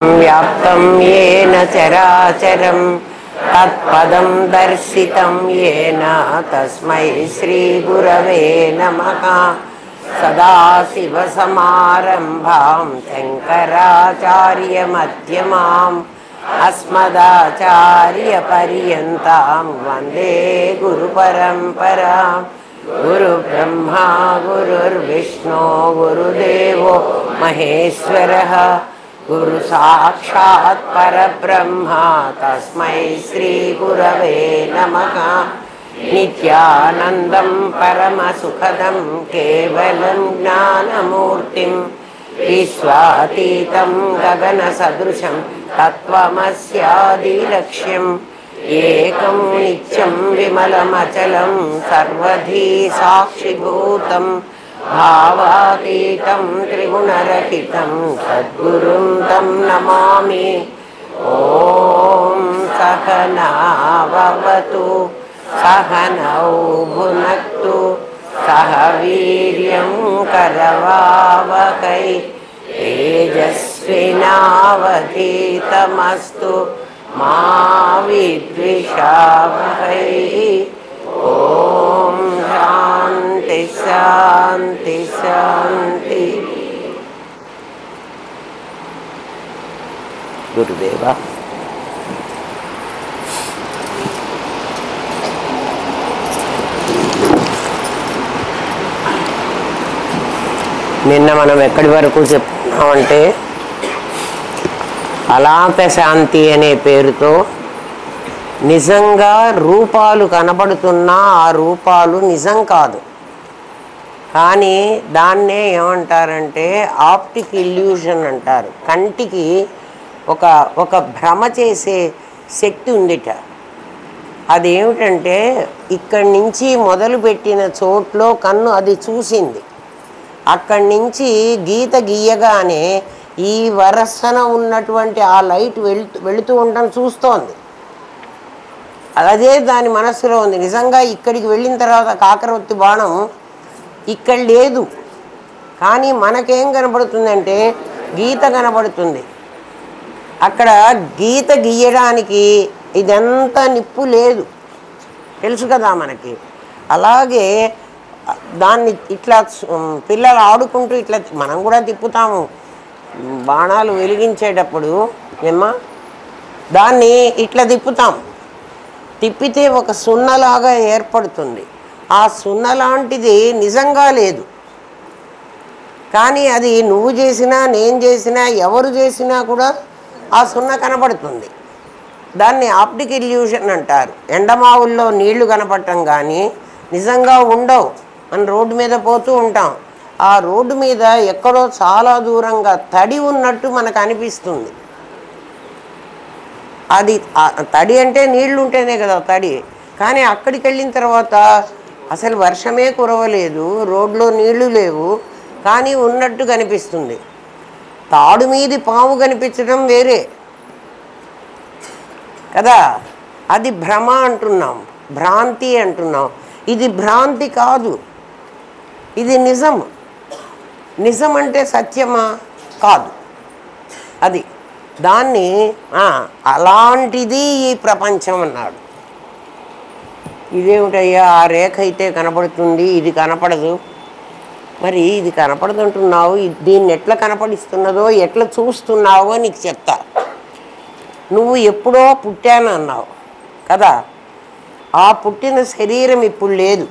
వ్యాప్తం యేన చరాచరం తత్పదం దర్శితం యేన తస్మై శ్రీ గురవే నమః. సదాశివసమారంభాం శంకరాచార్య మధ్యమాం అస్మదాచార్యపర్యంతాం వందే గురుపరంపరాం. గురుబ్రహ్మా గురుర్విష్ణు గురుదేవో మహేశ్వరః. గురు సాక్షాత్ పరబ్రహ్మ తస్మై శ్రీ గురవే నమః. నిత్యానందం పరమసుఖదం కేవలం జ్ఞానమూర్తిం విశ్వాతీతం గగన సదృశం తత్వమస్యాదిలక్ష్యం. ఏకం నిత్యం విమలమచలం సర్వధీ సాక్షిభూతం భావాతీతం త్రిగుణరహితం సద్గురుం తం నమామి. ఓం సహనా భవతు సహనౌ భునక్తు సహ వీర్యం కరవావహై తేజస్వినావధీతమస్తు మా విద్విషావహై. ఓం శాంతి శాంతి శాంతి. గురుదేవ నిన్న మనం ఎక్కడి వరకు చెప్పుకున్నామంటే అలాంత శాంతి అనే పేరుతో నిజంగా రూపాలు కనబడుతున్నా ఆ రూపాలు నిజం కాదు, కానీ దాన్నే ఏమంటారంటే ఆప్టిక్ ఇల్యూషన్ అంటారు. కంటికి ఒక భ్రమ చేసే శక్తి ఉందిట. అదేమిటంటే ఇక్కడి నుంచి మొదలుపెట్టిన చోట్లో కన్ను అది చూసింది, అక్కడి నుంచి గీత గీయగానే ఈ వరసన ఉన్నటువంటి ఆ లైట్ వెళుతూ ఉండడం చూస్తోంది. అదే దాని మనస్సులో ఉంది. నిజంగా ఇక్కడికి వెళ్ళిన తర్వాత కాకరవత్తి బాణం ఇక్కడ లేదు, కానీ మనకేం కనబడుతుందంటే గీత కనబడుతుంది. అక్కడ గీత గీయడానికి ఇదంతా నిప్పు లేదు, తెలుసు కదా మనకి. అలాగే దాన్ని ఇట్లా పిల్లలు ఆడుకుంటూ ఇట్లా మనం కూడా తిప్పుతాము బాణాలు వెలిగించేటప్పుడు. ఏమ్మా దాన్ని ఇట్లా తిప్పుతాం, తిప్పితే ఒక సున్నలాగా ఏర్పడుతుంది. ఆ సున్న లాంటిది నిజంగా లేదు, కానీ అది నువ్వు చేసినా నేను చేసినా ఎవరు చేసినా కూడా ఆ సున్న కనబడుతుంది. దాన్ని ఆప్టిక్ ఇల్యూషన్ అంటారు. ఎండమావుల్లో నీళ్లు కనపడటం కానీ నిజంగా ఉండవు. మనం రోడ్డు మీద పోతూ ఉంటాం, ఆ రోడ్డు మీద ఎక్కడో చాలా దూరంగా తడి ఉన్నట్టు మనకు అనిపిస్తుంది. అది తడి అంటే నీళ్లు ఉంటేనే కదా తడి, కానీ అక్కడికి వెళ్ళిన తర్వాత అసలు వర్షమే కురవలేదు, రోడ్లో నీళ్లు లేవు, కానీ ఉన్నట్టు కనిపిస్తుంది. తాడు మీది పాము కనిపించడం వేరే కదా, అది భ్రమ అంటున్నాం, భ్రాంతి అంటున్నాం. ఇది భ్రాంతి కాదు, ఇది నిజం. నిజం అంటే సత్యమా? కాదు. అది దాన్ని అలాంటిది ఈ ప్రపంచం అన్నాడు. ఇదేమిటయ్యా, ఆ రేఖ అయితే కనపడుతుంది, ఇది కనపడదు. మరి ఇది కనపడదంటున్నావు, దీన్ని ఎట్లా కనపడిస్తున్నదో ఎట్లా చూస్తున్నావో నీకు చెప్తా. నువ్వు ఎప్పుడో పుట్టాను అన్నావు కదా, ఆ పుట్టిన శరీరం ఇప్పుడు లేదు,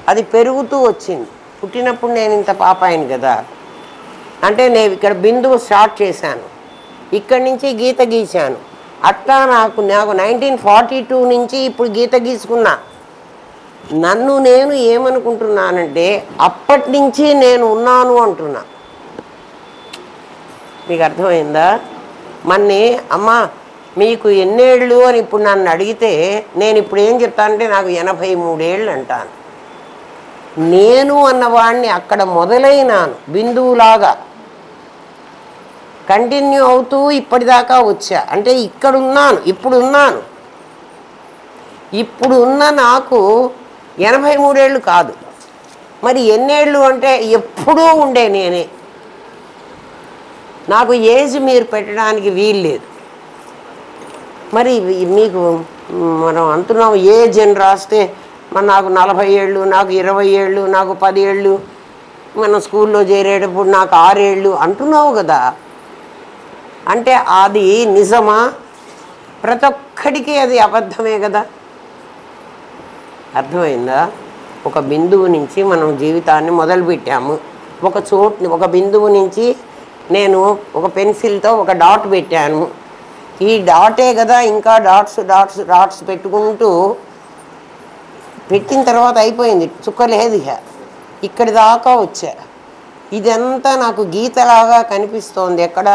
అది పెరుగుతూ వచ్చింది. పుట్టినప్పుడు నేను ఇంత పాపాయిని కదా, అంటే నేను ఇక్కడ బిందువు స్టార్ట్ చేశాను, ఇక్కడి నుంచి గీత గీశాను. అట్లా నాకు 1942 నుంచి ఇప్పుడు గీత గీసుకున్నా. నన్ను నేను ఏమనుకుంటున్నానంటే అప్పటి నుంచి నేను ఉన్నాను అంటున్నా. మీకు అర్థమైందా? మన్ని అమ్మ మీకు ఎన్నేళ్ళు అని ఇప్పుడు నన్ను అడిగితే నేను ఇప్పుడు ఏం చెప్తానంటే నాకు 83 ఏళ్ళు అంటాను. నేను అన్నవాడిని అక్కడ మొదలైనాను, బిందువులాగా కంటిన్యూ అవుతూ ఇప్పటిదాకా వచ్చా. అంటే ఇక్కడున్నాను, ఇప్పుడున్నాను. ఇప్పుడు ఉన్న నాకు 83 ఏళ్ళు కాదు, మరి ఎన్నేళ్ళు అంటే ఎప్పుడూ ఉండే నేనే. నాకు ఏజ్ మీరు పెట్టడానికి వీలు లేదు. మరి మీకు మనం అంటున్నాం ఏజ్ అని రాస్తే మరి నాకు 40 ఏళ్ళు, నాకు 20 ఏళ్ళు, నాకు 10 ఏళ్ళు, మనం స్కూల్లో చేరేటప్పుడు నాకు 6 ఏళ్ళు అంటున్నావు కదా. అంటే అది నిజమా? ప్రతి ఒక్కడికి అది అబద్ధమే కదా. అర్థమైందా? ఒక బిందువు నుంచి మనం జీవితాన్ని మొదలుపెట్టాము. ఒక బిందువు నుంచి నేను ఒక పెన్సిల్తో ఒక డాట్ పెట్టాను. ఈ డాటే కదా ఇంకా డాట్స్ డాట్స్ డాట్స్ పెట్టుకుంటూ పెట్టిన తర్వాత అయిపోయింది, చుక్క లేదు. ఇక్కడి దాకా వచ్చా. ఇదంతా నాకు గీతలాగా కనిపిస్తోంది. ఎక్కడ?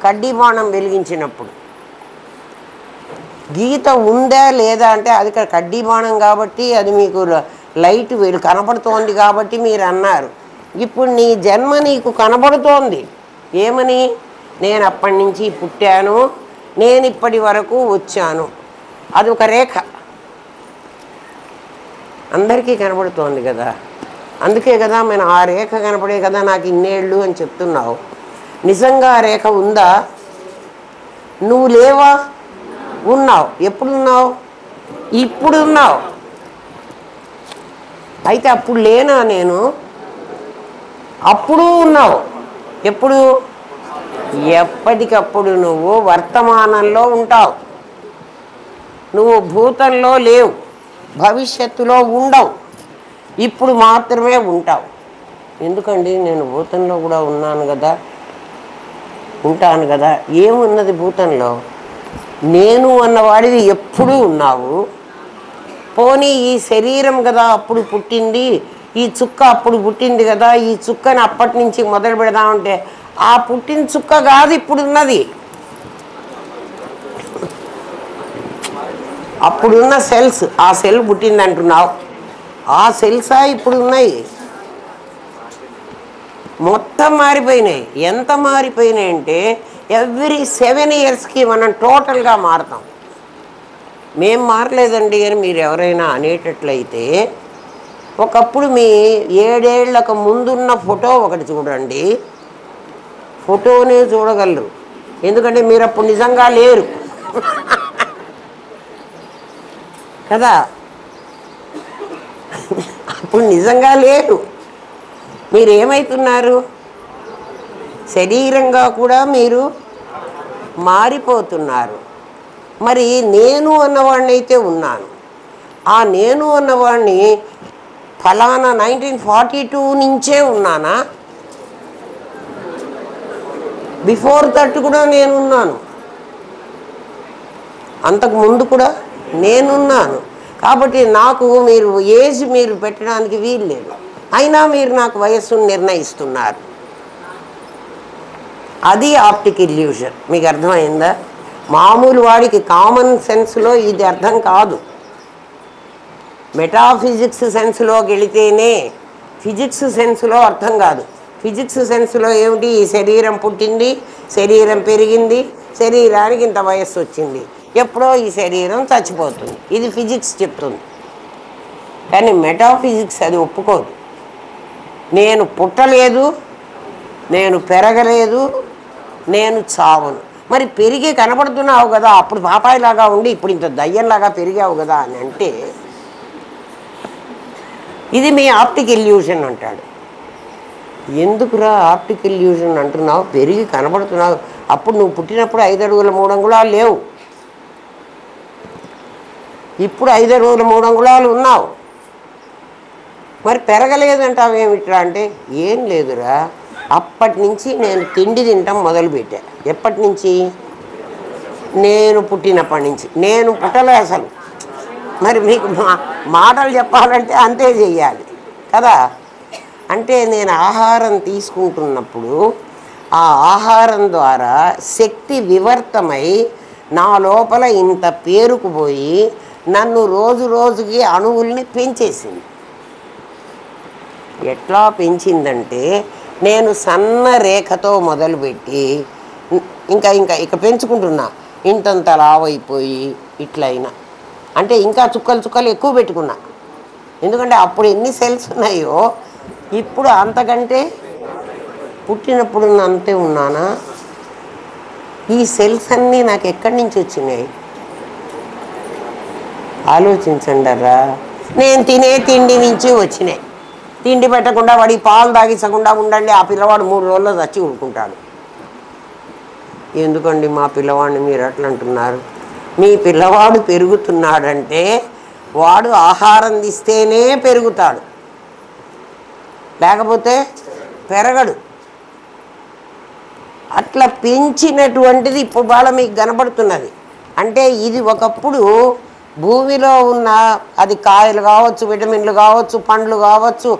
కడ్డీ బాణం వెలిగించినప్పుడు గీత ఉందా లేదా అంటే అది కడ్డీ బాణం కాబట్టి అది మీకు లైట్ కనపడుతోంది కాబట్టి మీరు అన్నారు. ఇప్పుడు నీ జన్మ నీకు కనబడుతోంది. ఏమని? నేను అప్పటి నుంచి పుట్టాను, నేను ఇప్పటి వరకు వచ్చాను. అది ఒక రేఖ అందరికీ కనబడుతోంది కదా. అందుకే కదా మనం ఆ రేఖ కనపడే కదా నాకు ఇన్నేళ్ళు అని చెప్తున్నావు. నిజంగా ఆ రేఖ ఉందా? నువ్వు లేవా? ఉన్నావు. ఎప్పుడున్నావు? ఇప్పుడున్నావు. అయితే అప్పుడు లేనా నేను? అప్పుడు ఉన్నావు. ఎప్పుడు? ఎప్పటికప్పుడు నువ్వు వర్తమానంలో ఉంటావు. నువ్వు భూతంలో లేవు, భవిష్యత్తులో ఉండవు, ఇప్పుడు మాత్రమే ఉంటావు. ఎందుకండి నేను భూతంలో కూడా ఉన్నాను కదా, ఉంటాను కదా. ఏమున్నది భూతంలో? నేను అన్నవాడివి ఎప్పుడూ ఉన్నావు. పోనీ ఈ శరీరం కదా అప్పుడు పుట్టింది, ఈ చుక్క అప్పుడు పుట్టింది కదా, ఈ చుక్కని అప్పటి నుంచి మొదలు పెడదామంటే ఆ పుట్టిన చుక్క కాదు ఇప్పుడున్నది. అప్పుడున్న సెల్స్, ఆ సెల్ పుట్టింది అంటున్నావు. ఆ సెల్సా ఇప్పుడు ఉన్నాయి? మొత్తం మారిపోయినాయి. ఎంత మారిపోయినాయి అంటే ఎవ్రీ 7 ఇయర్స్కి మనం టోటల్గా మారుతాం. మేం మారలేదండి అని మీరు ఎవరైనా అనేటట్లయితే ఒకప్పుడు మీ 7 ఏళ్లకు ముందున్న ఫోటో ఒకటి చూడండి. ఫోటోనే చూడగలరు, ఎందుకంటే మీరు అప్పుడు నిజంగా లేరు కదా. అప్పుడు నిజంగా లేరు. మీరేమవుతున్నారు? శరీరంగా కూడా మీరు మారిపోతున్నారు. మరి నేను అన్నవాడిని అయితే ఉన్నాను. ఆ నేను అన్నవాడిని ఫలానా 1942 నుంచే ఉన్నానా? బిఫోర్ దట్ కూడా నేనున్నాను, అంతకుముందు కూడా నేనున్నాను. కాబట్టి నాకు మీరు ఏజ్ మీరు పెట్టడానికి వీలు లేదు. అయినా మీరు నాకు వయస్సును నిర్ణయిస్తున్నారు. అది ఆప్టిక్ ఇల్యూషన్. మీకు అర్థమైందా? మామూలు వాడికి కామన్ సెన్స్లో ఇది అర్థం కాదు. మెటాఫిజిక్స్ సెన్స్లోకి వెళితేనే ఫిజిక్స్ సెన్స్లో అర్థం కాదు. ఫిజిక్స్ సెన్స్లో ఏమిటి? ఈ శరీరం పుట్టింది, శరీరం పెరిగింది, శరీరానికి ఇంత వయస్సు వచ్చింది, ఎప్పుడో ఈ శరీరం చచ్చిపోతుంది. ఇది ఫిజిక్స్ చెప్తుంది. కానీ మెటాఫిజిక్స్ అది ఒప్పుకోదు. నేను పుట్టలేదు, నేను పెరగలేదు, నేను చావను. మరి పెరిగి కనపడుతున్నావు కదా, అప్పుడు పాపాయిలాగా ఉండి ఇప్పుడు ఇంత దయ్యంలాగా పెరిగావు కదా అని అంటే ఇది మీ ఆప్టిక్ ఇల్యూషన్ అంటాడు. ఎందుకురా ఆప్టిక్ ఇల్యూషన్ అంటున్నావు? పెరిగి కనబడుతున్నావు. అప్పుడు నువ్వు పుట్టినప్పుడు 5 అడుగుల 3 అంగుళాలు లేవు, ఇప్పుడు 5 అడుగుల 3 అంగుళాలు ఉన్నావు. మరి పెరగలేదంటావు ఏమిట్రా అంటే ఏం లేదురా, అప్పటి నుంచి నేను తిండి తినటం మొదలుపెట్టా. ఎప్పటి నుంచి? నేను పుట్టినప్పటి నుంచి. నేను పుట్టలే అసలు. మరి మీకు మాటలు చెప్పాలంటే అంతే చెయ్యాలి కదా. అంటే నేను ఆహారం తీసుకుంటున్నప్పుడు ఆ ఆహారం ద్వారా శక్తి వివర్తమై నా లోపల ఇంత పేరుకుపోయి నన్ను రోజు రోజుకి అణువుల్ని పెంచేసింది. ఎట్లా పెంచిందంటే నేను సన్న రేఖతో మొదలుపెట్టి ఇక పెంచుకుంటున్నా. ఇంతంత లావైపోయి ఇట్లయినా అంటే ఇంకా చుక్కలు చుక్కలు ఎక్కువ పెట్టుకున్నా. ఎందుకంటే అప్పుడు ఎన్ని సెల్స్ ఉన్నాయో ఇప్పుడు అంతకంటే పుట్టినప్పుడు అంతే ఉన్నానా? ఈ సెల్స్ అన్నీ నాకు ఎక్కడి నుంచి వచ్చినాయి? ఆలోచించండరా. నేను తినే తిండి నుంచి వచ్చినాయి. తిండి పెట్టకుండా వాడి పాలు తాగించకుండా ఉండండి, ఆ పిల్లవాడు 3 రోజుల్లో చచ్చి ఊరుకుంటాడు. ఎందుకండి మా పిల్లవాడిని మీరు అట్లా అంటున్నారు? మీ పిల్లవాడు పెరుగుతున్నాడంటే వాడు ఆహారం ఇస్తేనే పెరుగుతాడు, లేకపోతే పెరగడు. అట్లా పెంచినటువంటిది ఇప్పుడు వాళ్ళ మీకు కనబడుతున్నది. అంటే ఇది ఒకప్పుడు భూమిలో ఉన్న అది కాయలు కావచ్చు, విటమిన్లు కావచ్చు, పండ్లు కావచ్చు,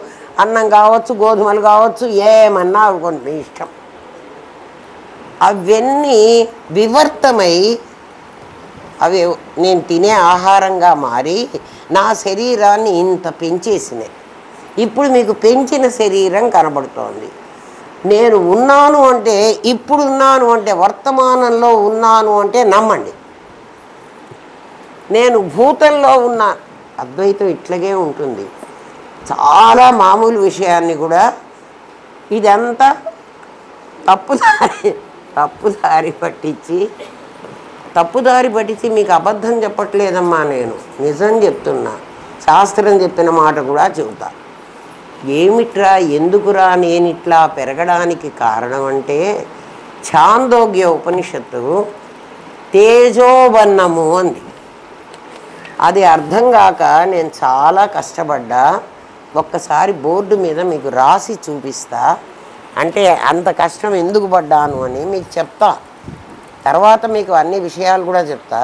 అన్నం కావచ్చు, గోధుమలు కావచ్చు, ఏమన్నా కొన్ని ఇష్టం. అవన్నీ వివర్తమై అవి నేను తినే ఆహారంగా మారి నా శరీరాన్ని ఇంత పెంచేసినాయి. ఇప్పుడు మీకు పెంచిన శరీరం కనబడుతోంది. నేను ఉన్నాను అంటే, ఇప్పుడు ఉన్నాను అంటే, వర్తమానంలో ఉన్నాను అంటే నమ్మండి. నేను భూతంలో ఉన్న అద్వైతం ఇట్లాగే ఉంటుంది. చాలా మామూలు విషయాన్ని కూడా ఇదంతా తప్పుదారి పట్టించి మీకు అబద్ధం చెప్పట్లేదమ్మా, నేను నిజం చెప్తున్నా. శాస్త్రం చెప్పిన మాట కూడా చెబుతా. ఏమిట్రా, ఎందుకురా నేను ఇట్లా పెరగడానికి కారణం అంటే, ఛాందోగ్య ఉపనిషత్తు తేజోబన్నము అంది. అది అర్థం కాక నేను చాలా కష్టపడ్డా. ఒక్కసారి బోర్డు మీద మీకు రాసి చూపిస్తా. అంటే అంత కష్టం ఎందుకు పడ్డాను అని మీకు చెప్తా. తర్వాత మీకు అన్ని విషయాలు కూడా చెప్తా.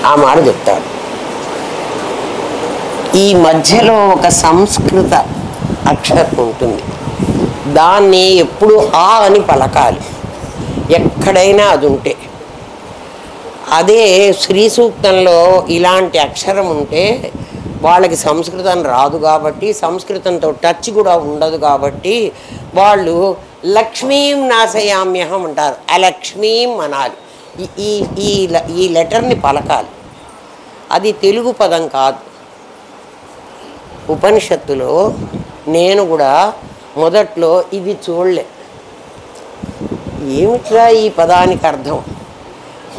ఆ మాట చెప్తాడు. ఈ మధ్యలో ఒక సంస్కృత అక్షరం ఉంటుంది. దాన్ని ఎప్పుడు ఆ అని పలకాలి, ఎక్కడైనా అది ఉంటే. అదే శ్రీ సూక్తంలో ఇలాంటి అక్షరం ఉంటే వాళ్ళకి సంస్కృతం రాదు కాబట్టి, సంస్కృతంతో టచ్ కూడా ఉండదు కాబట్టి వాళ్ళు లక్ష్మీం నాశయామ్యహం అంటారు. అలక్ష్మీం అనాలి. ఈ లెటర్ని పలకాలి. అది తెలుగు పదం కాదు. ఉపనిషత్తులో నేను కూడా మొదట్లో ఇది చూడలే. ఏమిట్రా ఈ పదానికి అర్థం?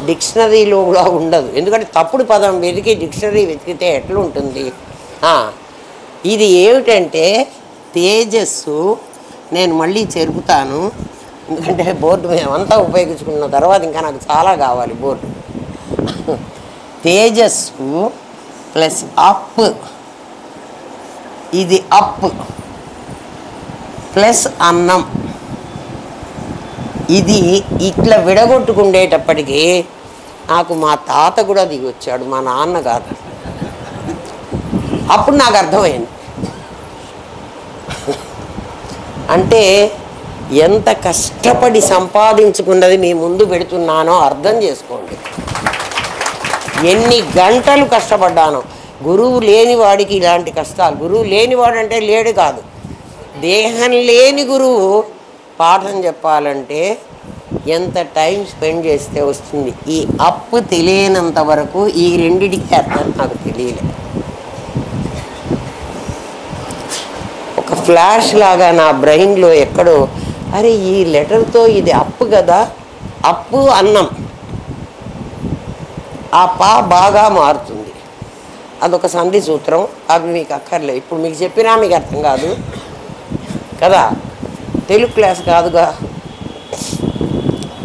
డిక్షనరీలో కూడా ఉండదు. ఎందుకంటే తప్పుడు పదం వెతికి డిక్షనరీ వెతికితే ఎట్లుంటుంది? ఇది ఏమిటంటే తేజస్సు. నేను మళ్ళీ చెరుపుతాను, ఎందుకంటే బోర్డు మేమంతా ఉపయోగించుకున్న తర్వాత ఇంకా నాకు చాలా కావాలి బోర్డు. తేజస్సు ప్లస్ అప్, ఇది అప్ ప్లస్ అన్నం. ఇది ఇట్లా విడగొట్టుకుండేటప్పటికీ నాకు మా తాత కూడా దిగి వచ్చాడు, మా నాన్న కాదు. అప్పుడు నాకు అర్థమైంది అంటే ఎంత కష్టపడి సంపాదించుకున్నది మీ ముందు పెడుతున్నానో అర్థం చేసుకోండి. ఎన్ని గంటలు కష్టపడ్డానో. గురువు లేని వాడికి ఇలాంటి కష్టాలు. గురువు లేనివాడంటే లేడు కాదు, దేహం లేని గురువు పాఠం చెప్పాలంటే ఎంత టైం స్పెండ్ చేస్తే వస్తుంది. ఈ అప్పు తెలియనంత వరకు ఈ రెండిటికి అర్థం నాకు తెలియలేదు. ఒక ఫ్లాష్ లాగా నా బ్రెయిన్లో ఎక్కడో, అరే ఈ లెటర్తో ఇది అప్పు కదా, అప్పు అన్నం, ఆ పా బాగా మారుతుంది. అదొక సంధి సూత్రం. అవి మీకు అక్కర్లేదు, ఇప్పుడు మీకు చెప్పినా మీకు అర్థం కాదు కదా, తెలుగు క్లాస్ కాదుగా.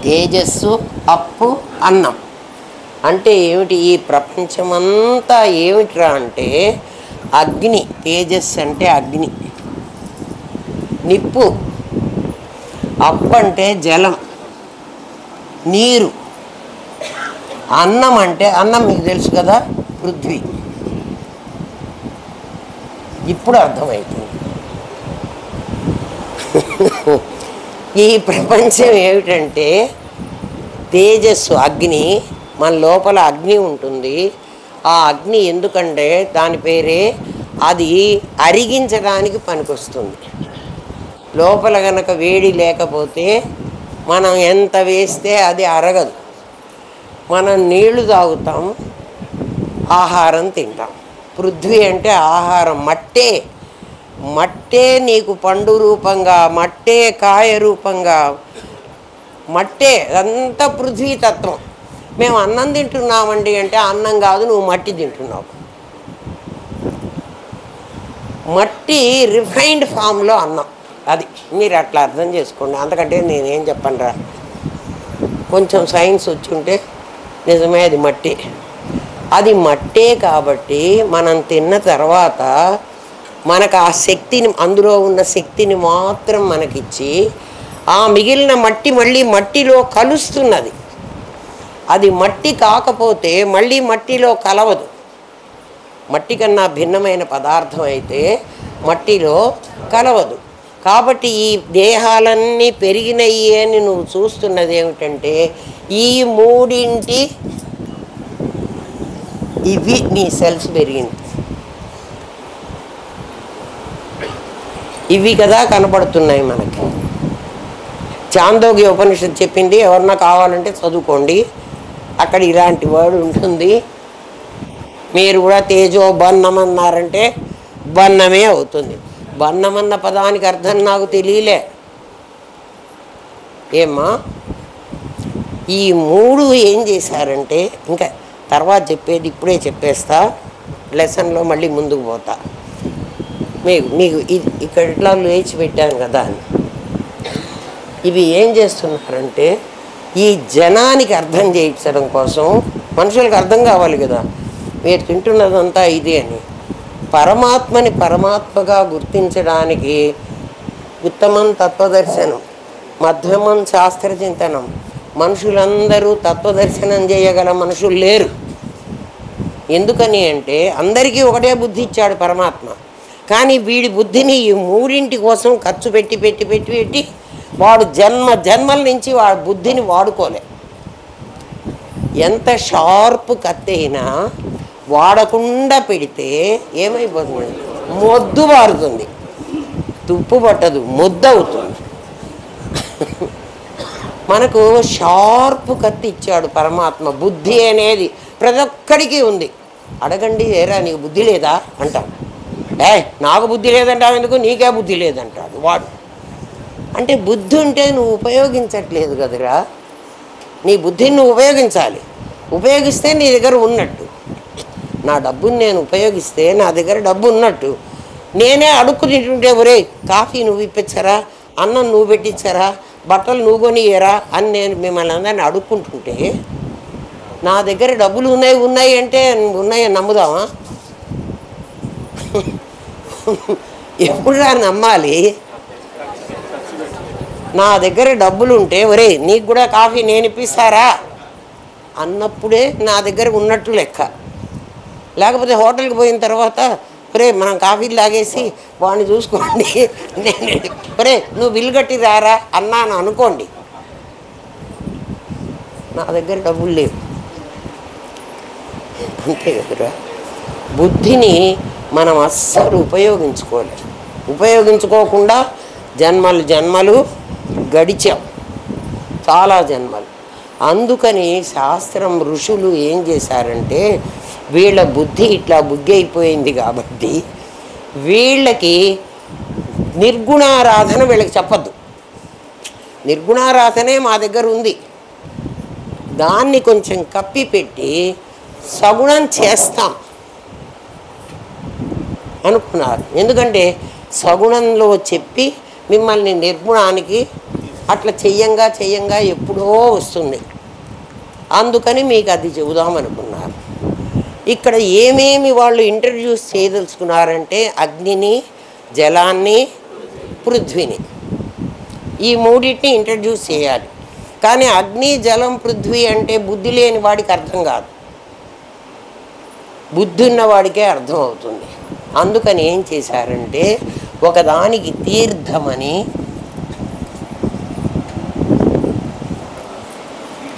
తేజస్సు అప్పు అన్నం అంటే ఏమిటి? ఈ ప్రపంచమంతా ఏమిట్రా అంటే అగ్ని. తేజస్సు అంటే అగ్ని, నిప్పు. అప్పు అంటే జలం, నీరు. అన్నం అంటే, అన్నం మీకు తెలుసు కదా, పృథ్వీ. ఇప్పుడు అర్థమవుతుంది. ఈ ప్రపంచం ఏమిటంటే తేజస్సు అగ్ని. మన లోపల అగ్ని ఉంటుంది. ఆ అగ్ని ఎందుకంటే దాని పేరే, అది అరిగించడానికి పనికొస్తుంది. లోపల కనుక వేడి లేకపోతే మనం ఎంత వేస్తే అది అరగదు. మనం నీళ్లు తాగుతాం, ఆహారం తింటాం. పృథ్వీ అంటే ఆహారం, మట్టే. మట్టే నీకు పండు రూపంగా, మట్టే కాయ రూపంగా, మట్టే అంతా పృథ్వీతత్వం. మేము అన్నం తింటున్నామండి అంటే అన్నం కాదు, నువ్వు మట్టి తింటున్నావు. మట్టి రిఫైన్డ్ ఫామ్లో అన్నం. అది మీరు అట్లా అర్థం చేసుకోండి. అంతకంటే నేనేం చెప్పనురా. కొంచెం సైన్స్ వచ్చి ఉంటే నిజమే, అది మట్టి. అది మట్టే కాబట్టి మనం తిన్న తర్వాత మనకు ఆ శక్తిని, అందులో ఉన్న శక్తిని మాత్రం మనకిచ్చి ఆ మిగిలిన మట్టి మళ్ళీ మట్టిలో కలుస్తున్నది. అది మట్టి కాకపోతే మళ్ళీ మట్టిలో కలవదు. మట్టి కన్నా భిన్నమైన పదార్థం అయితే మట్టిలో కలవదు. కాబట్టి ఈ దేహాలన్నీ పెరిగినయి అని నువ్వు చూస్తున్నది ఏమిటంటే ఈ మూడింటి ఇవి నీ సెల్స్ పెరిగింది. ఇవి కదా కనబడుతున్నాయి మనకి. చాందోగ్య ఉపనిషత్తు చెప్పింది, ఎవరన్నా కావాలంటే చదువుకోండి, అక్కడ ఇలాంటి వర్డ్ ఉంటుంది. మీరు కూడా తేజో బన్నం అన్నారంటే బన్నమే అవుతుంది. బన్నమన్న పదానికి అర్థం నాకు తెలియలే. ఏమ్మా, ఈ మూడు ఏం చేశారంటే, ఇంకా తర్వాత చెప్పేది ఇప్పుడే చెప్పేస్తా, లెసన్లో మళ్ళీ ముందుకు పోతా. మీకు ఇక్కడ ఇట్లా లేచి పెట్టాను కదా అని. ఇవి ఏం చేస్తున్నారంటే ఈ జనానికి అర్థం చేయించడం కోసం, మనుషులకు అర్థం కావాలి కదా మీరు తింటున్నదంతా ఇదే అని. పరమాత్మని పరమాత్మగా గుర్తించడానికి ఉత్తమం తత్వదర్శనం, మధ్యమం శాస్త్రచింతనం. మనుషులందరూ తత్వదర్శనం చేయగల మనుషులు లేరు. ఎందుకని అంటే అందరికీ ఒకటే బుద్ధి ఇచ్చాడు పరమాత్మ. కానీ వీడి బుద్ధిని ఈ మూడింటి కోసం ఖర్చు పెట్టి పెట్టి పెట్టి పెట్టి వాడు జన్మల నుంచి వాడి బుద్ధిని వాడుకోలే. ఎంత షార్ప్ కత్తి అయినా వాడకుండా పెడితే ఏమైపోతుంది? మొద్దు వారుతుంది, తుప్పు పట్టదు, మొద్దు అవుతుంది. మనకు షార్ప్ కత్తి ఇచ్చాడు పరమాత్మ. బుద్ధి అనేది ప్రతి ఒక్కడికి ఉంది. అడగండి, ఏరా నీకు బుద్ధి లేదా అంటాం. నాకు బుద్ధి లేదంటావు ఎందుకు, నీకే బుద్ధి లేదంటాడు వాడు. అంటే బుద్ధి ఉంటే నువ్వు ఉపయోగించట్లేదు కదరా. నీ బుద్ధిని నువ్వు ఉపయోగించాలి. ఉపయోగిస్తే నీ దగ్గర ఉన్నట్టు. నా డబ్బుని నేను ఉపయోగిస్తే నా దగ్గర డబ్బు ఉన్నట్టు. నేనే అడుక్కు తింటుంటే, ఒరే కాఫీ నువ్వు ఇప్పించరా, అన్నం నువ్వు పెట్టించరా, బట్టలు నువ్వు కొనియరా అని నేను మిమ్మల్ని అందరినీ అడుక్కుంటుంటే, నా దగ్గర డబ్బులు ఉన్నాయి అంటే ఉన్నాయని నమ్ముదామా? ఎప్పుడురా నమ్మాలి? నా దగ్గర డబ్బులు ఉంటే, ఒరే నీకు కూడా కాఫీ నేను ఇప్పిస్తారా అన్నప్పుడే నా దగ్గర ఉన్నట్టు లెక్క. లేకపోతే హోటల్కి పోయిన తర్వాత, ఒరే మనం కాఫీలు తాగేసి వాడిని చూసుకోండి, నేను ఒరే నువ్వు బిల్లు కట్టి రారా అన్నాను అనుకోండి, నా దగ్గర డబ్బులు లేవు. అంతే కదరా. బుద్ధిని మనం అస్సలు ఉపయోగించుకోలేదు. ఉపయోగించుకోకుండా జన్మలు గడిచాం, చాలా జన్మలు. అందుకని శాస్త్రం, ఋషులు ఏం చేశారంటే, వీళ్ళ బుద్ధి ఇట్లా బుద్ధి అయిపోయింది కాబట్టి వీళ్ళకి నిర్గుణారాధన వీళ్ళకి చెప్పద్దు. నిర్గుణారాధనే మా దగ్గర ఉంది, దాన్ని కొంచెం కప్పిపెట్టి సగుణం చేస్తాం అనుకున్నారు. ఎందుకంటే సగుణంలో చెప్పి మిమ్మల్ని నిర్గుణానికి అట్లా చెయ్యంగా ఎప్పుడో వస్తుంది. అందుకని మీకు అది చెబుదామనుకున్నారు. ఇక్కడ ఏమేమి వాళ్ళు ఇంట్రడ్యూస్ చేయదలుచుకున్నారంటే అగ్నిని, జలాన్ని, పృథ్వీని, ఈ మూడింటిని ఇంట్రడ్యూస్ చేయాలి. కానీ అగ్ని, జలం, పృథ్వీ అంటే బుద్ధి లేని వాడికి అర్థం కాదు, బుద్ధి ఉన్నవాడికే అర్థం అవుతుంది. అందుకని ఏం చేశారంటే ఒకదానికి తీర్థమని,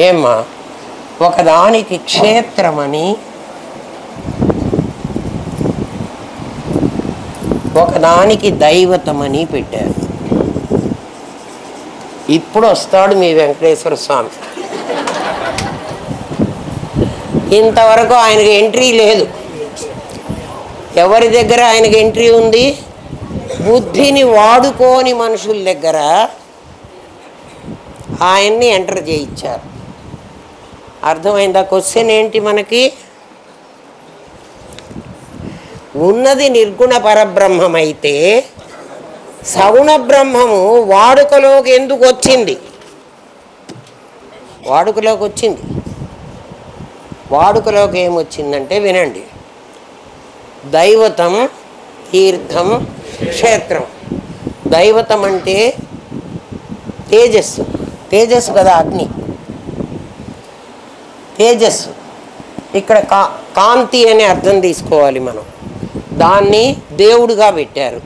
ఏమ్మా, ఒకదానికి క్షేత్రమని, ఒకదానికి దైవతమని పెట్టారు. ఇప్పుడు వస్తాడు మీ వెంకటేశ్వర స్వామి. ఇంతవరకు ఆయనకి ఎంట్రీ లేదు. ఎవరి దగ్గర ఆయనకి ఎంట్రీ ఉంది? బుద్ధిని వాడుకోని మనుషుల దగ్గర ఆయన్ని ఎంటర్ చేయించారు. అర్థమైందా? క్వశ్చన్ ఏంటి మనకి? ఉన్నది నిర్గుణ పరబ్రహ్మమైతే సగుణ బ్రహ్మము వాడుకలోకి ఎందుకు వచ్చింది? వాడుకలోకి వచ్చింది. వాడుకలోకి ఏమొచ్చిందంటే వినండి. దైవతం, తీర్థం, క్షేత్రం. దైవతం అంటే తేజస్సు. తేజస్సు కదా అగ్ని, తేజస్సు. ఇక్కడ కాంతి అనే అర్థం తీసుకోవాలి మనం. దాన్ని దేవుడుగా పెట్టారు.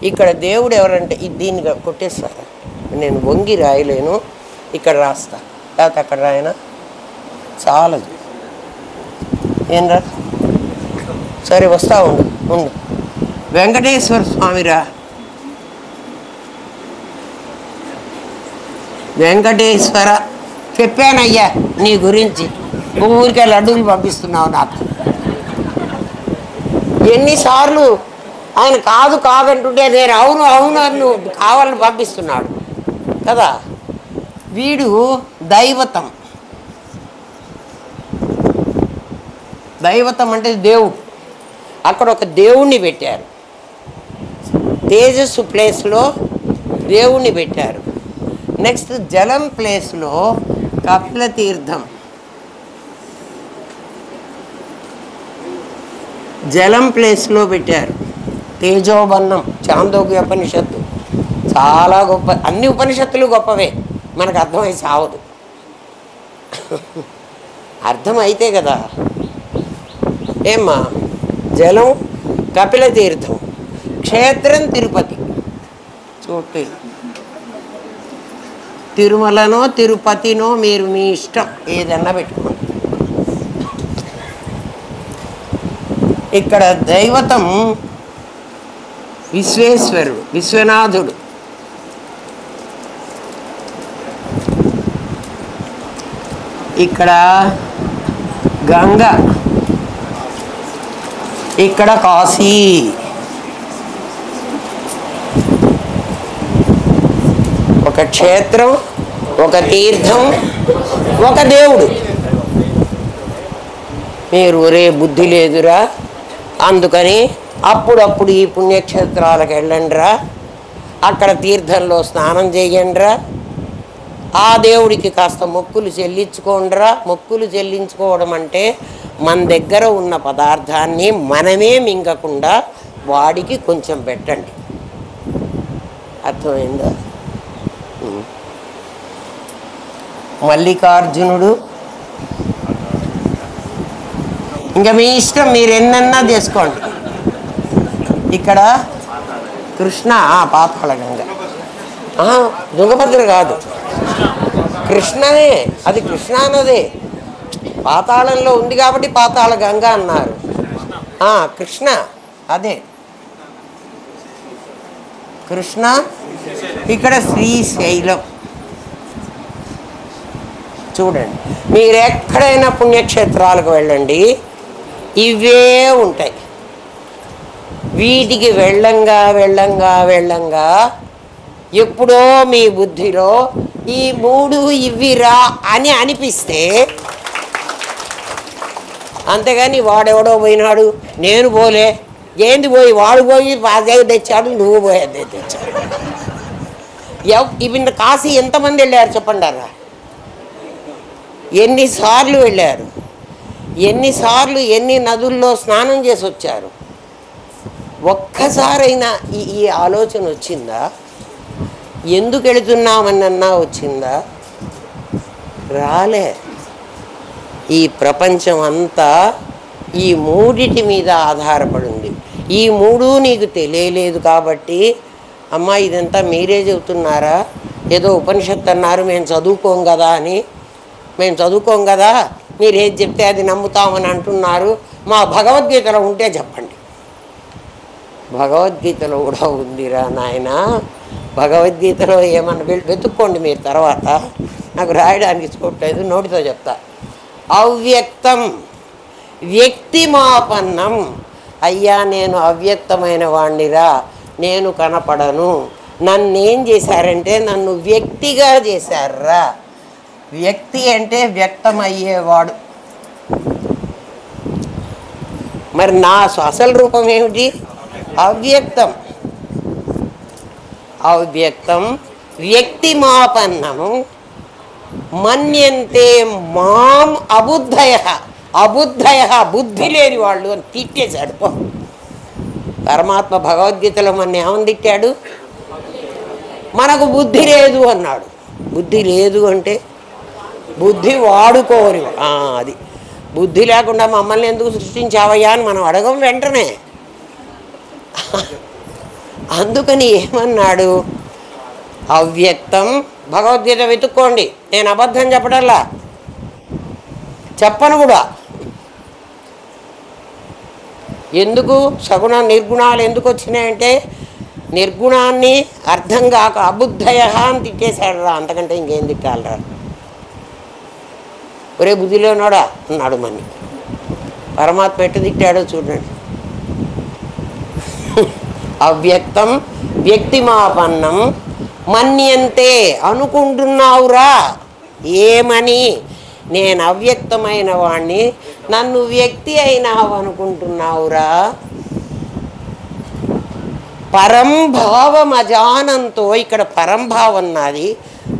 ఇక్కడ దేవుడు ఎవరంటే దీన్ని కొట్టేస్తారా? నేను వంగి రాయలేను, ఇక్కడ రాస్తా, లేకపోతే అక్కడ రాయనా? చాలదు. ఏం రా? సరే వస్తా ఉండు ఉండు. వెంకటేశ్వర స్వామిరా, వెంకటేశ్వర. చెప్పానయ్యా నీ గురించి. ఊరికే లడ్డూలు పంపిస్తున్నావు నాకు. ఎన్నిసార్లు ఆయన కాదు కాదంటుంటే నేను అవును అవును అని నువ్వు కావాలని పంపిస్తున్నాడు కదా. వీడు దైవతం. దైవతం అంటే దేవుడు. అక్కడ ఒక దేవుణ్ణి పెట్టారు. తేజస్సు ప్లేస్లో దేవుణ్ణి పెట్టారు. నెక్స్ట్ జలం ప్లేస్లో కపిల తీర్థం. జలం ప్లేస్లో పెట్టారు తేజోబన్నం. చాందోగ్య ఉపనిషత్తు చాలా గొప్ప. అన్ని ఉపనిషత్తులు గొప్పవే, మనకు అర్థమై సావదు. అర్థమైతే కదా. ఏమ్మా? జలం కపిల తీర్థం, క్షేత్రం తిరుపతి. చోటు తిరుమలనో తిరుపతినో మీరు మీ ఇష్టం ఏదన్నా పెట్టుకోండి. ఇక్కడ దైవతం విశ్వేశ్వరుడు, విశ్వనాథుడు. ఇక్కడ గంగ, ఇక్కడ కాశీ. ఒక క్షేత్రం, ఒక తీర్థం, ఒక దేవుడు. మీరు ఒరే బుద్ధి లేదురా, అందుకని అప్పుడప్పుడు ఈ పుణ్యక్షేత్రాలకు వెళ్ళండిరా, అక్కడ తీర్థంలో స్నానం చేయండిరా, ఆ దేవుడికి కాస్త మొక్కులు చెల్లించుకోండిరా. మొక్కులు చెల్లించుకోవడం అంటే మన దగ్గర ఉన్న పదార్థాన్ని మనమే మింగకుండా వాడికి కొంచెం పెట్టండి. అర్థమైందా? మల్లికార్జునుడు ఇంకా మీ ఇష్టం, మీరు ఎన్నన్నా చేసుకోండి. ఇక్కడ కృష్ణ, పాతాళ గంగ. తుంగభద్ర కాదు, కృష్ణనే. అది కృష్ణ అన్నదే పాతాళంలో ఉంది కాబట్టి పాతాళ గంగ అన్నారు. కృష్ణ అదే కృష్ణ. ఇక్కడ శ్రీశైలం. చూడండి, మీరు ఎక్కడైనా పుణ్యక్షేత్రాలకు వెళ్ళండి, ఇవే ఉంటాయి. వీటికి వెళ్ళంగా వెళ్ళంగా వెళ్ళంగా ఎప్పుడో మీ బుద్ధిలో ఈ మూడు ఇవ్విరా అని అనిపిస్తే, అంతేగాని వాడెవడో పోయినాడు నేను పోలే, ఏంది పోయి వాడు పోయి అదే తెచ్చాడు, నువ్వు పోయి అదే తెచ్చాడు. ఇవి కాశీ ఎంతమంది వెళ్ళారు చెప్పండారా? ఎన్నిసార్లు వెళ్ళారు? ఎన్నిసార్లు ఎన్ని నదుల్లో స్నానం చేసి వచ్చారు? ఒక్కసారైనా ఈ ఆలోచన వచ్చిందా? ఎందుకు వెళుతున్నామన్నా వచ్చిందా? రాలే. ఈ ప్రపంచం అంతా ఈ మూడిటి మీద ఆధారపడింది. ఈ మూడు నీకు తెలియలేదు కాబట్టి, అమ్మా ఇదంతా మీరే చెబుతున్నారా? ఏదో ఉపనిషత్తు అన్నారు, మేము చదువుకోం కదా అని. మేము చదువుకోం కదా, మీరు ఏది చెప్తే అది నమ్ముతామని అంటున్నారు. మా భగవద్గీతలో ఉంటే చెప్పండి. భగవద్గీతలో కూడా ఉందిరా నాయన, భగవద్గీతలో ఏమన్నా వెతుక్కోండి మీరు తర్వాత, నాకు రాయడానికి చూడలేదు, నోటితో చెప్తా. అవ్యక్తం వ్యక్తిమాపన్నం. అయ్యా నేను అవ్యక్తమైన వాణ్ణిరా, నేను కనపడను, నన్నేం చేశారంటే నన్ను వ్యక్తిగా చేశారా. వ్యక్తి అంటే వ్యక్తమయ్యేవాడు. మరి నా అసలు రూపం ఏమిటి? అవ్యక్తం. అవ్యక్తం వ్యక్తిమాపన్నము మన్యంతే మాం అబుద్ధయ. అబుద్ధయ బుద్ధి లేని వాళ్ళు అని తిట్టేశాడు పరమాత్మ. భగవద్గీతలో మన ఏమని తిట్టాడు? మనకు బుద్ధి లేదు అన్నాడు. బుద్ధి లేదు అంటే బుద్ధి వాడుకోరు. అది బుద్ధి లేకుండా మమ్మల్ని ఎందుకు సృష్టించావయ్యా అని మనం అడగం వెంటనే. అందుకని ఏమన్నాడు? అవ్యక్తం. భగవద్గీత వెతుక్కోండి, నేను అబద్ధం చెప్పడంలా, చెప్పను కూడా. ఎందుకు సగుణ నిర్గుణాలు ఎందుకు వచ్చినాయంటే నిర్గుణాన్ని అర్థం కాక అబుద్ధయ అని తిట్టేశాడు రా, అంతకంటే ఇంకేం తిట్టాలరా. ఒరే బుద్ధిలోనోడా అన్నాడు మన్ని. పరమాత్మ ఎట్టు తిట్టాడో చూడండి. అవ్యక్తం వ్యక్తిమాపన్నం మన్యంతే. అనుకుంటున్నావురా ఏమని? నేను అవ్యక్తమైన వాణ్ణి, నన్ను వ్యక్తి అయినావు అనుకుంటున్నావురా. పరంభావం అజానంతో. ఇక్కడ పరంభావం నాది,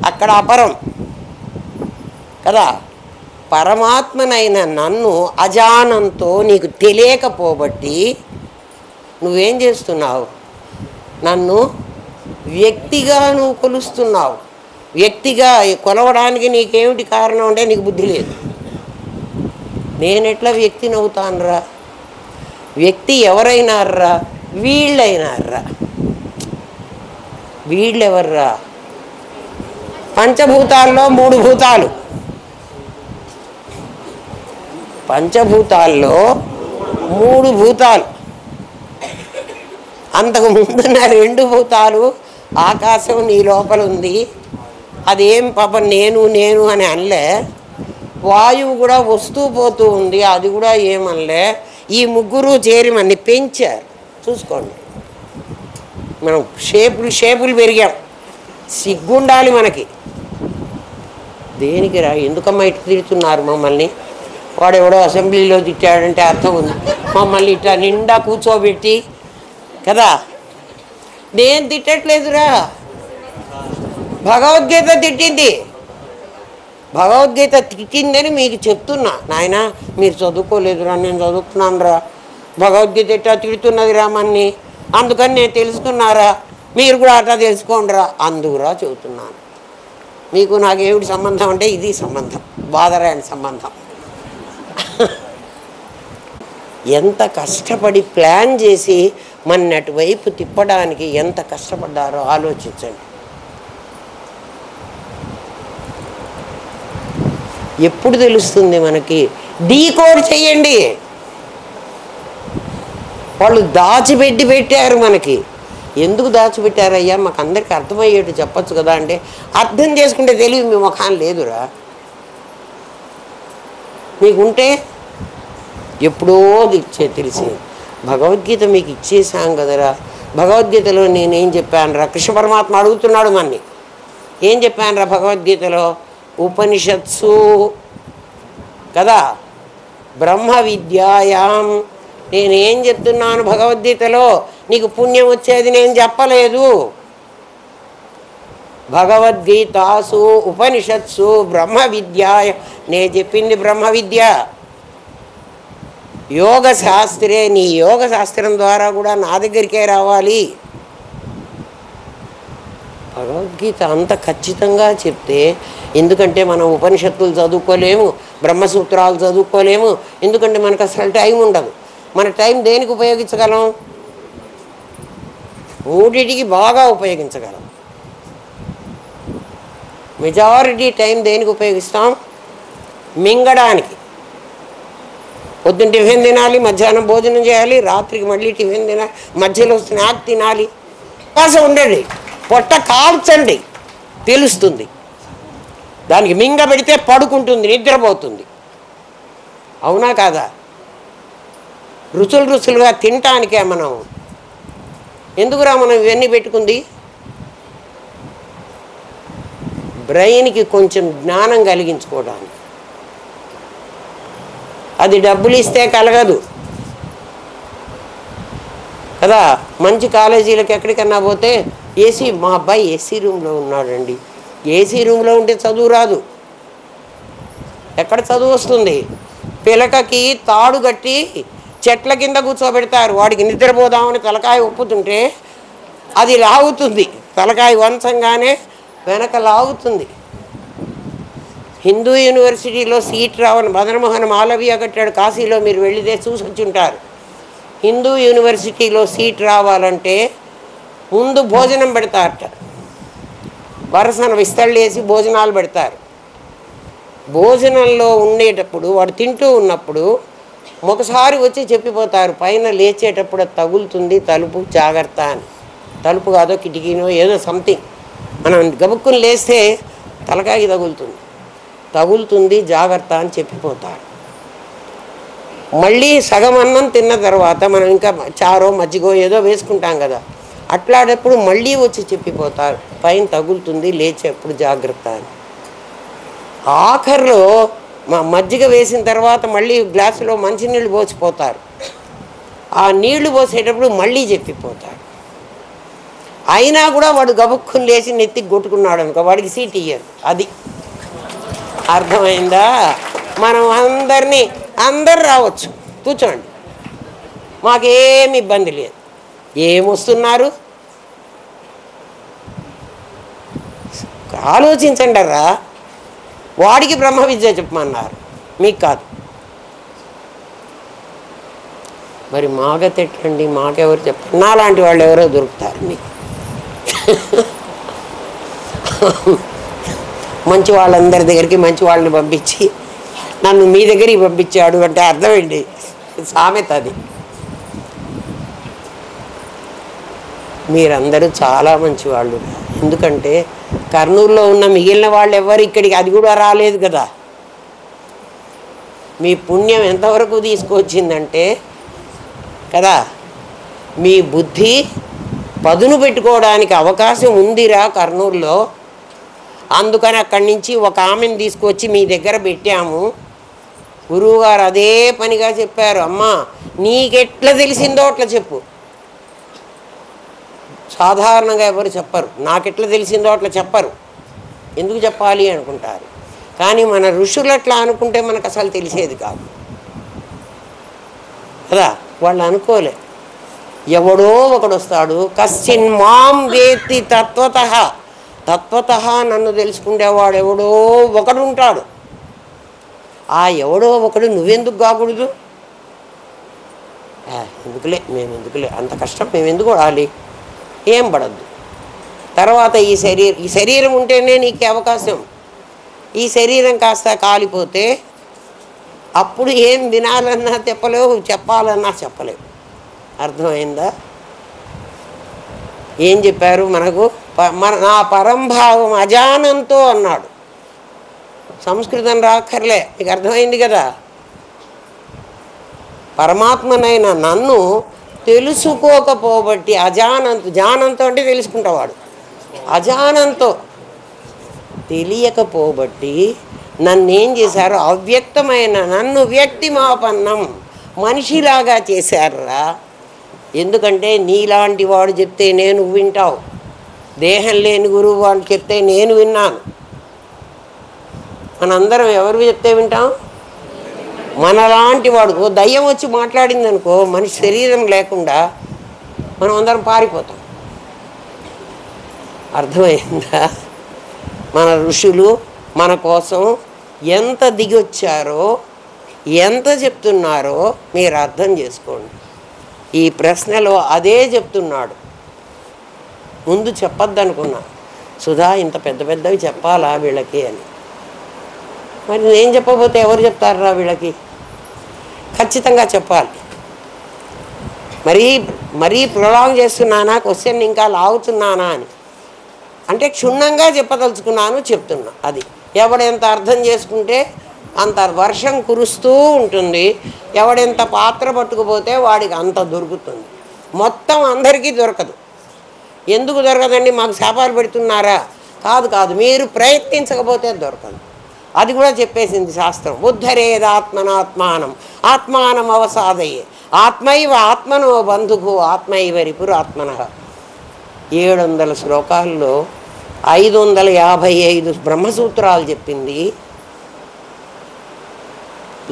అక్కడ అపరం కదా. పరమాత్మనైన నన్ను అజానంతో నీకు తెలియకపోబట్టి నువ్వేం చేస్తున్నావు? నన్ను వ్యక్తిగా నువ్వు కొలుస్తున్నావు. వ్యక్తిగా కొలవడానికి నీకేమిటి కారణం అంటే నీకు బుద్ధి లేదు. నేనెట్లా వ్యక్తిని అవుతానురా? వ్యక్తి ఎవరైనారా? వీళ్ళైనారా. వీళ్ళెవర్రా? పంచభూతాల్లో 3 భూతాలు. పంచభూతాల్లో 3 భూతాలు. అంతకు ముందున్న 2 భూతాలు ఆకాశం నీ లోపల ఉంది, అదేం పాపం నేను నేను అని అనలే. వాయువు కూడా వస్తూ పోతూ ఉంది, అది కూడా ఏమనలే. ఈ ముగ్గురు చేరి మనని పెంచారు. చూసుకోండి, మనం షేపులు పెరిగాం. సిగ్గుండాలి మనకి. దేనికి రా? ఎందుకమ్మా ఇటు తిడుతున్నారు మమ్మల్ని? వాడెవడో అసెంబ్లీలో తిట్టాడంటే అర్థం ఉంది. మమ్మల్ని ఇట్లా నిండా కూర్చోబెట్టి కదా. నేను తిట్టట్లేదురా, భగవద్గీత తిట్టింది. భగవద్గీత తిట్టిందని మీకు చెప్తున్నా. నాయన మీరు చదువుకోలేదురా, నేను చదువుతున్నాను రా. భగవద్గీత ఎట్టా తిడుతున్నదిరా మన్ని, అందుకని నేను తెలుసుకున్నారా, మీరు కూడా అట్లా తెలుసుకోండిరా, అందుకురా చెబుతున్నాను. మీకు నాకేమిటి సంబంధం అంటే ఇది సంబంధం, బాధరాని సంబంధం. ఎంత కష్టపడి ప్లాన్ చేసి మన అటువైపు తిప్పడానికి ఎంత కష్టపడ్డారో ఆలోచించండి. ఎప్పుడు తెలుస్తుంది మనకి? డీకోడ్ చెయ్యండి. వాళ్ళు దాచిపెట్టి పెట్టారు మనకి. ఎందుకు దాచిపెట్టారయ్యా? మాకు అందరికీ అర్థమయ్యేట్టు చెప్పచ్చు కదా అంటే, అర్థం చేసుకుంటే తెలివి మీ ముఖాన్ని లేదురా. మీకుంటే ఎప్పుడో తెలిసి భగవద్గీత మీకు ఇచ్చేసాం కదరా. భగవద్గీతలో నేనేం చెప్పానురా? కృష్ణ పరమాత్మ అడుగుతున్నాడు మన్ని, ఏం చెప్పానురా భగవద్గీతలో? ఉపనిషత్సు కదా, బ్రహ్మ విద్యాయాం. నేనేం చెప్తున్నాను భగవద్గీతలో? నీకు పుణ్యం వచ్చేది నేను చెప్పలేదు. భగవద్గీతాసు ఉపనిషత్సు బ్రహ్మ విద్యాయ, నేను చెప్పింది బ్రహ్మ విద్య. యోగ శాస్త్రే, నీ యోగ శాస్త్రం ద్వారా కూడా నా దగ్గరికే రావాలి. భగవద్గీత అంత ఖచ్చితంగా చెప్తే, ఎందుకంటే మనం ఉపనిషత్తులు చదువుకోలేము, బ్రహ్మసూత్రాలు చదువుకోలేము, ఎందుకంటే మనకు అసలు టైం ఉండదు. మన టైం దేనికి ఉపయోగించగలం? మూడింటికి బాగా ఉపయోగించగలం. మెజారిటీ టైం దేనికి ఉపయోగిస్తాం? మింగడానికి. పొద్దున్న టిఫిన్ తినాలి, మధ్యాహ్నం భోజనం చేయాలి, రాత్రికి మళ్ళీ టిఫిన్ తినాలి, మధ్యలో స్నాక్ తినాలి. అవకాశం ఉండండి. పొట్ట కాల్చండి, తెలుస్తుంది. దానికి మింగ పెడితే పడుకుంటుంది, నిద్రపోతుంది. అవునా కాదా? రుచులుగా తినటానికే మనం ఎందుకురా మనం ఇవన్నీ పెట్టుకుంది? బ్రెయిన్కి కొంచెం జ్ఞానం కలిగించుకోవడానికి. అది డబ్బులు ఇస్తే కలగదు కదా. మంచి కాలేజీలకు ఎక్కడికన్నా పోతే ఏసీ, మా అబ్బాయి ఏసీ రూమ్లో ఉన్నాడండి. ఏసీ రూమ్లో ఉంటే చదువు రాదు. ఎక్కడ చదువు వస్తుంది? పిలకకి తాడు కట్టి చెట్ల కింద కూర్చోబెడతారు. వాడికి నిద్రపోదామని తలకాయ ఉప్పుతుంటే అది లాగుతుంది. తలకాయ వంచంగానే వెనక లాగుతుంది. హిందూ యూనివర్సిటీలో సీట్ రావని మదన్మోహన్ మాలవీయ కట్టాడు కాశీలో. మీరు వెళ్ళితే చూసి వచ్చుంటారు. హిందూ యూనివర్సిటీలో సీట్ రావాలంటే ముందు భోజనం పెడతారట. వరసన విస్తళ్ళు వేసి భోజనాలు పెడతారు. భోజనంలో ఉండేటప్పుడు వాడు తింటూ ఉన్నప్పుడు ఒకసారి వచ్చి చెప్పిపోతారు, పైన లేచేటప్పుడు అది తగులుతుంది, తలుపు జాగ్రత్త అని. తలుపు కాదో కిటికీనో ఏదో సంథింగ్, మనం గబుక్కుని లేస్తే తలకాయకి తగులుతుంది జాగ్రత్త అని చెప్పిపోతారు. మళ్ళీ సగం అన్నం తిన్న తర్వాత మనం ఇంకా చారో మజ్జిగో ఏదో వేసుకుంటాం కదా, అట్లాడప్పుడు మళ్ళీ వచ్చి చెప్పిపోతారు, పైన తగులుతుంది లేచేప్పుడు జాగ్రత్త అని. ఆఖరిలో మజ్జిగ వేసిన తర్వాత మళ్ళీ గ్లాసులో మంచినీళ్ళు పోసిపోతారు. ఆ నీళ్లు పోసేటప్పుడు మళ్ళీ చెప్పిపోతారు. అయినా కూడా వాడు గబుక్కుని లేచి నెత్తికి కొట్టుకున్నాడు అనుకో, వాడికి సీట్ ఇయ్యరు. అది అర్థమైందా? మనం అందరు రావచ్చు, కూర్చోండి, మాకేమి ఇబ్బంది లేదు. ఏమొస్తున్నారు ఆలోచించండి రా. వాడికి బ్రహ్మ విద్య చెప్పమన్నారు, మీకు కాదు. మరి మాగతెట్టండి, మాకెవరు చెప్పండి? నాలాంటి వాళ్ళు ఎవరో దొరుకుతారు మీకు. మంచి వాళ్ళందరి దగ్గరికి మంచి వాళ్ళని పంపించి నన్ను మీ దగ్గరికి పంపించాడు అంటే అర్థమైంది, సామెత అది. మీరందరూ చాలా మంచి వాళ్ళు. ఎందుకంటే కర్నూలులో ఉన్న మిగిలిన వాళ్ళు ఎవరు ఇక్కడికి అది కూడా రాలేదు కదా. మీ పుణ్యం ఎంతవరకు తీసుకొచ్చిందంటే కదా, మీ బుద్ధి పదును పెట్టుకోవడానికి అవకాశం ఉందిరా కర్నూలులో. అందుకని అక్కడి నుంచి ఒక ఆమెను తీసుకొచ్చి మీ దగ్గర పెట్టాము. గురువుగారు అదే పనిగా చెప్పారు, అమ్మా నీకెట్లా తెలిసిందో అట్లా చెప్పు. సాధారణంగా ఎవరు చెప్పరు, నాకెట్లా తెలిసిందో అట్లా చెప్పరు. ఎందుకు చెప్పాలి అనుకుంటారు. కానీ మన ఋషులు అట్లా అనుకుంటే మనకు అసలు తెలిసేది కాదు కదా. వాళ్ళు అనుకోలే, ఎవడో ఒకడు వస్తాడు, కశ్చిన్ మాం వేత్తి తత్వత నన్ను తెలుసుకునేవాడు ఎవడో ఒకడు ఉంటాడు. ఆ ఎవడో ఒకడు నువ్వెందుకు కాకూడదు? ఎందుకులే అంత కష్టం మేము ఎందుకు పడాలి? ఏం పడద్దు. తర్వాత ఈ శరీరం ఉంటేనే నీకు అవకాశం. ఈ శరీరం కాస్త కాలిపోతే అప్పుడు ఏం వినాలన్నా చెప్పలేవు, చెప్పాలన్నా చెప్పలేవు. అర్థమైందా? ఏం చెప్పారు మనకు? నా పరంభావం అజానంతో అన్నాడు. సంస్కృతం రాక్కర్లే, మీకు అర్థమైంది కదా. పరమాత్మనైన నన్ను తెలుసుకోకపోబట్టి జానంతో అంటే తెలుసుకుంటావాడు, అజానంతో తెలియకపోబట్టి నన్నేం చేశారు? అవ్యక్తమైన నన్ను వ్యక్తిమాపన్నం, మనిషిలాగా చేశారురా. ఎందుకంటే నీలాంటి వాడు చెప్తే నేను వింటావు, దేహం లేని గురువు వాడు చెప్తే నేను విన్నాను. మనందరం ఎవరు చెప్తే వింటాం? మనలాంటి వాడు. ఓ దయ్యం వచ్చి మాట్లాడింది అనుకో, మనిషి శరీరం లేకుండా మనం అందరం పారిపోతాం. అర్థమైందా? మన ఋషులు మన కోసం ఎంత దిగొచ్చారో, ఎంత చెప్తున్నారో మీరు అర్థం చేసుకోండి. ఈ ప్రశ్నలో అదే చెప్తున్నాడు. ముందు చెప్పొద్దు అనుకున్నా, సుధా ఇంత పెద్ద పెద్దవి చెప్పాలా వీళ్ళకి అని. మరి నేను చెప్పబోతే ఎవరు చెప్తారా వీళ్ళకి? ఖచ్చితంగా చెప్పాలి. మరీ ప్రొలాంగ్ చేస్తున్నానా, క్వశ్చన్ ఇంకా లాగుతున్నానా అని. అంటే క్షుణ్ణంగా చెప్పదలుచుకున్నాను, చెప్తున్నా. అది ఎవడెంత అర్థం చేసుకుంటే అంత వర్షం కురుస్తూ ఉంటుంది. ఎవడెంత పాత్ర పట్టుకుపోతే వాడికి అంత దొరుకుతుంది. మొత్తం అందరికీ దొరకదు. ఎందుకు దొరకదండి? మాకు శాపాలు పెడుతున్నారా? కాదు కాదు, మీరు ప్రయత్నించకపోతే దొరకదు. అది కూడా చెప్పేసింది శాస్త్రం. ఉద్ధరేదాత్మనాత్మానం ఆత్మానం అవసాదయే ఆత్మైవ ఆత్మనో బంధుకు ఆత్మైవ రిపురాత్మన. 700 శ్లోకాల్లో 555 బ్రహ్మసూత్రాలు చెప్పింది.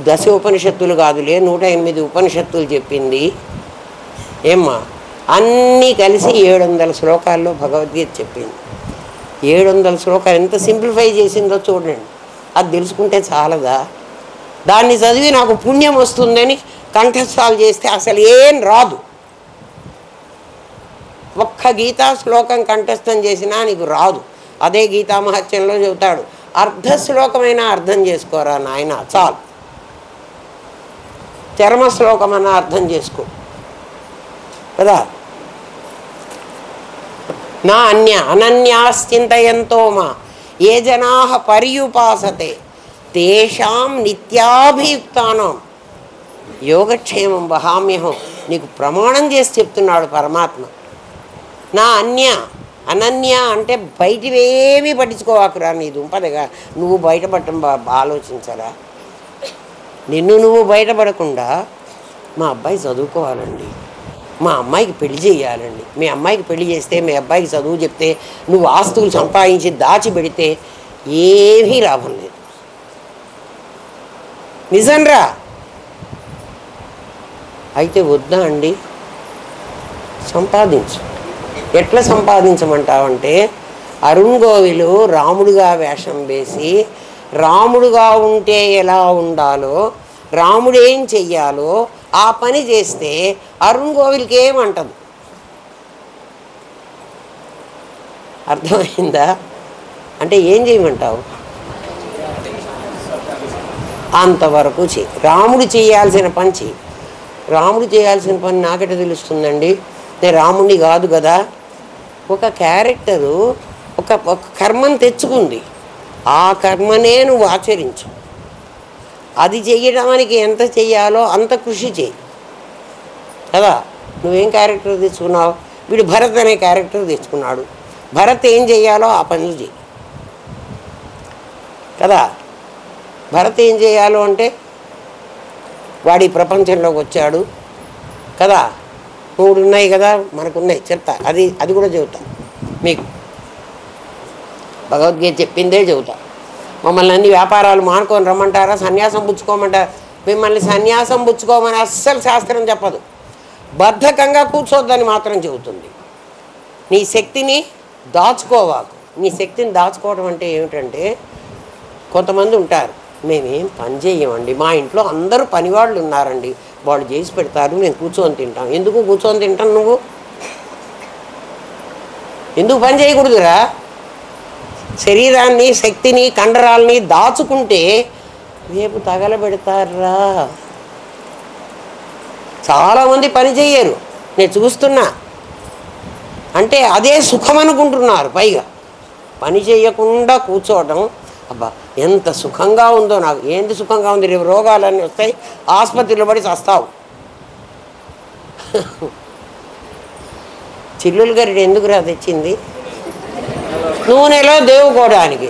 దశోపనిషత్తులు కాదులే, 108 ఉపనిషత్తులు చెప్పింది. ఏమ్మా, అన్నీ కలిసి 700 శ్లోకాల్లో భగవద్గీత చెప్పింది. 700 శ్లోకాలు ఎంత సింప్లిఫై చేసిందో చూడండి. అది తెలుసుకుంటే చాలదా? దాన్ని చదివి నాకు పుణ్యం వస్తుందని కంఠస్థాలు చేస్తే అసలు ఏం రాదు. ఒక్క గీతా శ్లోకం కంఠస్థం చేసినా నీకు రాదు. అదే గీతామహత్యంలో చెబుతాడు, అర్ధ శ్లోకమైనా అర్థం చేసుకోరా నాయన, చాలు. చర్మ శ్లోకమైనా అర్థం చేసుకో కదా. నా అన్య అనన్యాశ్చింతయంతో మా ఏ జనా పర్యుపాసతే తేషాం నిత్యాభియుక్తానం యోగక్షేమం వహామ్యహం. నీకు ప్రమాణం చేసి చెప్తున్నాడు పరమాత్మ. నా అన్య అనన్య అంటే బయటివేమీ పట్టించుకోవాకురా. నీ దుంపదగా నువ్వు బయటపడటం ఆలోచించరా? నిన్ను నువ్వు బయటపడకుండా మా అబ్బాయి చదువుకోవాలండి, మా అమ్మాయికి పెళ్లి చేయాలండి, మీ అమ్మాయికి పెళ్లి చేస్తే మీ అబ్బాయికి చదువు చెప్తే నువ్వు ఆస్తులు సంపాదించి దాచిపెడితే ఏమీ లాభం లేదు. నిజంరా? అయితే వద్దా అండి? సంపాదించు. ఎట్లా సంపాదించమంటావంటే, అరుణ్ గోవిలు రాముడుగా వేషం వేసి రాముడుగా ఉంటే ఎలా ఉండాలో, రాముడు ఏం చెయ్యాలో ఆ పని చేస్తే అరుణ్ గోవిల్కి ఏమంటదు. అర్థమైందా? అంటే ఏం చేయమంటావు? అంతవరకు చెయ్యి. రాముడు చేయాల్సిన పని చెయ్యి. రాముడు చేయాల్సిన పని నాకెట తెలుస్తుందండి? నేను రాముడిని కాదు కదా. ఒక క్యారెక్టరు ఒక కర్మను తెచ్చుకుంది, ఆ కర్మనే నువ్వు ఆచరించు. అది చెయ్యడానికి ఎంత చెయ్యాలో అంత కృషి చేయి కదా. నువ్వేం క్యారెక్టర్ తెచ్చుకున్నావు? వీడు భరత్ అనే క్యారెక్టర్ తెచ్చుకున్నాడు. భరత్ ఏం చెయ్యాలో ఆ పనులు చెయ్యి కదా. భరత్ ఏం చేయాలో అంటే వాడి ప్రపంచంలోకి వచ్చాడు కదా. 3 ఉన్నాయి కదా, మనకున్నాయి, చెప్తా. అది కూడా చెబుతా మీకు. భగవద్గీత చెప్పిందే చెబుతా. మమ్మల్ని అన్ని వ్యాపారాలు మానుకొని రమ్మంటారా? సన్యాసం పుచ్చుకోమంటారా? మిమ్మల్ని సన్యాసం పుచ్చుకోమని అస్సలు శాస్త్రం చెప్పదు. బద్ధకంగా కూర్చోద్దని మాత్రం చెబుతుంది. నీ శక్తిని దాచుకోవాకు. నీ శక్తిని దాచుకోవడం అంటే ఏమిటంటే, కొంతమంది ఉంటారు, మేమేం పని చేయమండి, మా ఇంట్లో అందరూ పనివాళ్ళు ఉన్నారండి, వాళ్ళు చేసి పెడతారు, నేను కూర్చొని తింటాను. ఎందుకు కూర్చొని తింటాను? నువ్వు ఎందుకు పని చేయకూడదురా? శరీరాన్ని, శక్తిని, కండరాలని దాచుకుంటే రేపు తగలబెడతారా. చాలామంది పని చేయరు, నేను చూస్తున్నా. అంటే అదే సుఖం అనుకుంటున్నారు. పైగా పని చేయకుండా కూర్చోవడం, అబ్బా ఎంత సుఖంగా ఉందో. నాకు ఏంది సుఖంగా ఉంది? రేపు రోగాలన్నీ వస్తాయి, ఆసుపత్రిలో పడి చస్తావు. చిల్లులు గరిట ఎందుకురా తెచ్చింది? నూనెలో దేవుకోవడానికి.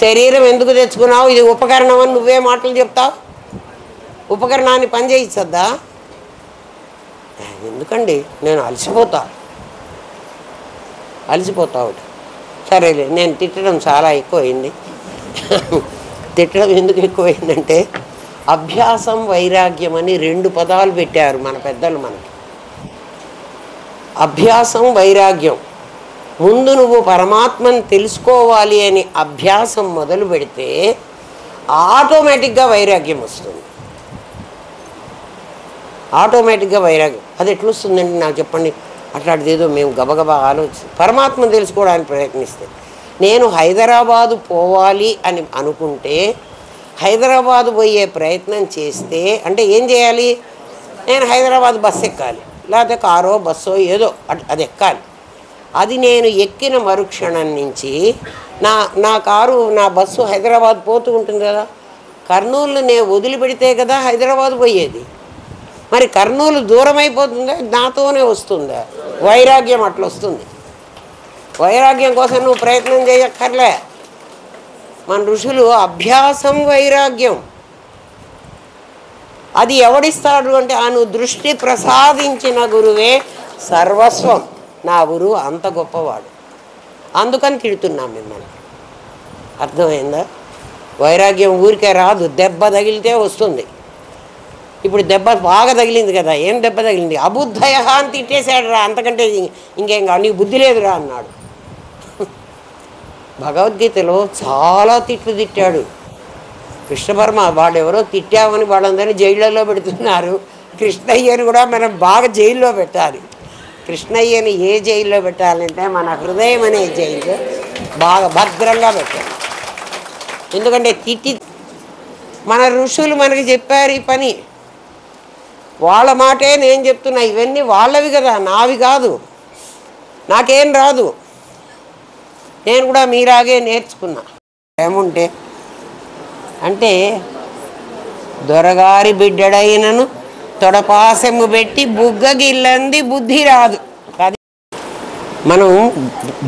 శరీరం ఎందుకు తెచ్చుకున్నావు? ఇది ఉపకరణం అని నువ్వే మాటలు చెప్తావు. ఉపకరణాన్ని పని చేయించద్దా? ఎందుకండి, నేను అలసిపోతావు. సరేలే, నేను తిట్టడం చాలా ఎక్కువైంది. తిట్టడం ఎందుకు ఎక్కువైందంటే, అభ్యాసం వైరాగ్యం అని 2 పదాలు పెట్టారు మన పెద్దలు మనకి. అభ్యాసం వైరాగ్యం. ముందు నువ్వు పరమాత్మను తెలుసుకోవాలి అని అభ్యాసం మొదలు పెడితే ఆటోమేటిక్గా వైరాగ్యం వస్తుంది. ఆటోమేటిక్గా వైరాగ్యం. అది ఎట్లొస్తుందండి నాకు చెప్పండి. అట్లాంటిదేదో మేము గబగబా పరమాత్మను తెలుసుకోవడానికి ప్రయత్నిస్తే, నేను హైదరాబాదు పోవాలి అని అనుకుంటే హైదరాబాదు పోయే ప్రయత్నం చేస్తే అంటే ఏం చేయాలి? నేను హైదరాబాద్ బస్సు ఎక్కాలి, లేకపోతే కారో బస్సో ఏదో అది ఎక్కాలి. అది నేను ఎక్కిన మరుక్షణం నుంచి నా కారు నా బస్సు హైదరాబాద్ పోతూ ఉంటుంది కదా, కర్నూలు నేను వదిలిపెడితే కదా హైదరాబాద్ పోయేది. మరి కర్నూలు దూరం అయిపోతుందా, నాతోనే వస్తుందా? వైరాగ్యం అట్లా వస్తుంది. వైరాగ్యం కోసం నువ్వు ప్రయత్నం చేయక్కర్లే. మన ఋషులు అభ్యాసం వైరాగ్యం అది ఎవడిస్తాడు అంటే అను దృష్టి ప్రసాదించిన గురువే సర్వస్వం. నా గురువు అంత గొప్పవాడు, అందుకని తిడుతున్నాం మిమ్మల్ని. అర్థమైందా? వైరాగ్యం ఊరికే రాదు, దెబ్బ తగిలితే వస్తుంది. ఇప్పుడు దెబ్బ బాగా తగిలింది కదా, ఏం దెబ్బ తగిలింది? అబుద్ధయ అని తిట్టేశాడు రా, అంతకంటే ఇంకేం కాదు, నీకు బుద్ధి లేదురా అన్నాడు. భగవద్గీతలో చాలా తిట్లు తిట్టాడు కృష్ణ పరమ. వాడెవరో తిట్టామని వాళ్ళందరినీ జైళ్ళలో పెడుతున్నారు. కృష్ణయ్యని కూడా మనం బాగా జైల్లో పెట్టాలి. కృష్ణయ్యని ఏ జైల్లో పెట్టాలంటే మన హృదయం అనే జైల్లో బాగా భద్రంగా పెట్టాలి. ఎందుకంటే తిట్టి మన ఋషులు మనకి చెప్పారు ఈ పని, వాళ్ళ మాటే నేను చెప్తున్నా. ఇవన్నీ వాళ్ళవి కదా, నావి కాదు. నాకేం రాదు, నేను కూడా మీలాగే నేర్చుకున్నా. ఏముంటే అంటే దొరగారి బిడ్డడైనను తొడపాసెము పెట్టి బుగ్గగిల్లంది బుద్ధి రాదు. అది మనం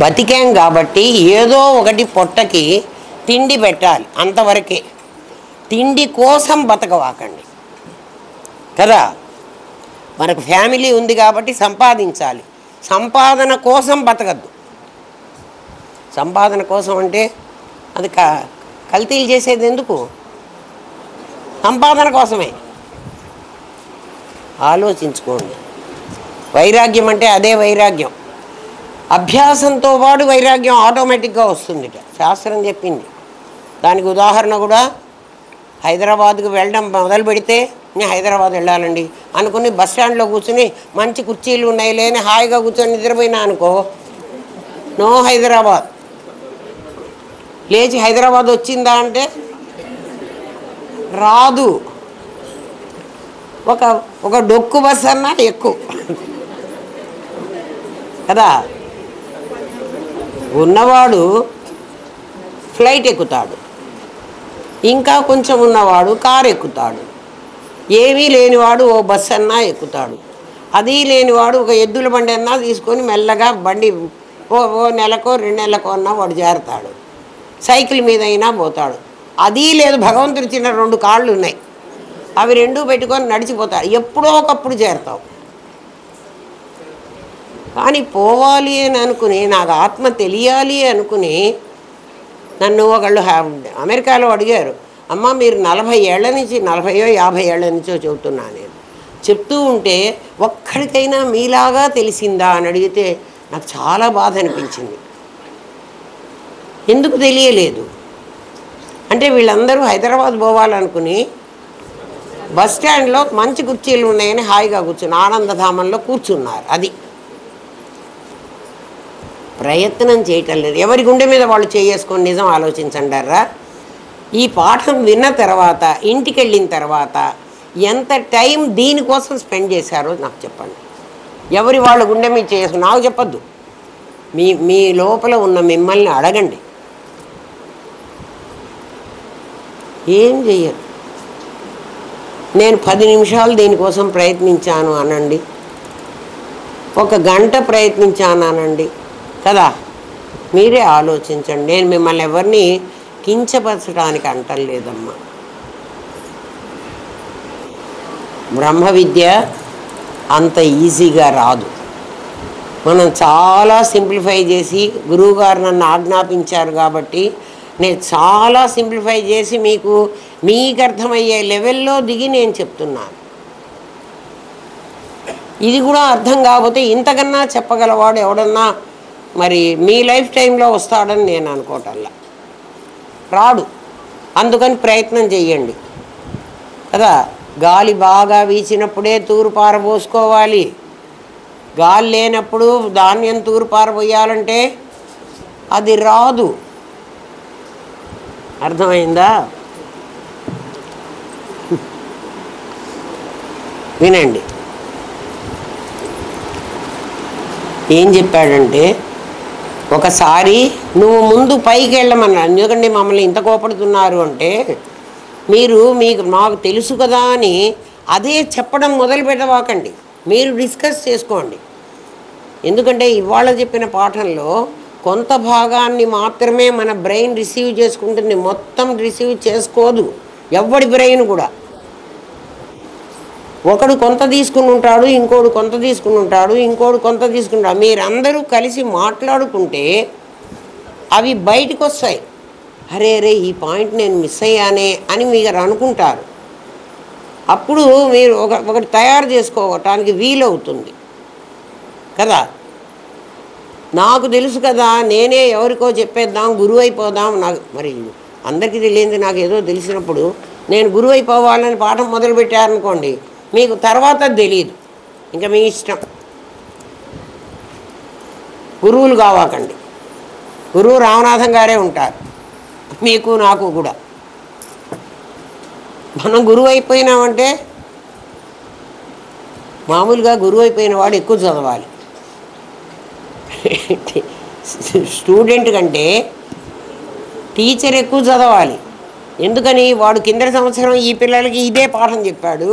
బతికాం కాబట్టి ఏదో ఒకటి పొట్టకి తిండి పెట్టాలి, అంతవరకే. తిండి కోసం బతకవాకండి కదా. మనకు ఫ్యామిలీ ఉంది కాబట్టి సంపాదించాలి, సంపాదన కోసం బతకద్దు. సంపాదన కోసం అంటే అది కల్తీలు చేసేది ఎందుకు? సంపాదన కోసమే. ఆలోచించుకోండి. వైరాగ్యం అంటే అదే వైరాగ్యం. అభ్యాసంతో పాటు వైరాగ్యం ఆటోమేటిక్గా వస్తుందిట, శాస్త్రం చెప్పింది. దానికి ఉదాహరణ కూడా హైదరాబాద్కు వెళ్ళడం మొదలు పెడితే, నేను హైదరాబాద్ వెళ్ళాలండి అనుకుని బస్ స్టాండ్లో కూర్చుని మంచి కుర్చీలు ఉన్నాయి లేని హాయిగా కూర్చొని నిద్రపోయినా అనుకో, నో హైదరాబాద్. లేచి హైదరాబాద్ వచ్చిందా అంటే రాదు. ఒక డొక్కు బస్ అన్నా ఎక్కువ కదా. ఉన్నవాడు ఫ్లైట్ ఎక్కుతాడు, ఇంకా కొంచెం ఉన్నవాడు కారు ఎక్కుతాడు, ఏమీ లేనివాడు ఓ బస్ అన్నా ఎక్కుతాడు, అది లేనివాడు ఒక ఎద్దుల బండి అన్నా తీసుకొని మెల్లగా బండి ఓ నెలకో 2 నెలలకో అన్నా వాడు చేరుతాడు. సైకిల్ మీద అయినా పోతాడు. అది లేదు, భగవంతుడి చిన్న 2 కాళ్ళు ఉన్నాయి, అవి 2 పెట్టుకొని నడిచిపోతాడు. ఎప్పుడో ఒకప్పుడు చేరుతావు. కానీ పోవాలి అని అనుకుని, నాకు ఆత్మ తెలియాలి అనుకుని, నన్ను ఒకళ్ళు అమెరికాలో అడిగారు, అమ్మ మీరు 40 ఏళ్ల నుంచి 40 50 ఏళ్ల నుంచో చెబుతున్నా నేను, చెప్తూ ఉంటే ఒక్కడికైనా మీలాగా తెలిసిందా అని అడిగితే నాకు చాలా బాధ అనిపించింది. ఎందుకు తెలియలేదు అంటే వీళ్ళందరూ హైదరాబాద్ పోవాలనుకుని బస్ స్టాండ్లో మంచి కుర్చీలు ఉన్నాయని హాయిగా కూర్చుని ఆనందధామంలో కూర్చున్నారు. అది ప్రయత్నం చేయటం లేదు. ఎవరి గుండె మీద వాళ్ళు చేసుకొని నిజం ఆలోచించండారా. ఈ పాఠం విన్న తర్వాత ఇంటికి వెళ్ళిన తర్వాత ఎంత టైం దీనికోసం స్పెండ్ చేశారో నాకు చెప్పండి. ఎవరి వాళ్ళ గుండె మీద చేసుకుని నాకు చెప్పద్దు, మీ లోపల ఉన్న మిమ్మల్ని అడగండి. ఏం చెయ్యరు. నేను 10 నిమిషాలు దీనికోసం ప్రయత్నించాను అనండి, 1 గంట ప్రయత్నించాను అనండి కదా. మీరే ఆలోచించండి. నేను మిమ్మల్ని ఎవరిని కించపరచడానికి అంటలేదమ్మా. బ్రహ్మ విద్య అంత ఈజీగా రాదు. మనం చాలా సింప్లిఫై చేసి, గురువుగారు నన్ను ఆజ్ఞాపించారు కాబట్టి నేను చాలా సింప్లిఫై చేసి మీకు అర్థమయ్యే లెవెల్లో దిగి నేను చెప్తున్నాను. ఇది కూడా అర్థం కాకపోతే ఇంతకన్నా చెప్పగలవాడు ఎవడన్నా మరి మీ లైఫ్ టైంలో వస్తాడని నేను అనుకోవటల్లా. రాడు. అందుకని ప్రయత్నం చెయ్యండి కదా. గాలి బాగా వీచినప్పుడే తూరు పారబోసుకోవాలి. గాలి లేనప్పుడు ధాన్యం తూరు పారబోయాలంటే అది రాదు. అర్థమైందా? వినండి. ఏం చెప్పాడంటే ఒకసారి నువ్వు ముందు పైకి వెళ్ళమన్నా, ఎందుకంటే మమ్మల్ని ఇంత కోపడుతున్నారు అంటే మీకు మాకు తెలుసు కదా అని అదే చెప్పడం మొదలు పెట్టవాకండి, మీరు డిస్కస్ చేసుకోండి. ఎందుకంటే ఇవాళ చెప్పిన పాఠంలో కొంత భాగాన్ని మాత్రమే మన బ్రెయిన్ రిసీవ్ చేసుకుంటుంది, మొత్తం రిసీవ్ చేసుకోదు ఎవడి బ్రెయిన్ కూడా. ఒకడు కొంత తీసుకుని ఉంటాడు, ఇంకోడు కొంత తీసుకుని ఉంటాడు, ఇంకోడు కొంత తీసుకుంటాడు. మీరందరూ కలిసి మాట్లాడుకుంటే అవి బయటకు వస్తాయి. అరే ఈ పాయింట్ నేను మిస్ అయ్యానే అని మీరు అనుకుంటారు. అప్పుడు మీరు ఒకటి తయారు చేసుకోవటానికి వీలవుతుంది కదా. నాకు తెలుసు కదా, నేనే ఎవరికో చెప్పేద్దాం, గురువు అయిపోదాం. నాకు మరి అందరికీ తెలియంది నాకు ఏదో తెలిసినప్పుడు నేను గురువు అయిపోవాలని పాఠం మొదలుపెట్టారనుకోండి, మీకు తర్వాత తెలియదు, ఇంకా మీ ఇష్టం. గురువులు కావాకండి, గురువు రామనాథం గారే ఉంటారు మీకు నాకు కూడా. మనం గురువు అయిపోయినామంటే మామూలుగా గురువు అయిపోయిన వాడు ఎక్కువ చదవాలి. స్టూడెంట్ కంటే టీచర్ ఎక్కువ చదవాలి. ఎందుకని, వాడు కింద సంవత్సరం ఈ పిల్లలకి ఇదే పాఠం చెప్పాడు,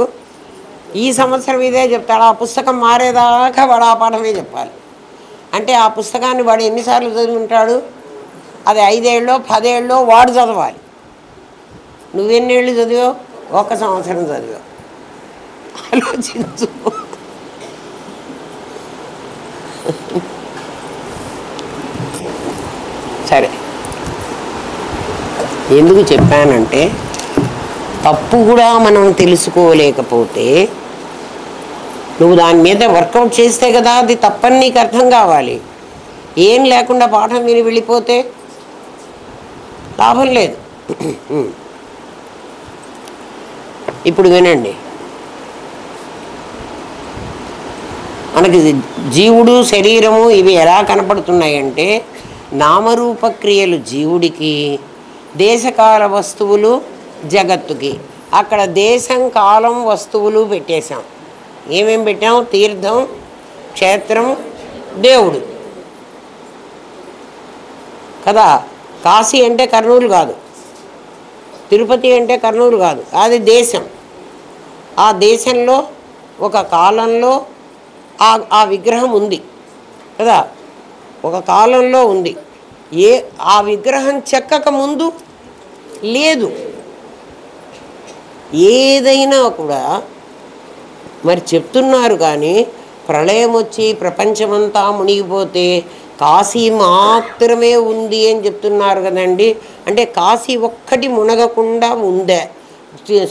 ఈ సంవత్సరం ఇదే చెప్తాడు. ఆ పుస్తకం మారేదాకా వాడు ఆ పాఠమే చెప్పాలి. అంటే ఆ పుస్తకాన్ని వాడు ఎన్నిసార్లు చదివి ఉంటాడు, అది 5 ఏళ్ళో 10 ఏళ్ళో వాడు చదవాలి. నువ్వెన్నేళ్ళు చదివావు? 1 సంవత్సరం చదివావు. ఆలోచించు. సరే, ఎందుకు చెప్పానంటే తప్పు కూడా మనం తెలుసుకోలేకపోతే నువ్వు దాని మీద వర్కౌట్ చేస్తే కదా అది తప్పని నీకు అర్థం కావాలి. ఏం లేకుండా పాఠం విని వెళ్ళిపోతే లాభం లేదు. ఇప్పుడు వినండి, మనకి జీవుడు శరీరము ఇవి ఎలా కనపడుతున్నాయంటే, నామరూపక్రియలు జీవుడికి, దేశకాల వస్తువులు జగత్తుకి. అక్కడ దేశం కాలం వస్తువులు పెట్టేశాం. ఏమేం పెట్టాం? తీర్థం, క్షేత్రం, దేవుడు కదా. కాశీ అంటే కర్నూలు కాదు, తిరుపతి అంటే కర్నూలు కాదు, అది దేశం. ఆ దేశంలో ఒక కాలంలో ఆ విగ్రహం ఉంది కదా, ఒక కాలంలో ఉంది. ఆ విగ్రహం చెక్కక ముందు లేదు. ఏదైనా కూడా మరి చెప్తున్నారు కానీ ప్రళయం వచ్చి ప్రపంచమంతా మునిగిపోతే కాశీ మాత్రమే ఉంది అని చెప్తున్నారు కదండి. అంటే కాశీ ఒక్కటి మునగకుండా ఉందే.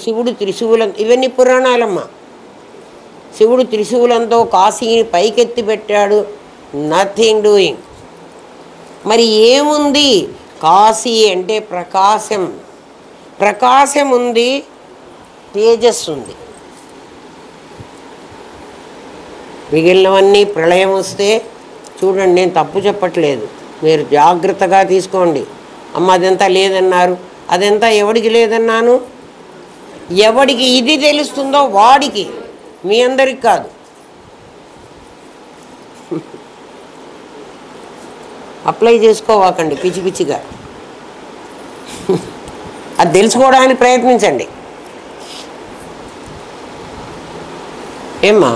శివుడు త్రిశూలం, ఇవన్నీ పురాణాలమ్మ. శివుడు త్రిశూలంతో కాశీని పైకెత్తి పెట్టాడు, నథింగ్ డూయింగ్. మరి ఏముంది? కాశీ అంటే ప్రకాశం, ప్రకాశం ఉంది, తేజస్సు ఉంది. మిగిలినవన్నీ ప్రళయం వస్తే చూడండి, నేను తప్పు చెప్పట్లేదు, మీరు జాగ్రత్తగా తీసుకోండి. అమ్మ అదంతా లేదన్నారు, అదంతా ఎవడికి లేదన్నాను? ఎవడికి ఇది తెలుస్తుందో వాడికి, మీ అందరికి కాదు. అప్లై చేసుకోవాకండి పిచ్చి పిచ్చిగా. అది తెలుసుకోవడానికి ప్రయత్నించండి. ఏమ్మా,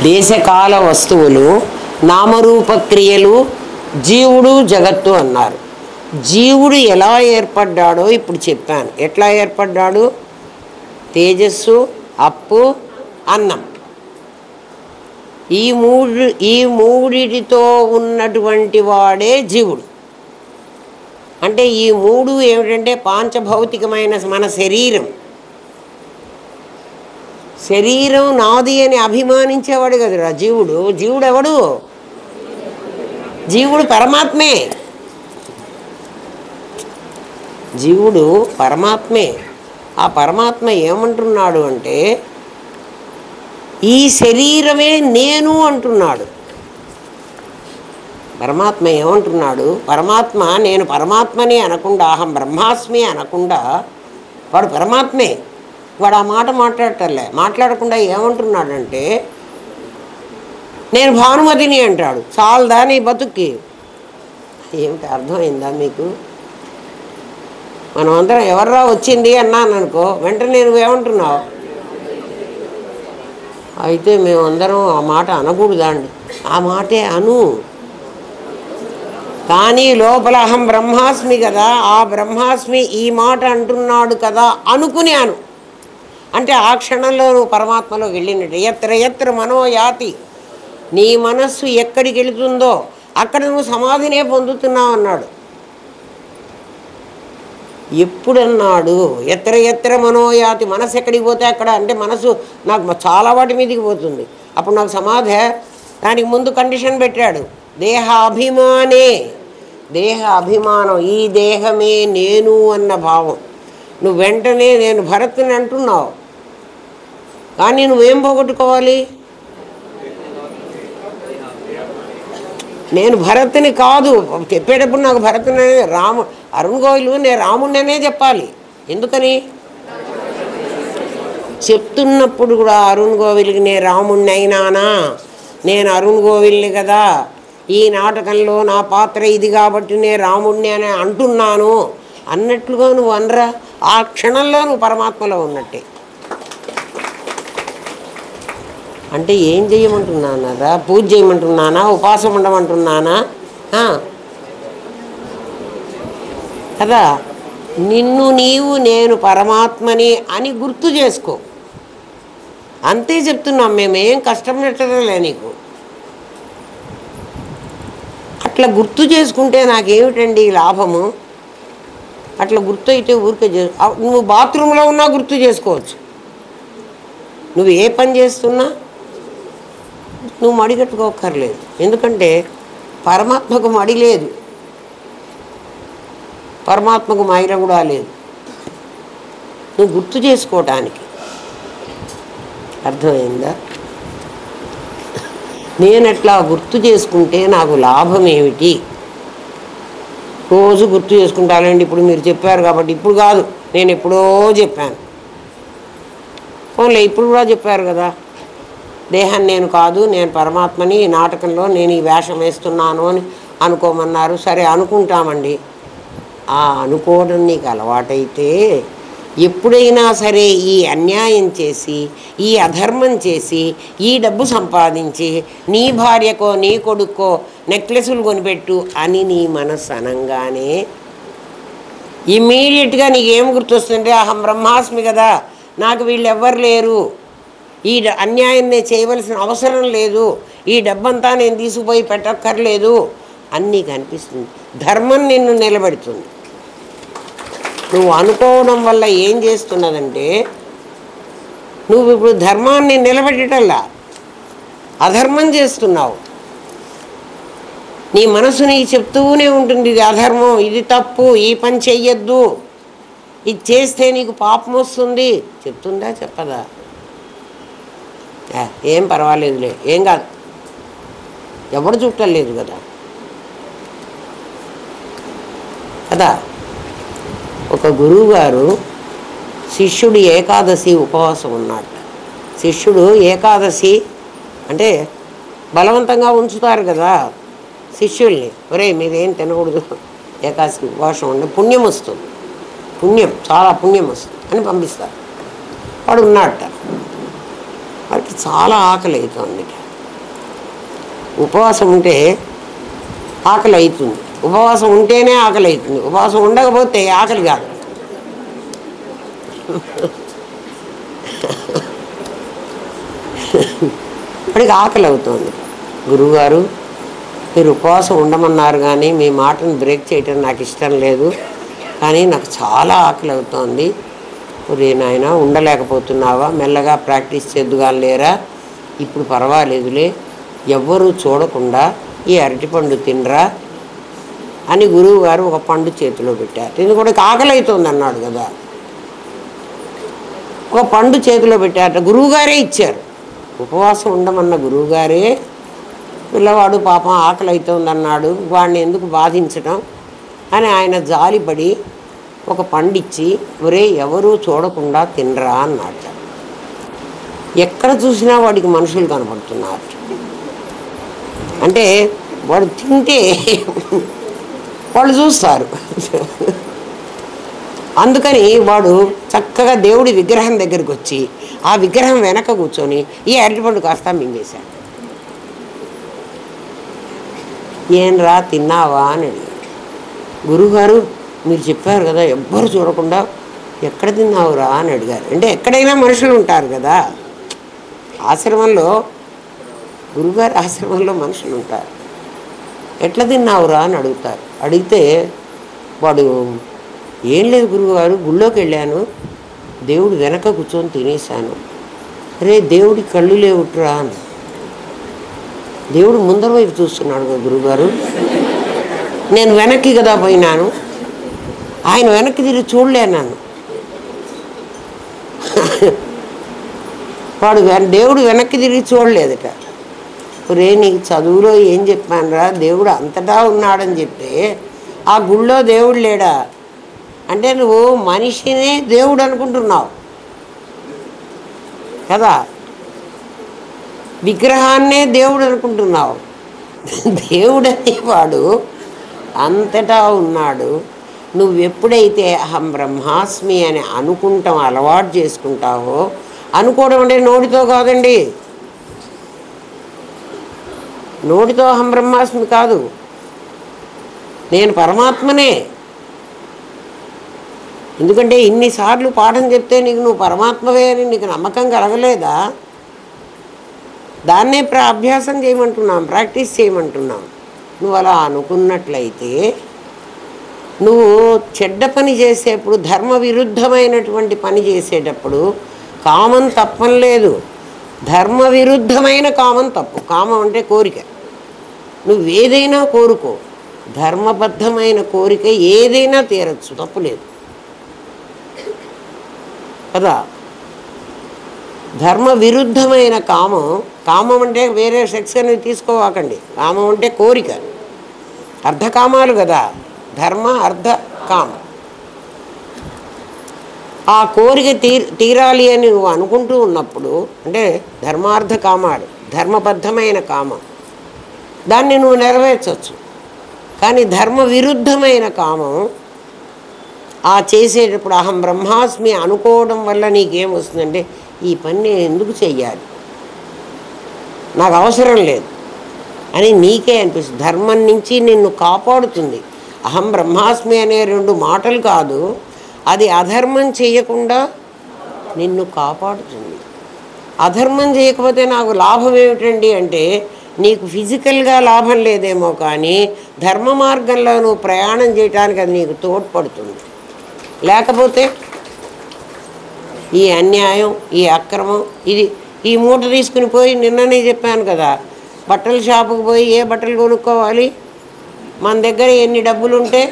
దేశకాల వస్తువులు, నామరూపక్రియలు, జీవుడు జగత్తు అన్నారు. జీవుడు ఎలా ఏర్పడ్డాడో ఇప్పుడు చెప్పాను. ఎట్లా ఏర్పడ్డాడు? తేజస్సు, అప్పు, అన్నం, ఈ మూడిటితో ఉన్నటువంటి వాడే జీవుడు. అంటే ఈ మూడు ఏమిటంటే పాంచభౌతికమైన మన శరీరం నాది అని అభిమానించేవాడు కదరా జీవుడు. జీవుడు ఎవడు? జీవుడు పరమాత్మే. జీవుడు పరమాత్మే. ఆ పరమాత్మ ఏమంటున్నాడు అంటే, ఈ శరీరమే నేను అంటున్నాడు. పరమాత్మ ఏమంటున్నాడు? పరమాత్మ నేను పరమాత్మని అనకుండా, అహం బ్రహ్మాస్మి అనకుండా వాడు పరమాత్మే. వాడు ఆ మాట మాట్లాడటంలే. మాట్లాడకుండా ఏమంటున్నాడంటే నేను భానుమతిని అంటాడు. చాలదా నీ బతుక్కి? ఏమిటి అర్థమైందా మీకు? మనం అందరం ఎవర్రా వచ్చింది అన్నాను అనుకో, వెంటనే నువ్వేమంటున్నావు? అయితే మేమందరం ఆ మాట అనకూడదా అండి? ఆ మాటే అను. కానీ లోపల అహం బ్రహ్మాస్మి కదా, ఆ బ్రహ్మాస్మి ఈ మాట అంటున్నాడు కదా అనుకుని అను. అంటే ఆ క్షణంలో నువ్వు పరమాత్మలోకి వెళ్ళినట్టు. ఎత్ర ఎత్ర మనోయాతి, నీ మనస్సు ఎక్కడికి వెళుతుందో అక్కడ నువ్వు సమాధినే పొందుతున్నావు అన్నాడు. ఎప్పుడన్నాడు? ఎత్ర ఎత్ర మనోయాతి, మనసు ఎక్కడికి పోతే అక్కడ. అంటే మనసు నాకు చాలా వాటి మీదకి పోతుంది, అప్పుడు నాకు సమాధి. దానికి ముందు కండిషన్ పెట్టాడు, దేహాభిమానే. దేహ అభిమానం, ఈ దేహమే నేను అన్న భావం. నువ్వు వెంటనే నేను భరతుని అంటున్నావు, కానీ నువ్వేం పోగొట్టుకోవాలి? నేను భరతుని కాదు చెప్పేటప్పుడు, నాకు భరతుని అరుణ్ గోవిల్ నేను రాముడినే చెప్పాలి. ఎందుకని చెప్తున్నప్పుడు కూడా అరుణ్ గోవిల్కి నేను రాముడిని అయినానా, నేను అరుణ్ గోవిల్ని కదా, ఈ నాటకంలో నా పాత్ర ఇది కాబట్టి నేను రాముడిని అని అంటున్నాను అన్నట్లుగా నువ్వు అనరా. ఆ క్షణంలో నువ్వు పరమాత్మలో ఉన్నట్టే. అంటే ఏం చేయమంటున్నానరా? పూజ చేయమంటున్నానా? ఉపాసం ఉండమంటున్నానా? కదా, నిన్ను నీవు నేను పరమాత్మని అని గుర్తు చేసుకో, అంతే చెప్తున్నాం. మేమేం కష్టం పెట్టలే నీకు. అట్లా గుర్తు చేసుకుంటే నాకేమిటండి లాభము? అట్లా గుర్తు అయితే ఊరికే నువ్వు బాత్రూంలో ఉన్నా గుర్తు చేసుకోవచ్చు. నువ్వు ఏ పని చేస్తున్నా నువ్వు మడిగట్టుకోక్కర్లేదు. ఎందుకంటే పరమాత్మకు మడి లేదు, పరమాత్మకు మైర కూడా లేదు. నువ్వు గుర్తు చేసుకోవటానికి. అర్థమైందా? నేను అట్లా గుర్తు చేసుకుంటే నాకు లాభం ఏమిటి? రోజు గుర్తు చేసుకుంటానండి. ఇప్పుడు మీరు చెప్పారు కాబట్టి, ఇప్పుడు కాదు, నేను ఎప్పుడో చెప్పాను. ఫోన్లో ఇప్పుడు కూడా చెప్పారు కదా, దేహాన్ని నేను కాదు, నేను పరమాత్మని, ఈ నాటకంలో నేను ఈ వేషం వేస్తున్నాను అని అనుకోమన్నారు. సరే అనుకుంటామండి. ఆ అనుకోవడం నీకు అలవాటైతే ఎప్పుడైనా సరే ఈ అన్యాయం చేసి, ఈ అధర్మం చేసి, ఈ డబ్బు సంపాదించి నీ భార్యకో నీ కొడుక్కో నెక్లెస్లు కొనిపెట్టు అని నీ మనస్సు అనంగానే ఇమ్మీడియట్గా నీకేం గుర్తొస్తుంటే అహం బ్రహ్మాస్మి కదా, నాకు వీళ్ళు ఎవ్వరు లేరు, ఈ అన్యాయం నేను చేయవలసిన అవసరం లేదు, ఈ డబ్బంతా నేను తీసుకుపోయి పెట్టక్కర్లేదు అన్నీ కనిపిస్తుంది. ధర్మం నిన్ను నిలబెడుతుంది. నువ్వు అనుకోవడం వల్ల ఏం చేస్తున్నదంటే నువ్వు ఇప్పుడు ధర్మాన్ని నిలబెట్టటల్లా అధర్మం చేస్తున్నావు. నీ మనసు నీకు చెప్తూనే ఉంటుంది, ఇది అధర్మం, ఇది తప్పు, ఈ పని చెయ్యొద్దు, ఇది చేస్తే నీకు పాపం వస్తుంది. చెప్తుందా చెప్పదా? ఏం పర్వాలేదులే, ఏం కాదు, ఎవడు చుట్టలేదు కదా కదా. ఒక గురువుగారు శిష్యుడు ఏకాదశి ఉపవాసం ఉన్నాడు. శిష్యుడు ఏకాదశి అంటే బలవంతంగా ఉంచుతారు కదా శిష్యుల్ని, ఒరే మీరేం తినకూడదు, ఏకాదశి ఉపవాసం ఉండే పుణ్యం వస్తుంది, పుణ్యం చాలా పుణ్యం వస్తుంది అని పంపిస్తారు. వాడు ఉన్నాడట, వాడికి చాలా ఆకలి అవుతుంది. ఉపవాసం ఉంటే ఆకలి అవుతుంది, ఉపవాసం ఉంటేనే ఆకలి అవుతుంది, ఉపవాసం ఉండకపోతే ఆకలి కాదు. వాడికి ఆకలి అవుతుంది. గురువుగారు మీరు ఉపవాసం ఉండమన్నారు కానీ మీ మాటను బ్రేక్ చేయటం నాకు ఇష్టం లేదు, కానీ నాకు చాలా ఆకలి అవుతోంది. ఒరే నాయన ఉండలేకపోతున్నావా, మెల్లగా ప్రాక్టీస్ చేద్దుగాని లేరా, ఇప్పుడు పర్వాలేదులే, ఎవ్వరూ చూడకుండా ఈ అరటిపండు తినరా అని గురువు గారు ఒక పండు చేతిలో పెట్టారు. ఎందుకంటే ఆకలి అవుతుంది అన్నాడు కదా, ఒక పండు చేతిలో పెట్టారట. గురువుగారే ఇచ్చారు, ఉపవాసం ఉండమన్న గురువుగారే పిల్లవాడు పాపం ఆకలి అవుతుంది అన్నాడు, వాడిని ఎందుకు బాధించడం అని ఆయన జాలిపడి ఒక పండిచ్చి ఒరే ఎవరూ చూడకుండా తినరా అన్నమాట. ఎక్కడ చూసినా వాడికి మనుషులు కనపడుతున్నారు. అంటే వాడు తింటే వాళ్ళు చూస్తారు. అందుకని వాడు చక్కగా దేవుడి విగ్రహం దగ్గరికి వచ్చి ఆ విగ్రహం వెనక కూర్చొని ఈ అరటిపండు కాస్త మింగేశాడు. ఏం రా తిన్నావా అని అడిగాడు. గురువుగారు మీరు చెప్పారు కదా ఎవ్వరు చూడకుండా, ఎక్కడ తిన్నావురా అని అడిగారు. అంటే ఎక్కడైనా మనుషులు ఉంటారు కదా, ఆశ్రమంలో గురువుగారు ఆశ్రమంలో మనుషులు ఉంటారు. ఎట్లా తిన్నావురా అని అడుగుతారు. అడిగితే వాడు ఏం లేదు గురువుగారు, గుళ్ళోకి వెళ్ళాను, దేవుడు వెనక కూర్చొని తినేశాను. అరే దేవుడి కళ్ళు లేవుట్రా అని. దేవుడు ముందర వైపు చూస్తున్నాడు కదా గురువుగారు, నేను వెనక్కి కదా పోయినాను, ఆయన వెనక్కి తిరిగి చూడలేనాను. వాడు దేవుడు వెనక్కి తిరిగి చూడలేదట. రే నీకు చదువులో ఏం చెప్పానురా, దేవుడు అంతటా ఉన్నాడని చెప్తే ఆ గుళ్ళో దేవుడు లేడా అంటే నువ్వు మనిషినే దేవుడు అనుకుంటున్నావు కదా, విగ్రహాన్నే దేవుడు అనుకుంటున్నావు. దేవుడు అనేవాడు అంతటా ఉన్నాడు. నువ్వు ఎప్పుడైతే అహం బ్రహ్మాస్మి అని అనుకుంటాం అలవాటు చేసుకుంటావో, అనుకోవడం అంటే నోటితో కాదండి, నోటితో అహం బ్రహ్మాస్మి కాదు, నేను పరమాత్మనే. ఎందుకంటే ఇన్నిసార్లు పాఠం చెప్తే నీకు నువ్వు పరమాత్మవే అని నీకు నమ్మకం కలగలేదా? దాన్నే అభ్యాసం చేయమంటున్నాం, ప్రాక్టీస్ చేయమంటున్నాం. నువ్వు అలా అనుకున్నట్లయితే నువ్వు చెడ్డ పని చేసేప్పుడు, ధర్మ విరుద్ధమైనటువంటి పని చేసేటప్పుడు కామం తప్పలేదు, ధర్మ విరుద్ధమైన కామం తప్పు. కామం అంటే కోరిక, నువ్వేదైనా కోరుకో, ధర్మబద్ధమైన కోరిక ఏదైనా తీరచ్చు, తప్పులేదు కదా. ధర్మ విరుద్ధమైన కామం, కామం అంటే వేరే సెక్స్ అనేది తీసుకోవాకండి, కామం అంటే కోరిక, అర్ధకామాలు కదా, ధర్మ అర్ధ కామం. ఆ కోరిక తీరాలి అని నువ్వు అనుకుంటూ ఉన్నప్పుడు, అంటే ధర్మార్థ కామాలు, ధర్మబద్ధమైన కామం, దాన్ని నువ్వు నెరవేర్చవచ్చు. కానీ ధర్మ విరుద్ధమైన కామం ఆ చేసేటప్పుడు అహం బ్రహ్మాస్మి అనుకోవడం వల్ల నీకేమొస్తుందంటే, ఈ పని నేను ఎందుకు చెయ్యాలి, నాకు అవసరం లేదు అని నీకే అనిపిస్తుంది. ధర్మం నుంచి నిన్ను కాపాడుతుంది. అహం బ్రహ్మాస్మి అనే రెండు మాటలు కాదు, అది అధర్మం చేయకుండా నిన్ను కాపాడుతుంది. అధర్మం చేయకపోతే నాకు లాభం ఏమిటండి అంటే, నీకు ఫిజికల్గా లాభం లేదేమో కానీ ధర్మ మార్గంలో నువ్వు ప్రయాణం చేయడానికి అది నీకు తోడ్పడుతుంది. లేకపోతే ఈ అన్యాయం, ఈ అక్రమం, ఇది ఈ మూట తీసుకుని పోయి, నిన్ననే చెప్పాను కదా, బట్టల షాపుకు పోయి ఏ బట్టలు కొనుక్కోవాలి, మన దగ్గర ఎన్ని డబ్బులు ఉంటే,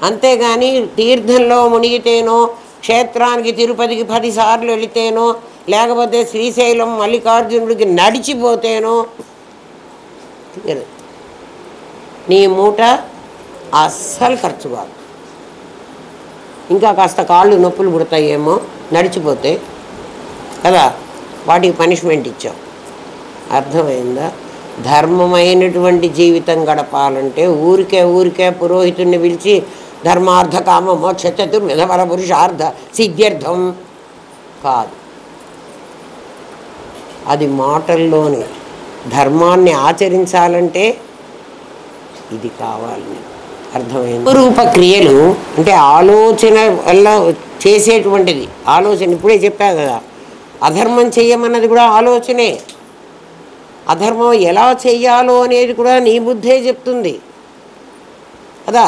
అంతేగాని తీర్థంలో మునిగితేనో, క్షేత్రానికి తిరుపతికి 10 సార్లు వెళితేనో, లేకపోతే శ్రీశైలం మల్లికార్జునుడికి నడిచిపోతేనో నీ మూట అస్సలు ఖర్చు కాదు. ఇంకా కాస్త కాళ్ళు నొప్పులు పుడతాయేమో నడిచిపోతే కదా, వాటికి పనిష్మెంట్ ఇచ్చావు. అర్థమైందా? ధర్మమైనటువంటి జీవితం గడపాలంటే ఊరికే పురోహితుడిని పిలిచి ధర్మార్థ కామ మోక్ష చతుర్విధ పర పురుషార్థ సిద్ధ్యర్థం కాదు. అది మాటల్లోనే. ధర్మాన్ని ఆచరించాలంటే ఇది కావాలి. అర్థమైంది? రూప క్రియలు అంటే ఆలోచన వల్ల చేసేటువంటిది. ఆలోచన ఇప్పుడే చెప్పా కదా, అధర్మం చెయ్యమన్నది కూడా ఆలోచనే. అధర్మం ఎలా చెయ్యాలో అనేది కూడా నీ బుద్ధే చెప్తుంది కదా.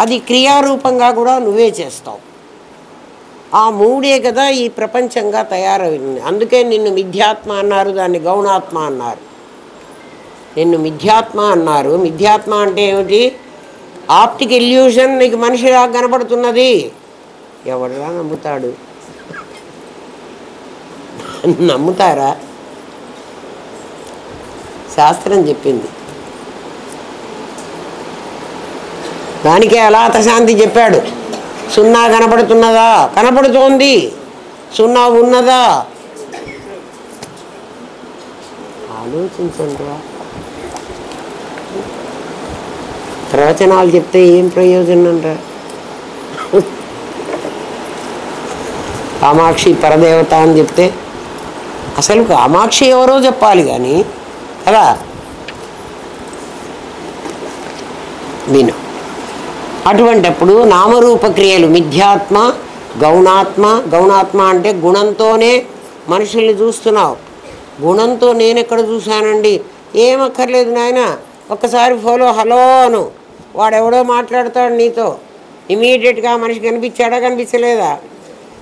అది క్రియారూపంగా కూడా నువ్వే చేస్తావు. ఆ మూడే కదా ఈ ప్రపంచంగా తయారైంది. అందుకే నిన్ను మిథ్యాత్మ అన్నారు, దాన్ని గౌణాత్మ అన్నారు. నిన్ను మిథ్యాత్మ అన్నారు. మిథ్యాత్మ అంటే ఏమిటి? Optic illusion. నీకు మనిషిలా కనపడుతున్నది. ఎవడరా నమ్ముతాడు? నమ్ముతారా? శాస్త్రం చెప్పింది దానికే అలాత శాంతి చెప్పాడు. సున్నా కనపడుతున్నదా? కనపడుతోంది. సున్నా ఉన్నదా? ఆలోచించండి. ప్రవచనాలు చెప్తే ఏం ప్రయోజనం రా? కామాక్షి పరదేవత అని చెప్తే అసలు కామాక్షి ఎవరో చెప్పాలి కానీ కదా. విను. అటువంటప్పుడు నామరూప క్రియలు మిథ్యాత్మ, గౌణాత్మ. గౌణాత్మ అంటే గుణంతోనే మనుషుల్ని చూస్తున్నావు. గుణంతో నేను ఎక్కడ చూశానండి? ఏమక్కర్లేదు నాయన, ఒక్కసారి ఫోలో హలో అను, వాడెవడో మాట్లాడతాడు నీతో. ఇమీడియట్గా మనిషి కనిపించాడా కనిపించలేదా?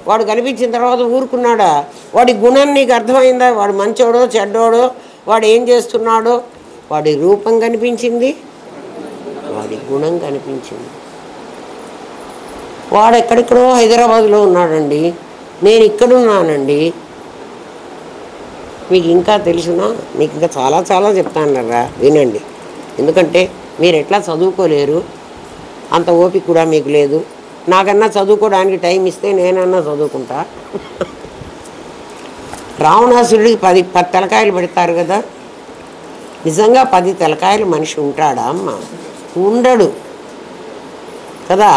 వాడు కనిపించిన తర్వాత ఊరుకున్నాడా? వాడి గుణం నీకు అర్థమైందా? వాడు మంచోడో చెడ్డోడో, వాడు ఏం చేస్తున్నాడో? వాడి రూపం కనిపించింది, వాడి గుణం కనిపించింది. వాడు ఎక్కడెక్కడో హైదరాబాద్లో ఉన్నాడండి, నేను ఇక్కడున్నానండి. మీకు ఇంకా తెలుసునా? మీకు ఇంకా చాలా చాలా చెప్తానరా, వినండి. ఎందుకంటే మీరు ఎట్లా చదువుకోలేరు, అంత ఓపిక కూడా మీకు లేదు. నాకన్నా చదువుకోవడానికి టైం ఇస్తే నేనన్నా చదువుకుంటా. రావణాసురుడికి 10 తలకాయలు పెడతారు కదా. నిజంగా 10 తలకాయలు మనిషి ఉంటాడా అమ్మ? ఉండడు కదా.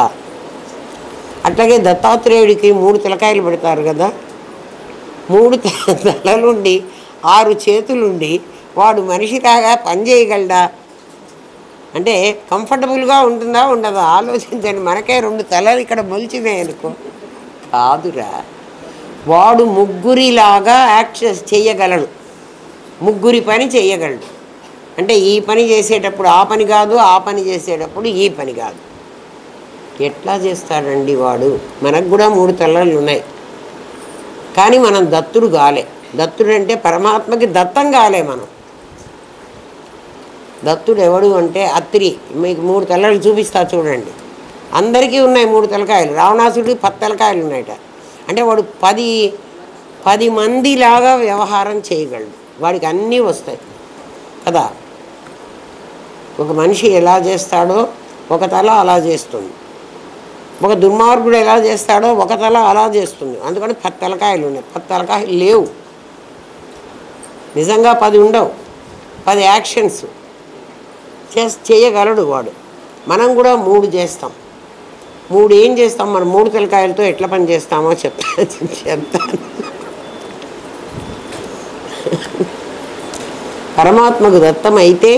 అట్లాగే దత్తాత్రేయుడికి 3 తలకాయలు పెడతారు కదా. 3 తలలుండి 6 చేతులుండి వాడు మనిషిలాగా పని చేయగలడా? అంటే కంఫర్టబుల్గా ఉంటుందా ఉండదా? ఆలోచించండి. మనకే 2 తలలు ఇక్కడ మొలిచినాయి అనుకో. కాదురా, వాడు ముగ్గురిలాగా యాక్సెస్ చేయగలడు, ముగ్గురి పని చేయగలడు. అంటే ఈ పని చేసేటప్పుడు ఆ పని కాదు, ఆ పని చేసేటప్పుడు ఈ పని కాదు. ఎట్లా చేస్తాడండి వాడు? మనకు కూడా 3 తలలు ఉన్నాయి, కానీ మనం దత్తుడు కాలే. దత్తుడు అంటే పరమాత్మకి దత్తం కాలే మనం. దత్తుడు ఎవడు అంటే అత్రి. మీకు 3 తలలు చూపిస్తా చూడండి. అందరికీ ఉన్నాయి 3 తలకాయలు. రావణాసుడికి 10 తలకాయలు ఉన్నాయట. అంటే వాడు 10 మందిలాగా వ్యవహారం చేయగలడు. వాడికి అన్నీ వస్తాయి కదా. ఒక మనిషి ఎలా చేస్తాడో ఒక తల అలా చేస్తుంది. ఒక దుర్మార్గుడు ఎలా చేస్తాడో ఒక తల అలా చేస్తుంది. అందుకని 10 తలకాయలు ఉన్నాయి. 10 తలకాయలు లేవు, నిజంగా 10 ఉండవు. 10 యాక్షన్స్ చేయగలడు వాడు. మనం కూడా 3 చేస్తాం. 3 ఏం చేస్తాం? మనం 3 తలకాయలతో ఎట్లా పని చేస్తామో చెప్తాను. పరమాత్మకు దత్తం అయితే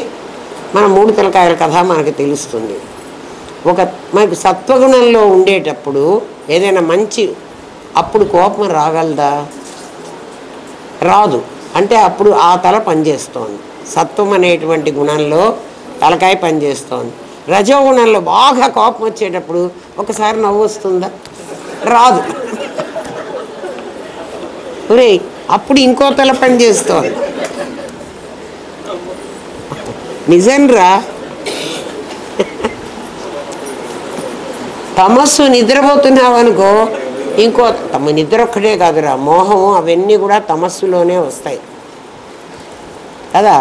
మన 3 తలకాయల కథ మనకు తెలుస్తుంది. మనకు సత్వగుణంలో ఉండేటప్పుడు ఏదైనా మంచి, అప్పుడు కోపం రాగలదా? రాదు. అంటే అప్పుడు ఆ తల పనిచేస్తోంది. సత్వం అనేటువంటి గుణంలో తలకాయ పనిచేస్తోంది. రజోగుణంలో బాగా కోపం వచ్చేటప్పుడు ఒకసారి నవ్వు వస్తుందా? రాదు. ఒరే, అప్పుడు ఇంకో తల పనిచేస్తోంది. నిజంరా. తమస్సు నిద్రపోతున్నావనుకో, నిద్ర ఒక్కటే కాదురా, మోహం అవన్నీ కూడా తమస్సులోనే వస్తాయి కదా.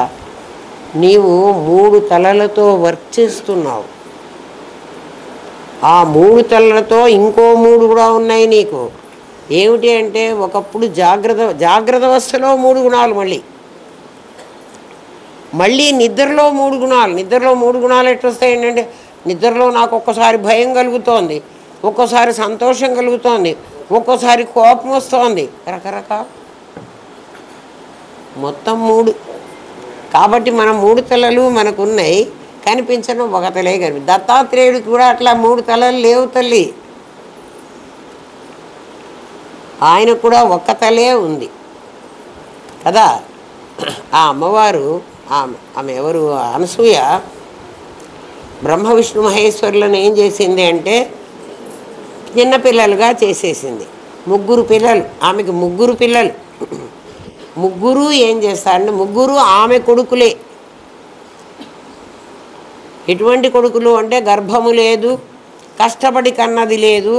నీవు 3 తలలతో వర్క్ చేస్తున్నావు. ఆ 3 తలలతో ఇంకో 3 కూడా ఉన్నాయి నీకు. ఏమిటి అంటే, ఒకప్పుడు జాగ్రత్త అవస్థలో 3 గుణాలు, మళ్ళీ నిద్రలో 3 గుణాలు. నిద్రలో 3 గుణాలు ఎట్లొస్తాయి ఏంటంటే, నిద్రలో నాకు ఒక్కసారి భయం కలుగుతోంది, ఒక్కోసారి సంతోషం కలుగుతోంది, ఒక్కోసారి కోపం వస్తోంది, రకరకాల మొత్తం 3. కాబట్టి మనం 3 తలలు మనకున్నాయి, కనిపించడం ఒక తలే కనిపి. దత్తాత్రేయుడికి కూడా అట్లా 3 తలలు లేవు తల్లి. ఆయనకు కూడా ఒక్క తలే ఉంది కదా. ఆ అమ్మవారు, ఆమె ఎవరు? అనసూయ బ్రహ్మ విష్ణు మహేశ్వరులను ఏం చేసింది అంటే చిన్నపిల్లలుగా చేసేసింది. 3 పిల్లలు ఆమెకు. 3 పిల్లలు. 3 ఏం చేస్తారంటే, 3 ఆమె కొడుకులే. ఎటువంటి కొడుకులు అంటే, గర్భము లేదు, కష్టపడి కన్నది లేదు,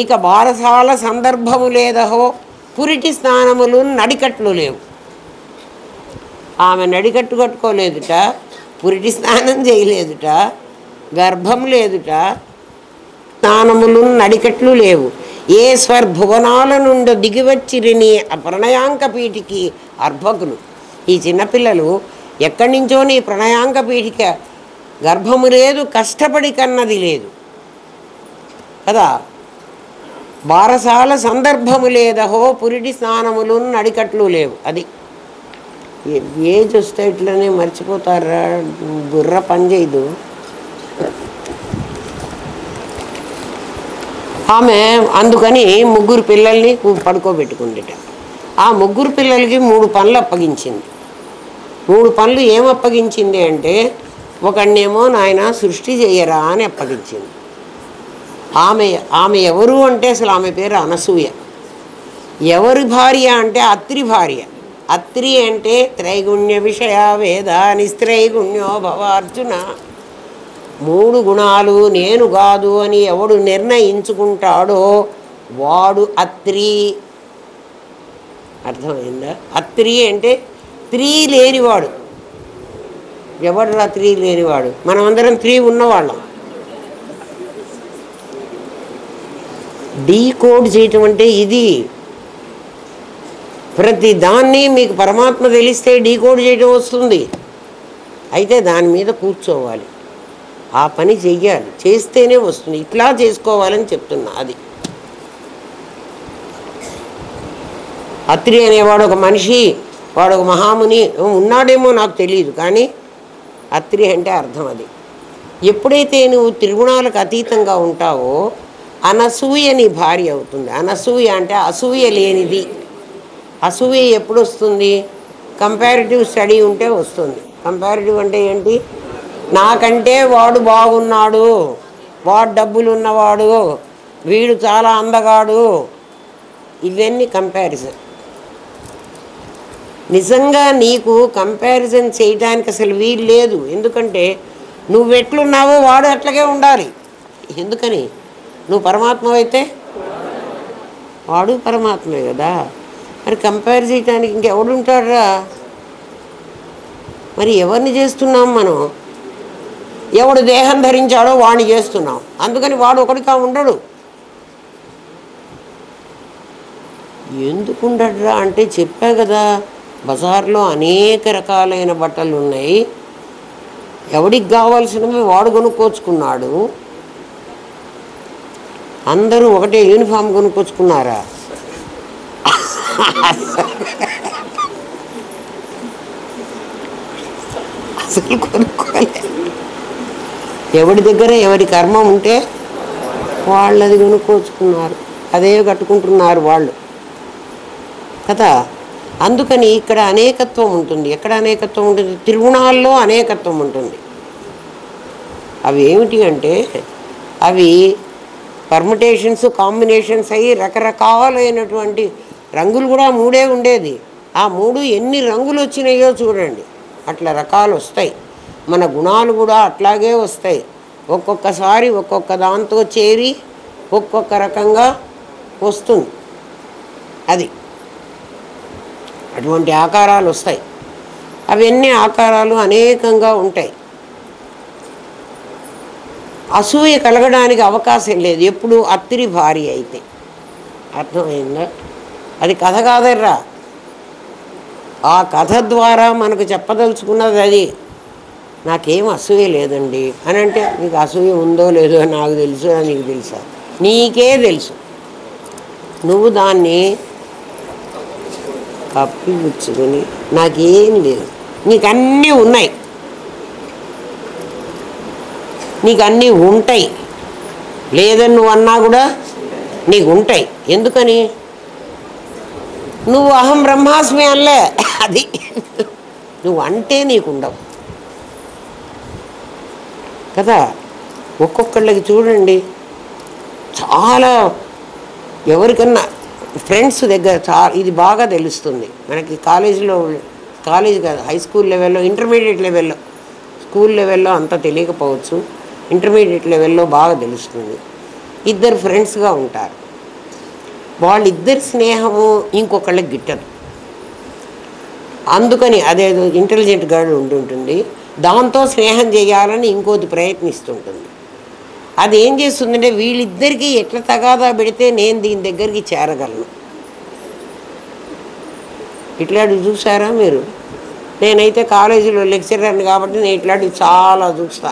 ఇక బారసాల సందర్భము లేదహో, పురిటి స్నానములు నడికట్లు లేవు. ఆమె నడికట్టు కట్టుకోలేదుట, పురిటి స్నానం చేయలేదుట, గర్భం లేదుట, స్నానములు నడికట్లు లేవు. ఏ స్వర్భువనాల నుండి దిగివచ్చిరిని ప్రణయాంక పీఠికి అర్భకులు. ఈ చిన్నపిల్లలు ఎక్కడి నుంచో నీ ప్రణయాంక పీఠిక గర్భము లేదు, కష్టపడి కన్నది లేదు కదా. బారసాల సందర్భము లేదహో, పురిటి స్నానములు నడికట్లు లేవు. అది ఏజ్ వస్తే ఇట్లనే మర్చిపోతారా, బుర్ర పనిచేయదు. ఆమె అందుకని 3 పిల్లల్ని పడుకోబెట్టుకుందిట. ఆ 3 పిల్లలకి 3 పనులు అప్పగించింది. 3 పనులు ఏం అప్పగించింది అంటే, ఒకడినేమో నాయన సృష్టి చేయరా అని అప్పగించింది. ఆమె ఎవరు అంటే అసలు ఆమె పేరు అనసూయ. ఎవరి భార్య అంటే అత్రి భార్య. అత్రి అంటే త్రైగుణ్య విషయ వేద నిస్త్రైగుణ్యో భవ అర్జున. 3 గుణాలు నేను కాదు అని ఎవడు నిర్ణయించుకుంటాడో వాడు అత్రి. అర్థమైందా? అత్రి అంటే త్రీ లేనివాడు. ఎవడురా త్రీ లేనివాడు? మనమందరం 3 ఉన్నవాళ్ళం. డీకోడ్ చేయటం అంటే ఇది. ప్రతి దాన్ని మీకు పరమాత్మ తెలిస్తే డీకోడ్ చేయటం వస్తుంది. అయితే దాని మీద కూర్చోవాలి, ఆ పని చెయ్యాలి, చేస్తేనే వస్తుంది. ఇట్లా చేసుకోవాలని చెప్తున్నా. అది అత్రి అనేవాడు ఒక మనిషి, వాడు ఒక మహాముని ఉన్నాడేమో నాకు తెలియదు, కానీ అత్రి అంటే అర్థం అది. ఎప్పుడైతే నువ్వు త్రిగుణాలకు అతీతంగా ఉంటావో అనసూయ నీ భార్య అవుతుంది. అనసూయ అంటే అసూయ లేనిది. అసూయ ఎప్పుడు వస్తుంది? కంపారిటివ్ స్టడీ ఉంటే వస్తుంది. కంపారిటివ్ అంటే ఏంటి? నాకంటే వాడు బాగున్నాడు, వాడు డబ్బులు ఉన్నవాడు, వీడు చాలా అందగాడు, ఇవన్నీ కంపారిజన్. నిజంగా నీకు కంపారిజన్ చేయడానికి అసలు వీలు లేదు. ఎందుకంటే నువ్వు ఎట్లున్నావో వాడు అట్లాగే ఉండాలి. ఎందుకని? నువ్వు పరమాత్మ అయితే వాడు పరమాత్మే కదా. మరి కంపేర్ చేయడానికి ఇంకెవడు ఉంటాడురా? మరి ఎవరిని చేస్తున్నాం మనం? ఎవడు దేహం ధరించాడో వాడిని చేస్తున్నాం. అందుకని వాడు ఒకడిగా ఉండడు. ఎందుకు ఉండడురా అంటే చెప్పా కదా, బజార్లో అనేక రకాలైన బట్టలు ఉన్నాయి. ఎవడికి కావాల్సినవి వాడు కొనుక్కోచుకున్నాడు. అందరూ ఒకటే యూనిఫామ్ కొనుక్కొచ్చుకున్నారా? అసలు కొనుక్కోలే. ఎవరి దగ్గర ఎవరి కర్మ ఉంటే వాళ్ళది కొనుక్కోచుకున్నారు, అదే కట్టుకుంటున్నారు వాళ్ళు కదా. అందుకని ఇక్కడ అనేకత్వం ఉంటుంది. ఎక్కడ అనేకత్వం ఉంటుంది? త్రిగుణాల్లో అనేకత్వం ఉంటుంది. అవి ఏమిటి అంటే అవి పర్ముటేషన్స్, కాంబినేషన్స్ అయ్యి రకరకాలైనటువంటి రంగులు కూడా 3 ఉండేది. ఆ 3 ఎన్ని రంగులు వచ్చినాయో చూడండి. అట్లా రకాలు వస్తాయి. మన గుణాలు కూడా అట్లాగే వస్తాయి. ఒక్కొక్కసారి ఒక్కొక్క దాంతో చేరి ఒక్కొక్క రకంగా వస్తుంది. అది అటువంటి ఆకారాలు వస్తాయి. అవన్నీ ఆకారాలు అనేకంగా ఉంటాయి. అసూయ కలగడానికి అవకాశం లేదు ఎప్పుడు అత్రి భార్య అయితే. అర్థమైందా? అది కథ కాదర్రా. ఆ కథ ద్వారా మనకు చెప్పదలుచుకున్నది అది. నాకేం అసూయ లేదండి అని అంటే, నీకు అసూయ ఉందో లేదో నాకు తెలుసు, నీకు తెలుసా? నీకే తెలుసు. నువ్వు దాన్ని కప్పిపుచ్చుకొని నాకేం లేదు, నీకు అన్నీ ఉన్నాయి, నీకు అన్నీ ఉంటాయి, లేదని నువ్వు అన్నా కూడా నీకు ఉంటాయి. ఎందుకని? నువ్వు అహం బ్రహ్మాస్మి అనలే. అది నువ్వు అంటే నీకు ఉండవు కదా. ఒక్కొక్కళ్ళకి చూడండి, చాలా ఎవరికన్నా ఫ్రెండ్స్ దగ్గర ఇది బాగా తెలుస్తుంది మనకి. కాలేజ్ కాదు, హై స్కూల్ లెవెల్లో, ఇంటర్మీడియట్ లెవెల్లో, స్కూల్ లెవెల్లో అంత తెలియకపోవచ్చు, ఇంటర్మీడియట్ లెవెల్లో బాగా తెలుస్తుంది. 2 ఫ్రెండ్స్గా ఉంటారు. వాళ్ళిద్దరి స్నేహము ఇంకొకళ్ళకి గిట్టదు. అందుకని అదేదో ఇంటెలిజెంట్ గాడు ఉంటుంది, దాంతో స్నేహం చేయాలని ఇంకోటి ప్రయత్నిస్తుంటుంది. అది ఏం చేస్తుందంటే వీళ్ళిద్దరికీ ఎట్లా తగాదా పెడితే నేను దీని దగ్గరికి చేరగలను. ఇట్లాంటివి చూసారా మీరు? నేనైతే కాలేజీలో లెక్చరర్ని కాబట్టి నేను ఇట్లాంటివి చాలా చూస్తా.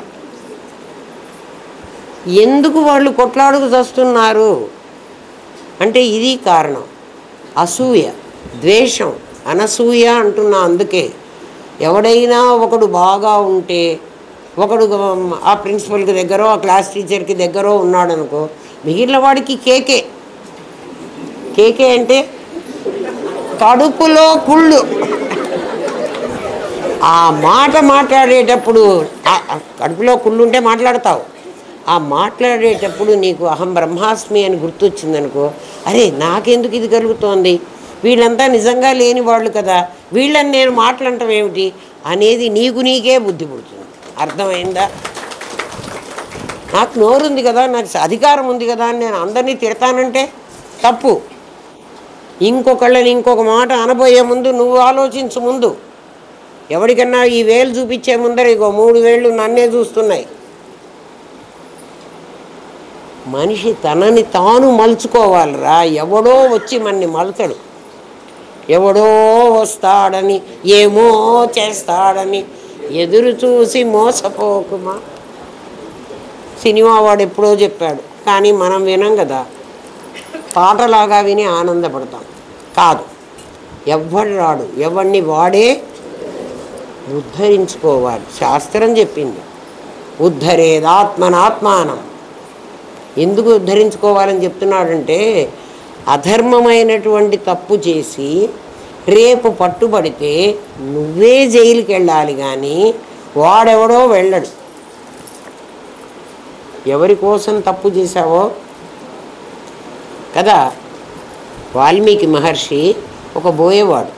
ఎందుకు వాళ్ళు కొట్లాడుకు వస్తున్నారు అంటే ఇది కారణం. అసూయ, ద్వేషం, అనసూయ అంటున్నా. అందుకే ఎవడైనా ఒకడు బాగా ఉంటే, ఒకడు ఆ ప్రిన్సిపల్కి దగ్గరో ఆ క్లాస్ టీచర్కి దగ్గరో ఉన్నాడనుకో, మిగిలిన వాడికి కేకే. కేకే అంటే కడుపులో కుళ్ళు. ఆ మాట మాట్లాడేటప్పుడు కడుపులో కుళ్ళు ఉంటే మాట్లాడతావు. ఆ మాట్లాడేటప్పుడు నీకు అహం బ్రహ్మాస్మి అని గుర్తొచ్చిందనుకో, అరే నాకెందుకు ఇది కలుగుతోంది, వీళ్ళంతా నిజంగా లేని వాళ్ళు కదా, వీళ్ళని నేను మాట్లాడటం ఏమిటి అనేది నీకు నీకే బుద్ధి పుడుతుంది. అర్థమైందా? నాకు నోరుంది కదా, నాకు అధికారం ఉంది కదా అని నేను అందరినీ తిడతానంటే తప్పు. ఇంకొకళ్ళని ఇంకొక మాట అనబోయే ముందు నువ్వు ఆలోచించు. ముందు ఎవరికన్నా ఈ వేలు చూపించే ముందర ఇగో 3 వేళ్ళు నన్నే చూస్తున్నాయి. మనిషి తనని తాను మలుచుకోవాలిరా. ఎవడో వచ్చి మన్ని మలచడు. ఎవడో వస్తాడని, ఏమో చేస్తాడని ఎదురు చూసి మోసపోకుమా. సినిమా వాడు ఎప్పుడో చెప్పాడు, కానీ మనం వినం కదా, పాటలాగా విని ఆనందపడతాం. కాదు, ఎవ్వడు రాడు, ఎవడిని వాడే ఉద్ధరించుకోవాలి. శాస్త్రం చెప్పింది ఉద్ధరేదాత్మనాత్మానం. ఎందుకు ఉద్ధరించుకోవాలని చెప్తున్నాడంటే, అధర్మమైనటువంటి తప్పు చేసి రేపు పట్టుబడితే నువ్వే జైలుకి వెళ్ళాలి, కానీ వాడెవడో వెళ్ళడు. ఎవరి కోసం తప్పు చేశావో కదా. వాల్మీకి మహర్షి ఒక బోయేవాడు.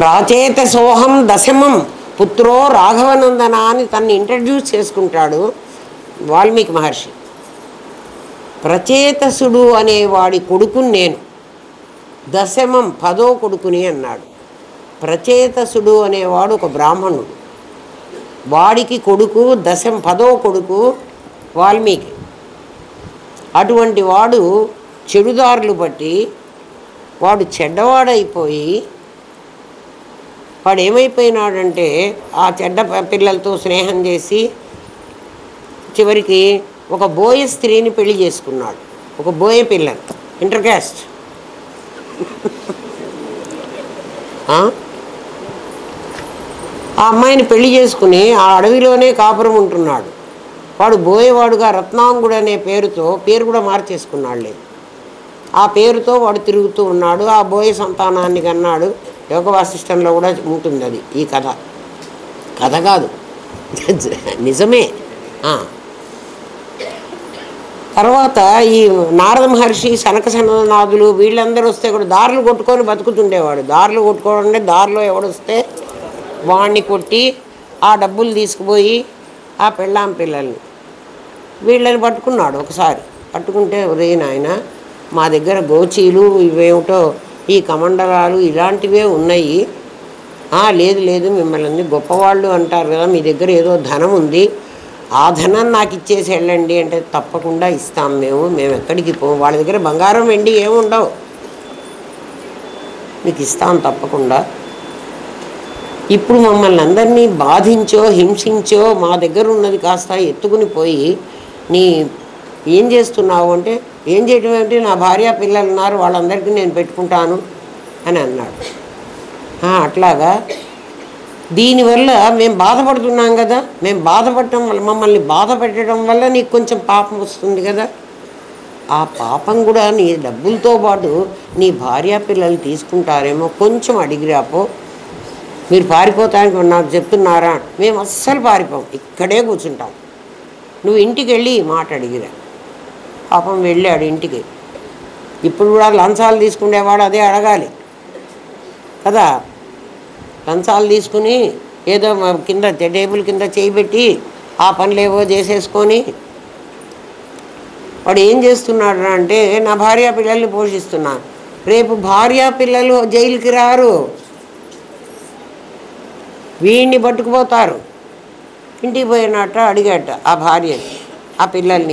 ప్రాచేత సోహం దశమం పుత్రో రాఘవనందన అని తన్ని ఇంట్రడ్యూస్ చేసుకుంటాడు వాల్మీకి మహర్షి. ప్రచేతసుడు అనేవాడి కొడుకుని నేను, దశమం 10వ కొడుకుని అన్నాడు. ప్రచేతసుడు అనేవాడు ఒక బ్రాహ్మణుడు, వాడికి కొడుకు 10వ కొడుకు వాల్మీకి. అటువంటి వాడు చెడుదారులు బట్టి వాడు చెడ్డవాడైపోయి, వాడు ఏమైపోయినాడంటే ఆ చెడ్డ పిల్లలతో స్నేహం చేసి చివరికి ఒక బోయ స్త్రీని పెళ్లి చేసుకున్నాడు. ఒక బోయ పిల్లని, ఇంటర్ క్యాస్ట్. ఆ అమ్మాయిని పెళ్లి చేసుకుని ఆ అడవిలోనే కాపురం ఉంటున్నాడు. వాడు బోయేవాడుగా రత్నాంగుడు అనే పేరుతో, పేరు కూడా మార్చేసుకున్నాడులే, ఆ పేరుతో వాడు తిరుగుతూ ఉన్నాడు. ఆ బోయ సంతానాన్ని కన్నాడు. యోగ వాసిష్టంలో కూడా ఉంటుంది అది. ఈ కథ కథ కాదు, నిజమే. తర్వాత ఈ నారద మహర్షి, సనక సననాదులు వీళ్ళందరూ వస్తే కూడా దారులు కొట్టుకొని బతుకుతుండేవాడు. దారులు కొట్టుకోవడం అంటే దారిలో ఎవడొస్తే వాడిని కొట్టి ఆ డబ్బులు తీసుకుపోయి ఆ పెళ్ళాం పిల్లల్ని వీళ్ళని పట్టుకున్నాడు. ఒకసారి పట్టుకుంటే, ఒరే నాయన మా దగ్గర గోచీలు ఇవేమిటో ఈ కమండలాలు ఇలాంటివే ఉన్నాయి. లేదు లేదు, మిమ్మల్ని గొప్పవాళ్ళు అంటారు కదా, మీ దగ్గర ఏదో ధనం ఉంది, ఆ ధనం నాకు ఇచ్చేసి వెళ్ళండి అంటే, తప్పకుండా ఇస్తాం, మేము ఎక్కడికి పోం, వాళ్ళ దగ్గర బంగారం వెండి ఏముండవు, మీకు ఇస్తాం తప్పకుండా. ఇప్పుడు మమ్మల్ని అందరినీ బాధించో హింసించో మా దగ్గర ఉన్నది కాస్త ఎత్తుకుని పోయి నీ ఏం చేస్తున్నావు అంటే, ఏం చేయటం ఏమిటి, నా భార్య పిల్లలు ఉన్నారు, వాళ్ళందరికీ నేను పెట్టుకుంటాను అని అన్నాడు. అట్లాగా, దీనివల్ల మేము బాధపడుతున్నాం కదా, మేము బాధపడటం వల్ల, మమ్మల్ని బాధ పెట్టడం వల్ల నీకు కొంచెం పాపం వస్తుంది కదా, ఆ పాపం కూడా నీ డబ్బులతో పాటు నీ భార్య పిల్లలు తీసుకుంటారేమో, కొంచెం అడిగిరాపో. మీరు పారిపోతానికి నాకు చెప్తున్నారా? మేము అస్సలు పారిపోం, ఇక్కడే కూర్చుంటాం, నువ్వు ఇంటికి వెళ్ళి ఈ మాట అడిగిరా. పాపం వెళ్ళాడు ఇంటికి. ఇప్పుడు కూడా లంచాలు తీసుకునేవాడు అదే అడగాలి కదా. లంచాలు తీసుకుని ఏదో కింద టేబుల్ కింద చేయబెట్టి ఆ పనులేవో చేసేసుకొని వాడు ఏం చేస్తున్నాడు అంటే, నా భార్య పిల్లల్ని పోషిస్తున్నాను, రేపు భార్య పిల్లలు జైలుకి రారు, వీడిని పట్టుకుపోతారు. ఇంటికి పోయినట్ట అడిగాట ఆ భార్యని, ఆ పిల్లలు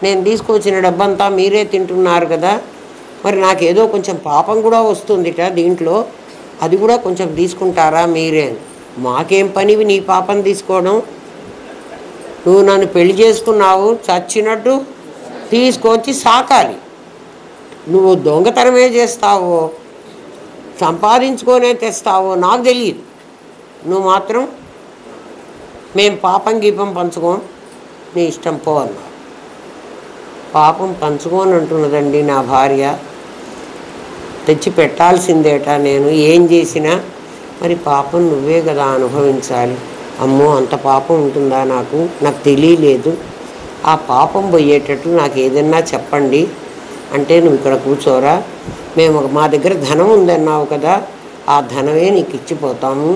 నేను తీసుకొచ్చిన డబ్బంతా మీరే తింటున్నారు కదా, మరి నాకేదో కొంచెం పాపం కూడా వస్తుందిట దీంట్లో, అది కూడా కొంచెం తీసుకుంటారా మీరే? మాకేం పనివి నీ పాపం తీసుకోవడం, నువ్వు నన్ను పెళ్లి చేసుకున్నావు, చచ్చినట్టు తీసుకొచ్చి సాకాలి. నువ్వు దొంగతనమే చేస్తావో సంపాదించుకొనే తెస్తావో నాకు తెలియదు, నువ్వు మాత్రం మేము పాపం గీపం పంచుకోం, నీ ఇష్టం పో అన్నా. పాపం పంచుకోని అంటున్నదండి నా భార్య, తెచ్చి పెట్టాల్సిందేట, నేను ఏం చేసినా మరి పాపం నువ్వే కదా అనుభవించాలి. అమ్మో అంత పాపం ఉంటుందా, నాకు తెలియలేదు, ఆ పాపం పోయేటట్టు నాకు ఏదన్నా చెప్పండి అంటే, నువ్వు ఇక్కడ కూర్చోరా, మేము మా దగ్గర ధనం ఉందన్నావు కదా, ఆ ధనమే నీకు ఇచ్చిపోతాము.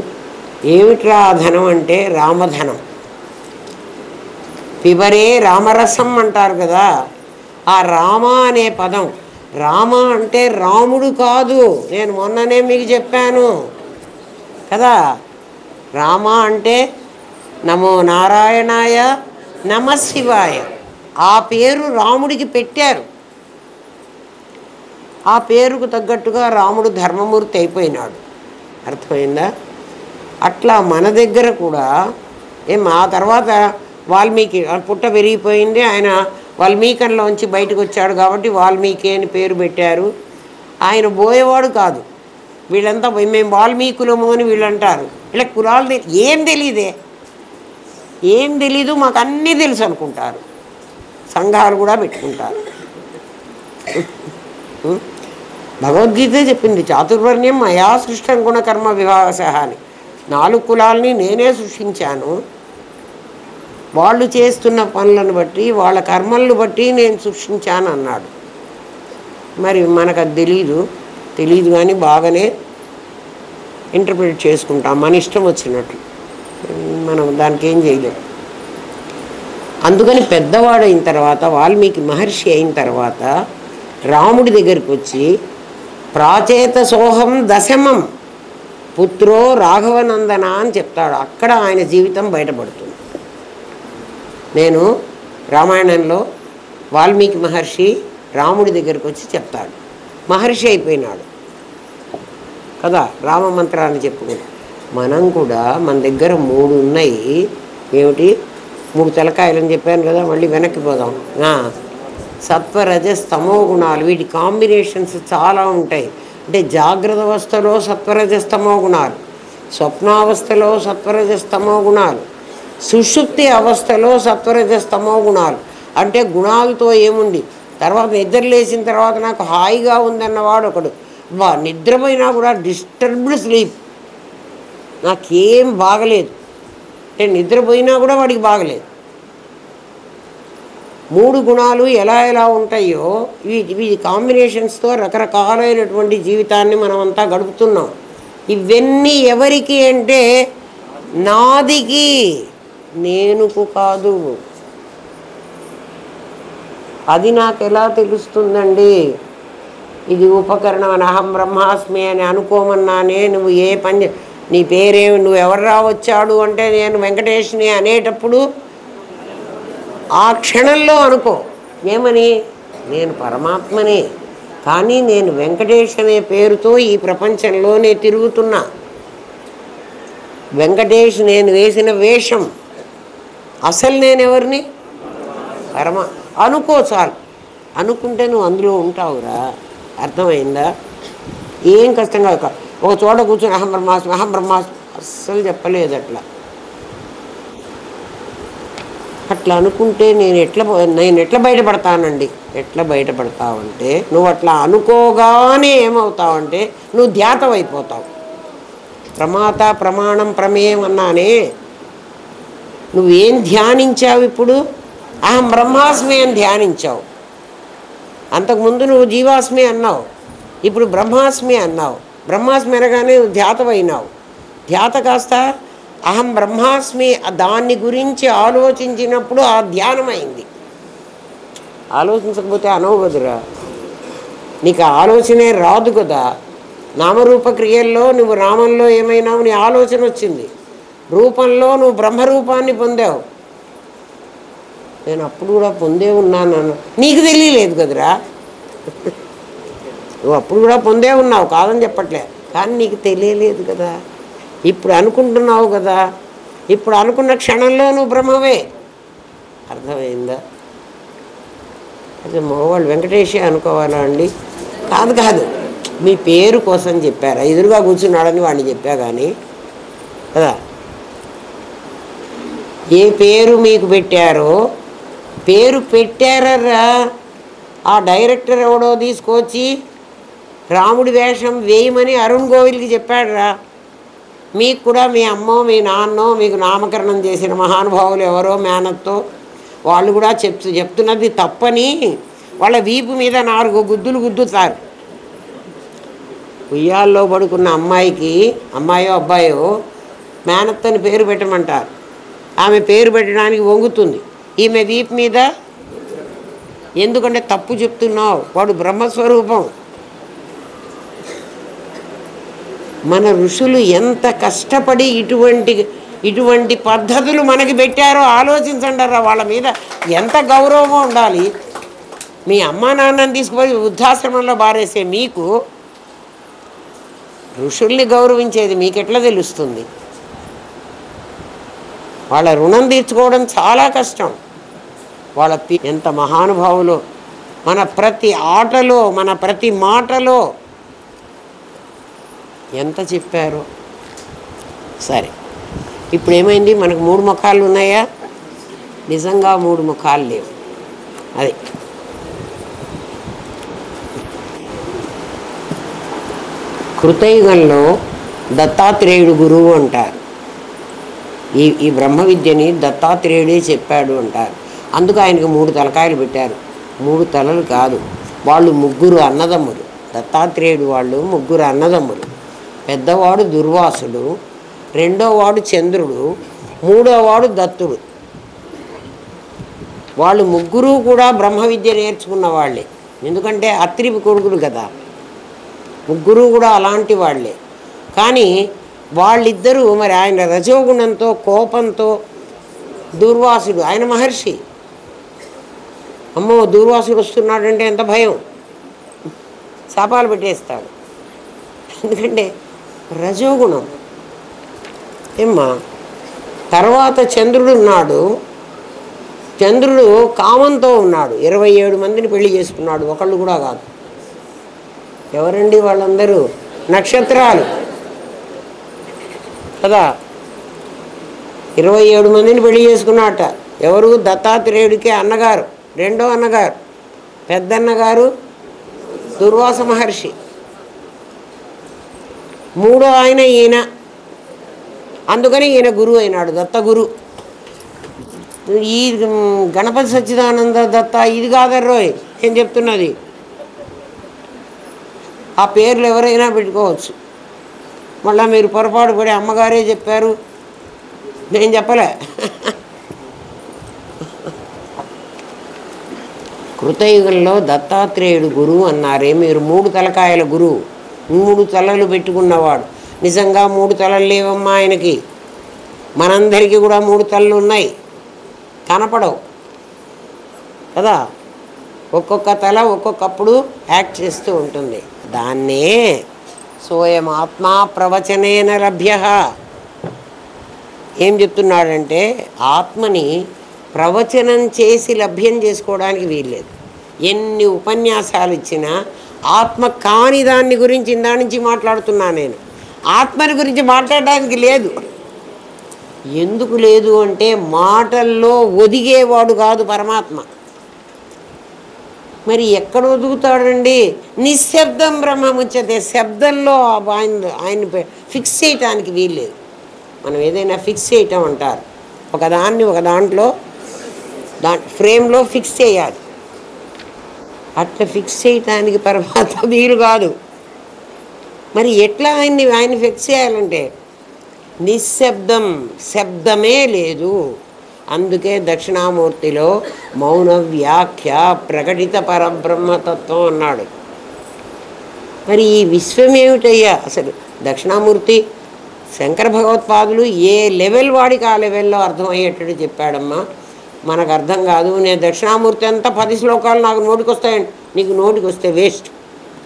ఏమిట్రా ఆ ధనం అంటే రామధనం, పిబరే రామరసం అంటారు కదా, ఆ రామ అనే పదం, రామ అంటే రాముడు కాదు, నేను మొన్ననే మీకు చెప్పాను కదా, రామ అంటే నమో నారాయణాయ నమ శివాయ, ఆ పేరు రాముడికి పెట్టారు. ఆ పేరుకు తగ్గట్టుగా రాముడు ధర్మమూర్తి అయిపోయినాడు, అర్థమైందా? అట్లా మన దగ్గర కూడా ఆ తర్వాత వాల్మీకి పుట్ట పెరిగిపోయింది, ఆయన వాల్మీకంలోంచి బయటకు వచ్చాడు కాబట్టి వాల్మీకి అని పేరు పెట్టారు. ఆయన బోయేవాడు కాదు, వీళ్ళంతా మేము వాల్మీకులము అని వీళ్ళు అంటారు. వీళ్ళ కులాలు ఏం తెలీదు, మాకు అన్నీ తెలుసు అనుకుంటారు, సంఘాలు కూడా పెట్టుకుంటారు. భగవద్గీత చెప్పింది, చాతుర్వర్ణ్యం మయా సృష్టం గుణకర్మ విభాగశ అని, 4 కులాలని నేనే సృష్టించాను, వాళ్ళు చేస్తున్న పనులను బట్టి వాళ్ళ కర్మలను బట్టి నేను సృష్టించాను అన్నాడు. మరి మనకు అది తెలీదు కానీ బాగానే ఇంటర్ప్రిట్ చేసుకుంటాం మన ఇష్టం వచ్చినట్లు, మనం దానికి ఏం చేయలేం. అందుకని పెద్దవాడైన తర్వాత వాల్మీకి మహర్షి అయిన తర్వాత రాముడి దగ్గరికి వచ్చి ప్రాచేత సోహం దశమం పుత్రో రాఘవనందన అని చెప్తాడు. అక్కడ ఆయన జీవితం బయటపడుతుంది. నేను రామాయణంలో వాల్మీకి మహర్షి రాముడి దగ్గరికి వచ్చి చెప్తాడు, మహర్షి అయిపోయినాడు కదా, రామ మంత్రాన్ని చెప్పుకుని. మనం కూడా మన దగ్గర 3 ఉన్నాయి, ఏమిటి 3 తలకాయలని చెప్పాను కదా, మళ్ళీ వెనక్కి పోదాం. సత్వరజస్ తమో గుణాలు, వీటి కాంబినేషన్స్ చాలా ఉంటాయి. అంటే జాగ్రత్త అవస్థలో సత్వరజస్తమో గుణాలు, స్వప్నావస్థలో సత్వరజస్తమో గుణాలు, సుషుప్తి అవస్థలో సత్వరజస్తమో గుణాలు. అంటే గుణాలతో ఏముంది, తర్వాత నిద్ర లేచిన తర్వాత నాకు హాయిగా ఉందన్నవాడు ఒకడు, నిద్రపోయినా కూడా డిస్టర్బ్డ్ స్లీప్, నాకేం బాగలేదు అంటే నిద్రపోయినా కూడా వాడికి బాగలేదు. 3 గుణాలు ఎలా ఉంటాయో వీటి కాంబినేషన్స్తో రకరకాలైనటువంటి జీవితాన్ని మనమంతా గడుపుతున్నాం. ఇవన్నీ ఎవరికి అంటే నాదికి, నేనుకు కాదు. అది నాకు ఎలా తెలుస్తుందండి? ఇది ఉపకరణం అని అహం బ్రహ్మాస్మి అని అనుకోమన్నానే. నువ్వు ఏ పని, నీ పేరేమి, నువ్వు ఎవరు రావచ్చాడు అంటే నేను వెంకటేష్ని అనేటప్పుడు ఆ క్షణంలో అనుకో ఏమని, నేను పరమాత్మనే, కానీ నేను వెంకటేష్ అనే పేరుతో ఈ ప్రపంచంలోనే తిరుగుతున్నా. వెంకటేష్ నేను వేసిన వేషం, అసలు నేను ఎవరిని? అనుకో చాలు. అనుకుంటే నువ్వు అందులో ఉంటావురా, అర్థమైందా? ఏం కష్టంగా ఒక చోట కూర్చొని అహం బ్రహ్మాస్మి అస్సలు చెప్పలేదు అట్లా. అట్లా అనుకుంటే నేను ఎట్లా బయటపడతానండి? ఎట్లా బయటపడతావంటే, నువ్వు అట్లా అనుకోగానే ఏమవుతావంటే నువ్వు ధ్యాతమైపోతావు. ప్రమాత ప్రమాణం ప్రమేయం అన్నానే, నువ్వేం ధ్యానించావు? ఇప్పుడు అహం బ్రహ్మాస్మి అని ధ్యానించావు. అంతకుముందు నువ్వు జీవాస్మి అన్నావు, ఇప్పుడు బ్రహ్మాస్మి అన్నావు. బ్రహ్మాస్మి అనగానే నువ్వు ధ్యాతమైనావు. ధ్యాత కాస్త అహం బ్రహ్మాస్మి, దాన్ని గురించి ఆలోచించినప్పుడు ఆ ధ్యానమైంది. ఆలోచించకపోతే అనవు కదురా. నీకు ఆలోచనే రాదు కదా. నామరూప క్రియల్లో నువ్వు నామంలో ఏమైనావు, నీ ఆలోచన వచ్చింది. రూపంలో నువ్వు బ్రహ్మరూపాన్ని పొందావు. నేను అప్పుడు కూడా పొందే ఉన్నాను, నీకు తెలియలేదు కదరా. నువ్వు అప్పుడు కూడా పొందే ఉన్నావు, కాదని చెప్పట్లే, కానీ నీకు తెలియలేదు కదా. ఇప్పుడు అనుకుంటున్నావు కదా, ఇప్పుడు అనుకున్న క్షణంలో నువ్వు బ్రహ్మవే. అర్థమైందా? అదే మగవాళ్ళు వెంకటేశే అనుకోవాలా అండి? కాదు కాదు, మీ పేరు కోసం చెప్పారా? ఎదురుగా కూర్చున్నాడని వాడిని చెప్పా కానీ కదా. ఏ పేరు మీకు పెట్టారో, పేరు పెట్టారా ఆ డైరెక్టర్ ఎవడో తీసుకొచ్చి రాముడి వేషం వేయమని అరుణ్ గోవిల్కి చెప్పాడురా. మీకు కూడా మీ అమ్మో మీ నాన్నో మీకు నామకరణం చేసిన మహానుభావులు ఎవరో మేనత్తో వాళ్ళు కూడా చెప్తున్నది తప్పని వాళ్ళ వీపు మీద 4 గుద్దులు గుద్దుతారు. ఉయ్యాల్లో పడుకున్న అమ్మాయికి, అమ్మాయో అబ్బాయో, మేనత్తని పేరు పెట్టమంటారు. ఆమె పేరు పెట్టడానికి వంగుతుంది. ఈమె వీపు మీద ఎందుకంటే తప్పు చెప్తున్నావు, వాడు బ్రహ్మస్వరూపం. మన ఋషులు ఎంత కష్టపడి ఇటువంటి పద్ధతులు మనకి పెట్టారో ఆలోచించండిరా. వాళ్ళ మీద ఎంత గౌరవం ఉండాలి. మీ అమ్మా నాన్నని తీసుకుపోయి వృద్ధాశ్రమంలో బారేసే మీకు ఋషుల్ని గౌరవించేది మీకెట్లా తెలుస్తుంది? వాళ్ళ రుణం తీర్చుకోవడం చాలా కష్టం. వాళ్ళ ఎంత మహానుభావులో, మన ప్రతి ఆటలో మన ప్రతి మాటలో ఎంత చెప్పారో. సరే, ఇప్పుడు ఏమైంది? మనకు 3 ముఖాలు ఉన్నాయా? నిజంగా 3 ముఖాలు లేవు. అది కృతయుగంలో దత్తాత్రేయుడు గురువు అంటారు. ఈ బ్రహ్మ విద్యని దత్తాత్రేయుడే చెప్పాడు అంటారు. అందుకు ఆయనకు 3 తలకాయలు పెట్టారు. 3 తలలు కాదు, వాళ్ళు 3 అన్నదమ్ములు. దత్తాత్రేయుడు వాళ్ళు 3 అన్నదమ్ములు. పెద్దవాడు దుర్వాసుడు, రెండోవాడు చంద్రుడు, మూడోవాడు దత్తుడు. వాళ్ళు 3 కూడా బ్రహ్మ విద్య నేర్చుకున్న వాళ్ళే. ఎందుకంటే అత్రి కొడుకులు కదా, 3 కూడా అలాంటి వాళ్ళే. కానీ వాళ్ళిద్దరూ మరి ఆయన రజోగుణంతో కోపంతో, దుర్వాసుడు ఆయన మహర్షి, అమ్మో దుర్వాసుడు వస్తున్నాడంటే ఎంత భయం, శాపాలు పెట్టేస్తాడు. ఎందుకంటే రజోగుణం ఏమ్మా. తర్వాత చంద్రుడు ఉన్నాడు. చంద్రుడు కామంతో ఉన్నాడు. 27 మందిని పెళ్లి చేసుకున్నాడు, ఒకళ్ళు కూడా కాదు. ఎవరండి వాళ్ళందరూ? నక్షత్రాలు కదా. 27 మందిని పెళ్లి చేసుకున్నట. ఎవరు? దత్తాత్రేయుడికి అన్నగారు, రెండో అన్నగారు, పెద్దన్నగారు దుర్వాస మహర్షి, మూడో ఆయన ఈయన. అందుకని ఈయన గురువు అయినాడు, దత్తగురు. ఈ గణపతి సచ్చిదానంద దత్త ఇది కాదర్రోయ్ నేను చెప్తున్నది. ఆ పేర్లు ఎవరైనా పెట్టుకోవచ్చు. మళ్ళీ మీరు పొరపాటు పడి అమ్మగారే చెప్పారు, నేను చెప్పలే. కృతయుగంలో దత్తాత్రేయుడు గురువు అన్నారే మీరు. 3 తలకాయల గురువు, 3 తలలు పెట్టుకున్నవాడు. నిజంగా 3 తలలు లేవమ్మా ఆయనకి. మనందరికీ కూడా 3 తలలు ఉన్నాయి, కనపడవు కదా. ఒక్కొక్క తల ఒక్కొక్కప్పుడు యాక్ట్ చేస్తూ ఉంటుంది. దాన్నే సోయం ఆత్మా ప్రవచనేన లభ్య. ఏం చెప్తున్నాడంటే ఆత్మని ప్రవచనం చేసి లభ్యం చేసుకోవడానికి వీల్లేదు. ఎన్ని ఉపన్యాసాలు ఇచ్చినా ఆత్మ కాని దాన్ని గురించి ఇందా నుంచి మాట్లాడుతున్నా నేను. ఆత్మని గురించి మాట్లాడడానికి లేదు. ఎందుకు లేదు అంటే మాటల్లో ఒదిగేవాడు కాదు పరమాత్మ. మరి ఎక్కడ ఒదుగుతాడండి? నిశ్శబ్దం బ్రహ్మముచ్యతే. శబ్దంలో ఆయన ఫిక్స్ చేయటానికి వీల్లేదు. మనం ఏదైనా ఫిక్స్ చేయటం అంటారు, ఒకదాన్ని ఒక దాంట్లో ఫ్రేమ్లో ఫిక్స్ చేయాలి. అట్లా ఫిక్స్ చేయటానికి పరమాత్మ వీలు కాదు. మరి ఎట్లా ఆయన ఫిక్స్ చేయాలంటే నిశ్శబ్దం, శబ్దమే లేదు. అందుకే దక్షిణామూర్తిలో మౌన వ్యాఖ్య ప్రకటిత పరబ్రహ్మతత్వం అన్నాడు. మరి ఈ విశ్వమేమిటయ్యా అసలు? దక్షిణామూర్తి శంకర భగవత్పాదులు ఏ లెవెల్ వాడికి ఆ లెవెల్లో అర్థమయ్యేటట్టు చెప్పాడమ్మా. మనకు అర్థం కాదు. నేను దక్షిణామూర్తి అంతా 10 శ్లోకాలు నాకు నోటికి వస్తాయండి. నీకు నోటికి వస్తే వేస్ట్,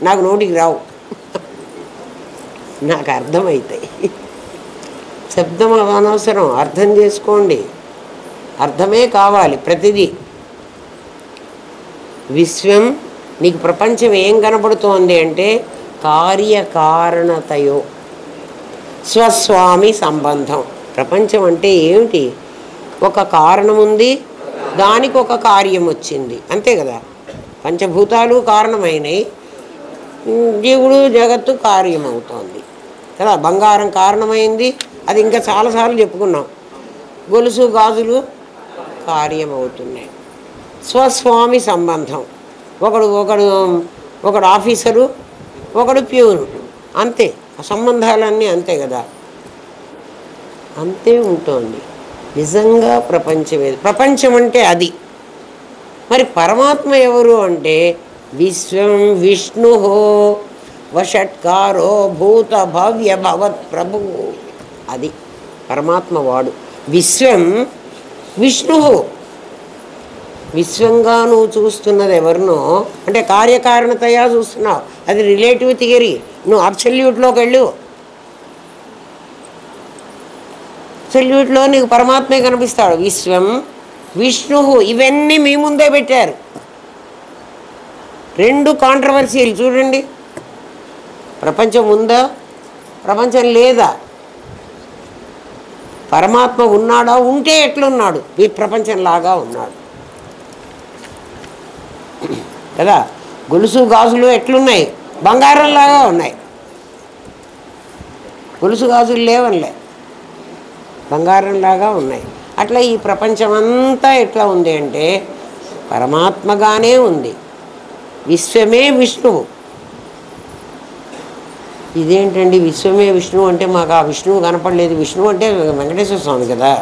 నాకు నోటికి రావు. నాకు అర్థమవుతాయి. శబ్దం అనవసరం, అర్థం చేసుకోండి. అర్థమే కావాలి ప్రతిదీ. విశ్వం, నీకు ప్రపంచం ఏం కనపడుతోంది అంటే కార్యకారణతయో స్వస్వామి సంబంధం. ప్రపంచం అంటే ఏమిటి? ఒక కారణం ఉంది, దానికి ఒక కార్యం వచ్చింది, అంతే కదా. పంచభూతాలు కారణమైనవి, జీవుడు జగత్తు కార్యమవుతోంది కదా. బంగారం కారణమైంది, అది ఇంకా చాలాసార్లు చెప్పుకున్నాం. గొలుసు గాజులు కార్యమవుతున్నాయి. స్వస్వామి సంబంధం, ఒకడు ఆఫీసరు, ఒకడు ప్యూను, అంతే. ఆ సంబంధాలన్నీ అంతే కదా, అంతే ఉంటుంది. నిజంగా ప్రపంచం అంటే అది. మరి పరమాత్మ ఎవరు అంటే విశ్వం విష్ణు వషట్కారో భూత భవ్య భవత్ ప్రభు. అది పరమాత్మ వాడు. విశ్వం విష్ణు. విశ్వంగా నువ్వు చూస్తున్నది ఎవరినో అంటే కార్యకారణతయా చూస్తున్నావు. అది రిలేటివ్ థియరీ. నువ్వు అబ్సల్యూట్లోకి వెళ్ళు, అబ్సల్యూట్లో నీకు పరమాత్మే కనిపిస్తాడు. విశ్వం విష్ణు, ఇవన్నీ మీ ముందే పెట్టారు. 2 కాంట్రవర్సీలు చూడండి. ప్రపంచం ఉందా, ప్రపంచం లేదా, పరమాత్మ ఉన్నాడా, ఉంటే ఎట్లున్నాడు, ఈ ప్రపంచంలాగా ఉన్నాడు కదా. గొలుసు గాజులు ఎట్లున్నాయి, బంగారంలాగా ఉన్నాయి. గొలుసు గాజులు లేవనిలే, బంగారంలాగా ఉన్నాయి. అట్లా ఈ ప్రపంచం అంతా ఎట్లా ఉంది అంటే పరమాత్మగానే ఉంది. విశ్వమే విష్ణువు. ఇదేంటండి విశ్వమే విష్ణువు అంటే మాకు ఆ విష్ణువు కనపడలేదు. విష్ణువు అంటే వెంకటేశ్వర స్వామి కదా,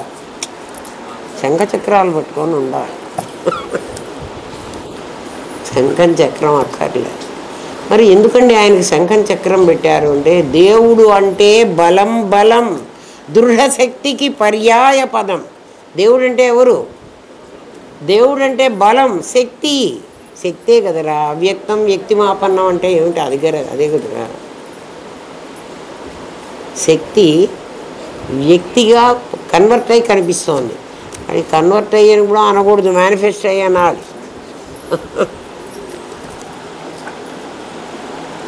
శంఖచక్రాలు పట్టుకొని ఉండాలి. శంఖం చక్రం అక్కర్లేదు. మరి ఎందుకండి ఆయనకి శంఖం చక్రం పెట్టారు అంటే దేవుడు అంటే బలం, బలం దృఢశక్తికి పర్యాయ పదం. దేవుడు అంటే ఎవరు? దేవుడు అంటే బలం, శక్తి. శక్తే కదరా. అవ్యక్తం వ్యక్తిమాపన్నం అంటే ఏమిటి? అదే కదరా. శక్తి వ్యక్తిగా కన్వర్ట్ అయ్యి కనిపిస్తోంది. అది కన్వర్ట్ అయ్యని కూడా అనకూడదు, మేనిఫెస్ట్ అయ్యి అనాలి.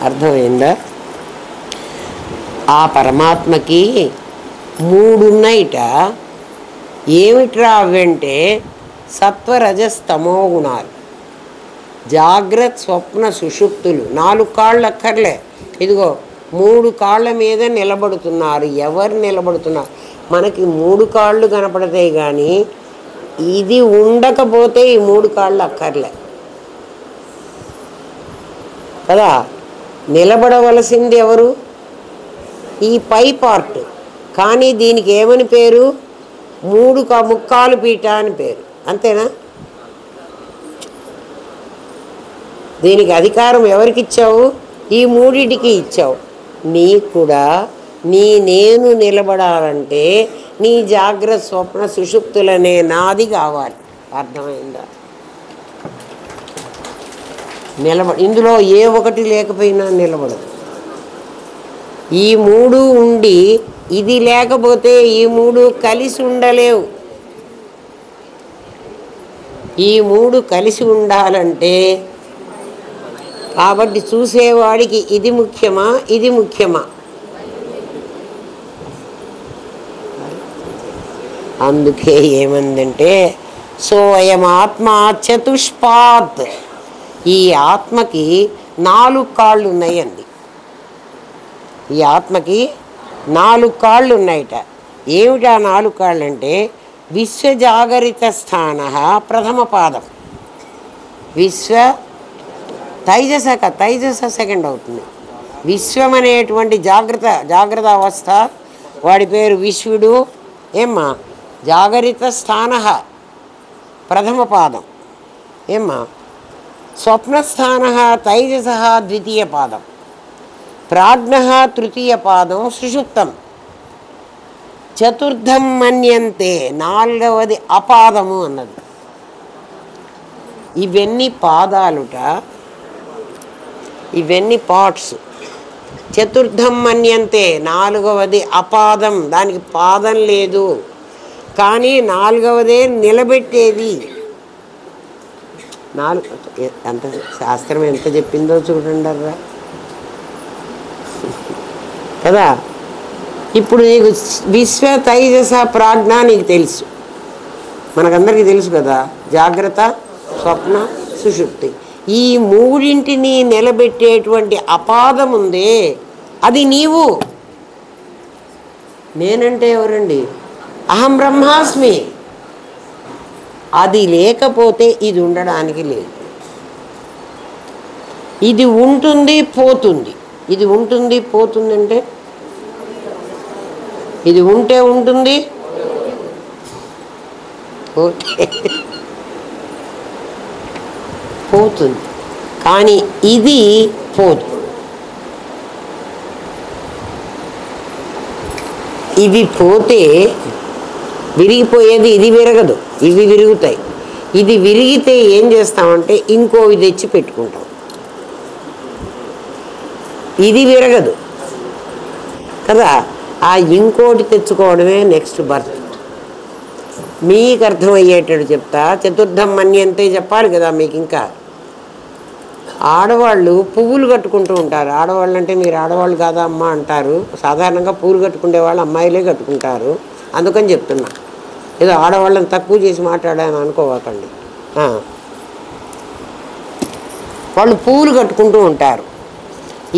అర్థమైందా? ఆ పరమాత్మకి 3 ఉన్నాయిట. ఏమిట్రా అవంటే సత్వరజస్తమో గుణాలు. జాగ్రత్త స్వప్న సుషుప్తులు. 4 కాళ్ళు అక్కర్లే. ఇదిగో 3 కాళ్ళ మీద నిలబడుతున్నారు. ఎవరు నిలబడుతున్నారు? మనకి 3 కాళ్ళు కనపడతాయి కానీ ఇది ఉండకపోతే ఈ 3 కాళ్ళు అక్కర్లే కదా. నిలబడవలసింది ఎవరు? ఈ పై పార్ట్. కానీ దీనికి ఏమని పేరు? 3 ముక్కాలు పీఠ అని పేరు, అంతేనా? దీనికి అధికారం ఎవరికి ఇచ్చావు? ఈ 3టికి ఇచ్చావు. నీ కూడా నేను నిలబడాలంటే నీ జాగ్రత్త స్వప్న సుషుప్తులనే నాది కావాలి. అర్థమైందా? ఇందులో ఏ ఒకటి లేకపోయినా నిలబడదు. ఈ 3 ఉండి ఇది లేకపోతే ఈ 3 కలిసి ఉండలేవు. ఈ 3 కలిసి ఉండాలంటే కాబట్టి చూసేవాడికి ఇది ముఖ్యమా, ఇది ముఖ్యమా? అందుకే ఏమందంటే సోయం ఆత్మ చతుష్పాత్. ఈ ఆత్మకి 4 కాళ్ళు ఉన్నాయి అంది. ఈ ఆత్మకి 4 కాళ్ళు ఉన్నాయిట. ఏమిటా 4 కాళ్ళు అంటే విశ్వజాగరిత స్థాన ప్రథమ పాదం. తైజస సెకండ్ అవుతుంది. విశ్వం అనేటువంటి జాగ్రత్త అవస్థ, వాడి పేరు విశ్వడు. ఏమ్మా? జాగరిత స్థాన ప్రథమ పాదం. ఏమ్మా? స్వప్నస్థాన తైజస ద్వితీయ పాదం. ప్రాజ్ఞః తృతీయ పాదం సుషుప్తం, చతుర్థం మన్యంతే నాలుగవది అపాదము అన్నది. ఇవన్నీ పాదాలుట, ఇవన్నీ పార్ట్స్. చతుర్థం మన్యంతే నాలుగవది అపాదం, దానికి పాదం లేదు కానీ నాలుగవదే నిలబెట్టేది. అంత శాస్త్రం ఎంత చెప్పిందో చూడండి అర్రా కదా. ఇప్పుడు నీకు విశ్వ తైజస ప్రాజ్ఞ నీకు తెలుసు, మనకందరికీ తెలుసు కదా. జాగ్రత్త, స్వప్న, సుషుప్తి, ఈ మూడింటిని నిలబెట్టేటువంటి అపాదం ఉందే అది నీవు. నేనంటే ఎవరండి? అహం బ్రహ్మాస్మి. అది లేకపోతే ఇది ఉండడానికి లేదు. ఇది ఉంటుంది పోతుంది, ఇది ఉంటుంది పోతుంది. అంటే ఇది ఉంటే ఉంటుంది, పోతే పోతుంది, కానీ ఇది పోదు. ఇది పోతే విరిగిపోయేది, ఇది విరగదు, ఇవి విరుగుతాయి. ఇది విరిగితే ఏం చేస్తామంటే ఇంకోవి తెచ్చి పెట్టుకుంటాం. ఇది విరగదు కదా, ఆ ఇంకోటి తెచ్చుకోవడమే నెక్స్ట్ బర్త్. మీకు అర్థమయ్యేటట్టు చెప్తా. చతుర్థం మన్యంతే చెప్పాలి కదా మీకు. ఇంకా ఆడవాళ్ళు పువ్వులు కట్టుకుంటూ ఉంటారు. ఆడవాళ్ళు అంటే మీరు ఆడవాళ్ళు కాదా అమ్మ అంటారు. సాధారణంగా పువ్వులు కట్టుకునే వాళ్ళు అమ్మాయిలే కట్టుకుంటారు, అందుకని చెప్తున్నా. ఏదో ఆడవాళ్ళని తక్కువ చేసి మాట్లాడాను అనుకోవకండి. వాళ్ళు పువ్వులు కట్టుకుంటూ ఉంటారు.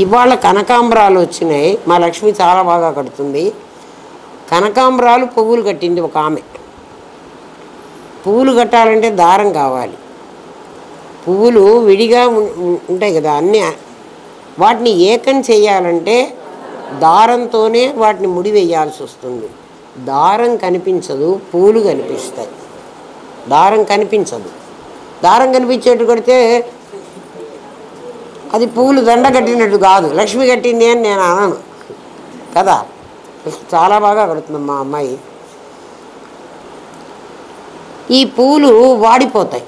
ఇవాళ కనకాంబరాలు వచ్చినాయి. మా లక్ష్మి చాలా బాగా కడుతుంది. కనకాంబరాలు పువ్వులు కట్టింది ఒక ఆమె. పువ్వులు కట్టాలంటే దారం కావాలి. పువ్వులు విడిగా ఉంటాయి కదా అన్నీ, వాటిని ఏకం చేయాలంటే దారంతోనే వాటిని ముడి వేయాల్సి వస్తుంది. దారం కనిపించదు, పూలు కనిపిస్తాయి. దారం కనిపించదు. దారం కనిపించేట్టు కడితే అది పూలు దండ కట్టినట్టు కాదు, లక్ష్మి కట్టింది అని నేను అనను కదా. చాలా బాగా కడుతుంది మా అమ్మాయి. ఈ పూలు వాడిపోతాయి.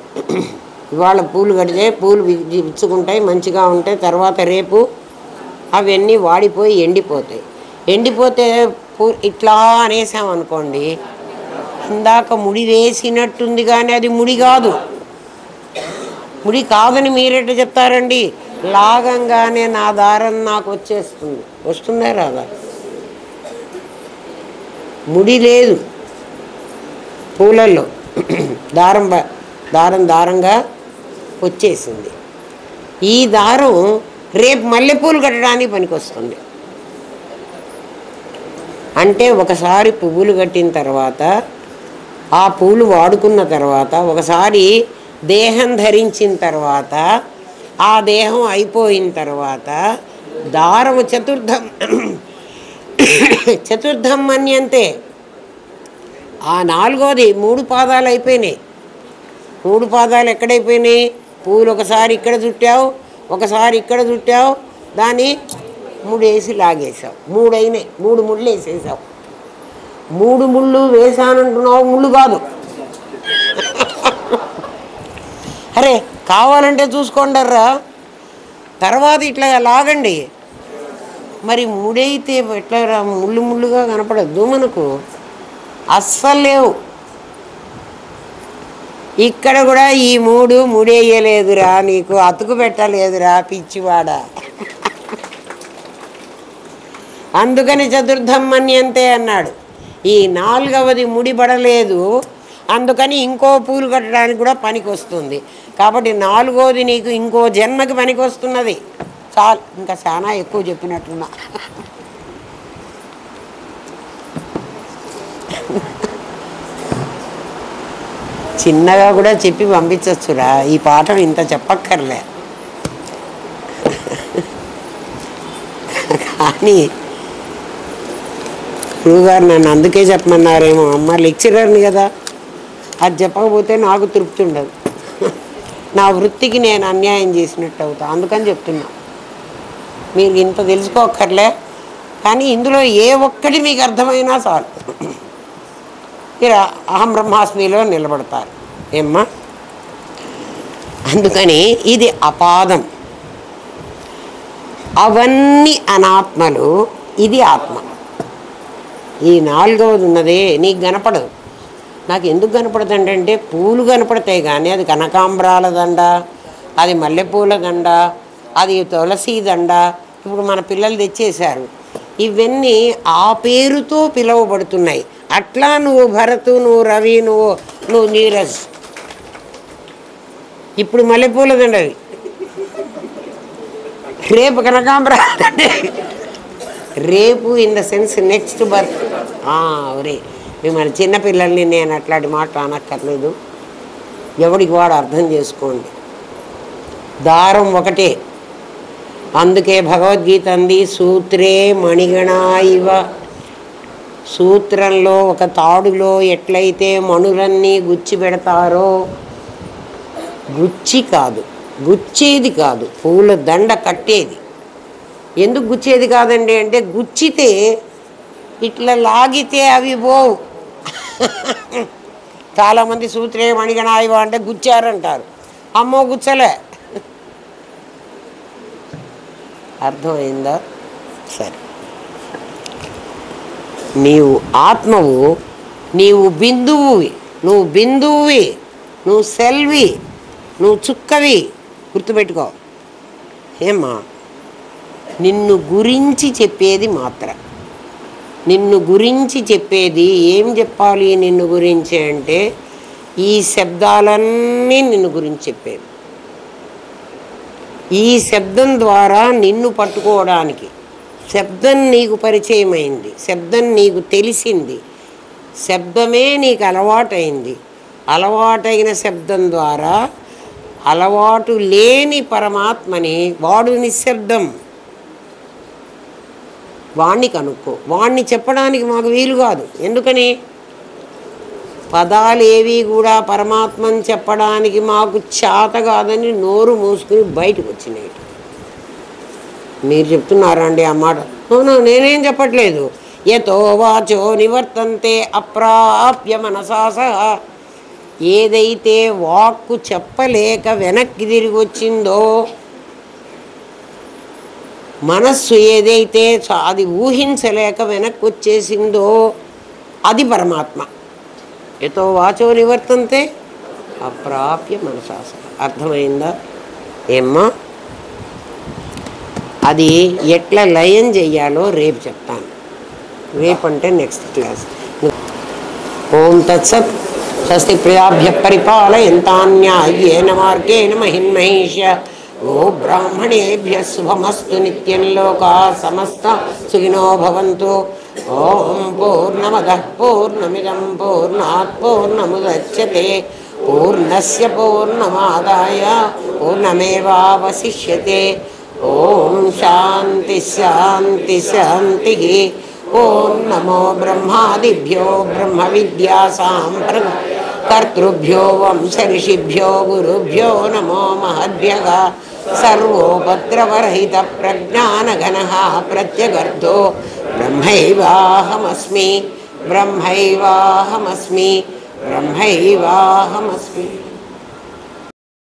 ఇవాళ పూలు కడితే పూలు విచ్చుకుంటాయి, మంచిగా ఉంటాయి. తర్వాత రేపు అవన్నీ వాడిపోయి ఎండిపోతాయి. ఎండిపోతే ఇట్లా అనేసామనుకోండి, ఇందాక ముడి వేసినట్టుంది కానీ అది ముడి కాదు. ముడి కాదని మీరెట్లా చెప్తారండి? లాగంగానే నా దారం నాకు వచ్చేస్తుంది. వస్తుందా రాదా? ముడి లేదు పూలల్లో, దారంగా వచ్చేసింది. ఈ దారం రేపు మల్లెపూలు కట్టడానికి పనికొస్తుంది. అంటే ఒకసారి పువ్వులు కట్టిన తర్వాత, ఆ పూలు వాడుకున్న తర్వాత, ఒకసారి దేహం ధరించిన తర్వాత, ఆ దేహం అయిపోయిన తర్వాత దారము చతుర్థం మన్యంతే. ఆ నాలుగోది 3 పాదాలు అయిపోయినాయి. 3 పాదాలు ఎక్కడైపోయినాయి? పూలు ఒకసారి ఇక్కడ చుట్టావు, ఒకసారి ఇక్కడ చుట్టావు, దాన్ని 3 వేసి లాగేసావు. 3 అయినాయి. 3 ముళ్ళు వేసేసావు. 3 ముళ్ళు వేసానంటున్నావు, ముళ్ళు కాదు. అరే కావాలంటే చూసుకోండర్రా, తర్వాత ఇట్లా లాగండి. మరి ముడైతే ఎట్లా ముళ్ళు ముళ్ళుగా కనపడద్దు మనకు, అస్సలు లేవు. ఇక్కడ కూడా ఈ 3 ముడేయలేదురా, నీకు అతుకు పెట్టలేదురా పిచ్చివాడ. అందుకని చతుర్థం మన్యంతే అన్నాడు. ఈ 4వది ముడిపడలేదు, అందుకని ఇంకో పూలు కట్టడానికి కూడా పనికి వస్తుంది. కాబట్టి 4వది నీకు ఇంకో జన్మకి పనికి వస్తున్నది. చాలు, ఇంకా చాలా ఎక్కువ చెప్పినట్టున్నా. చిన్నగా కూడా చెప్పి పంపించచ్చురా, ఈ పాఠం ఇంత చెప్పక్కర్లే. కానీ గురువుగారు నన్ను అందుకే చెప్పమన్నారేమో. అమ్మ లెక్చరర్ని కదా, అది చెప్పకపోతే నాకు తృప్తి ఉండదు. నా వృత్తికి నేను అన్యాయం చేసినట్టు అవుతా. అందుకని చెప్తున్నా. మీరు ఇంత తెలుసుకోక్కర్లే, కానీ ఇందులో ఏ ఒక్కటి మీకు అర్థమైనా చాలు, మీరు అహం బ్రహ్మాస్మిలో నిలబడతారు. ఏమ్మా? అందుకని ఇది అపాదం. అవన్నీ అనాత్మలు, ఇది ఆత్మ. ఈ నాలుగవది ఉన్నదే నీకు కనపడదు. నాకు ఎందుకు కనపడదంటే పూలు కనపడతాయి కానీ అది కనకాంబరాల దండ, అది మల్లెపూల దండ, అది తులసి దండ. ఇప్పుడు మన పిల్లలు తెచ్చేశారు, ఇవన్నీ ఆ పేరుతో పిలువబడుతున్నాయి. అట్లా నువ్వు భరతు, నువ్వు రవి, నువ్వు నీరజ్. ఇప్పుడు మల్లెపూల దండవి, రేపు కనకాంబరాల దండ, రేపు in the sense next birth. ఒరే మిమ్మల్ని చిన్నపిల్లల్ని నేను అట్లాంటి మాట అనక్కర్లేదు, ఎవడికి వాడు అర్థం చేసుకోండి. దారం ఒకటే. అందుకే భగవద్గీత అంది సూత్రే మణిగణా ఇవ. సూత్రంలో ఒక తాడులో ఎట్లయితే మణులన్నీ గుచ్చి పెడతారో, గుచ్చి కాదు, గుచ్చేది కాదు, పూల దండ కట్టేది. ఎందుకు గుచ్చేది కాదండి అంటే గుచ్చితే ఇట్లా లాగితే అవి పోవు. చాలామంది సూత్రే మణిగణాయివ అంటే గుచ్చారంటారు. అమ్మో గుచ్చలే. అర్థమైందా? సరే, నీవు ఆత్మవు, నీవు బిందువువి, నువ్వు సెల్వి, నువ్వు చుక్కవి. గుర్తుపెట్టుకో. ఏమ్మా? నిన్ను గురించి చెప్పేది మాత్రం. నిన్ను గురించి చెప్పేది ఏం చెప్పాలి? నిన్ను గురించి అంటే ఈ శబ్దాలన్నీ నిన్ను గురించి చెప్పేది. ఈ శబ్దం ద్వారా నిన్ను పట్టుకోవడానికి, శబ్దం నీకు పరిచయమైంది, శబ్దం నీకు తెలిసింది, శబ్దమే నీకు అలవాటైంది. అలవాటైన శబ్దం ద్వారా అలవాటు లేని పరమాత్మని, వాడు నిశ్శబ్దం, వాణ్ణి కనుక్కో. వాణ్ణి చెప్పడానికి మాకు వీలు కాదు. ఎందుకని? పదాలేవి కూడా పరమాత్మని చెప్పడానికి మాకు చేత కాదని నోరు మూసుకుని బయటకు వచ్చినాయి. మీరు చెప్తున్నారా అండి ఆ మాట? అవును, నేనేం చెప్పట్లేదు. యతో వాచో నివర్తంతే అప్రాప్య మనసా సహా. ఏదైతే వాక్కు చెప్పలేక వెనక్కి తిరిగి వచ్చిందో, మనస్సు ఏదైతే అది ఊహించలేక వెనక్కి వచ్చేసిందో అది పరమాత్మ. యతో వాచో నివర్తంతే అప్రాప్య మనసా సహా. అర్థమైందా? ఏమ్మా? అది ఎట్లా లయం చెయ్యాలో రేపు చెప్తాను. రేపంటే నెక్స్ట్ క్లాస్. ఓం తత్సత్. స్వస్తి ప్రజాభ్యః పరిపాలయంతాన్యాయేన మార్గేణ మహిన్మహీష్య. ఓ బ్రాహ్మణేభ్యః శుభమస్తు. నిత్యం లోకాః సమస్తా సుఖినో భవంతు. ఓం పూర్ణమదః పూర్ణమిదం పూర్ణాత్ పూర్ణముదచ్యతే పూర్ణస్య పూర్ణమాదాయ పూర్ణమేవావశిష్యతే. ఓం శాంతి శాంతి శాంతి. ఓం నమో బ్రహ్మాదిభ్యో బ్రహ్మ విద్యా కర్తృభ్యో వంశ ఋషిభ్యో గురుభ్యో నమో మహద్భ్యః. సర్వోపద్రవరహిత ప్రజ్ఞానఘనః ప్రత్యగర్ధో బ్రహ్మైవాహమస్మి.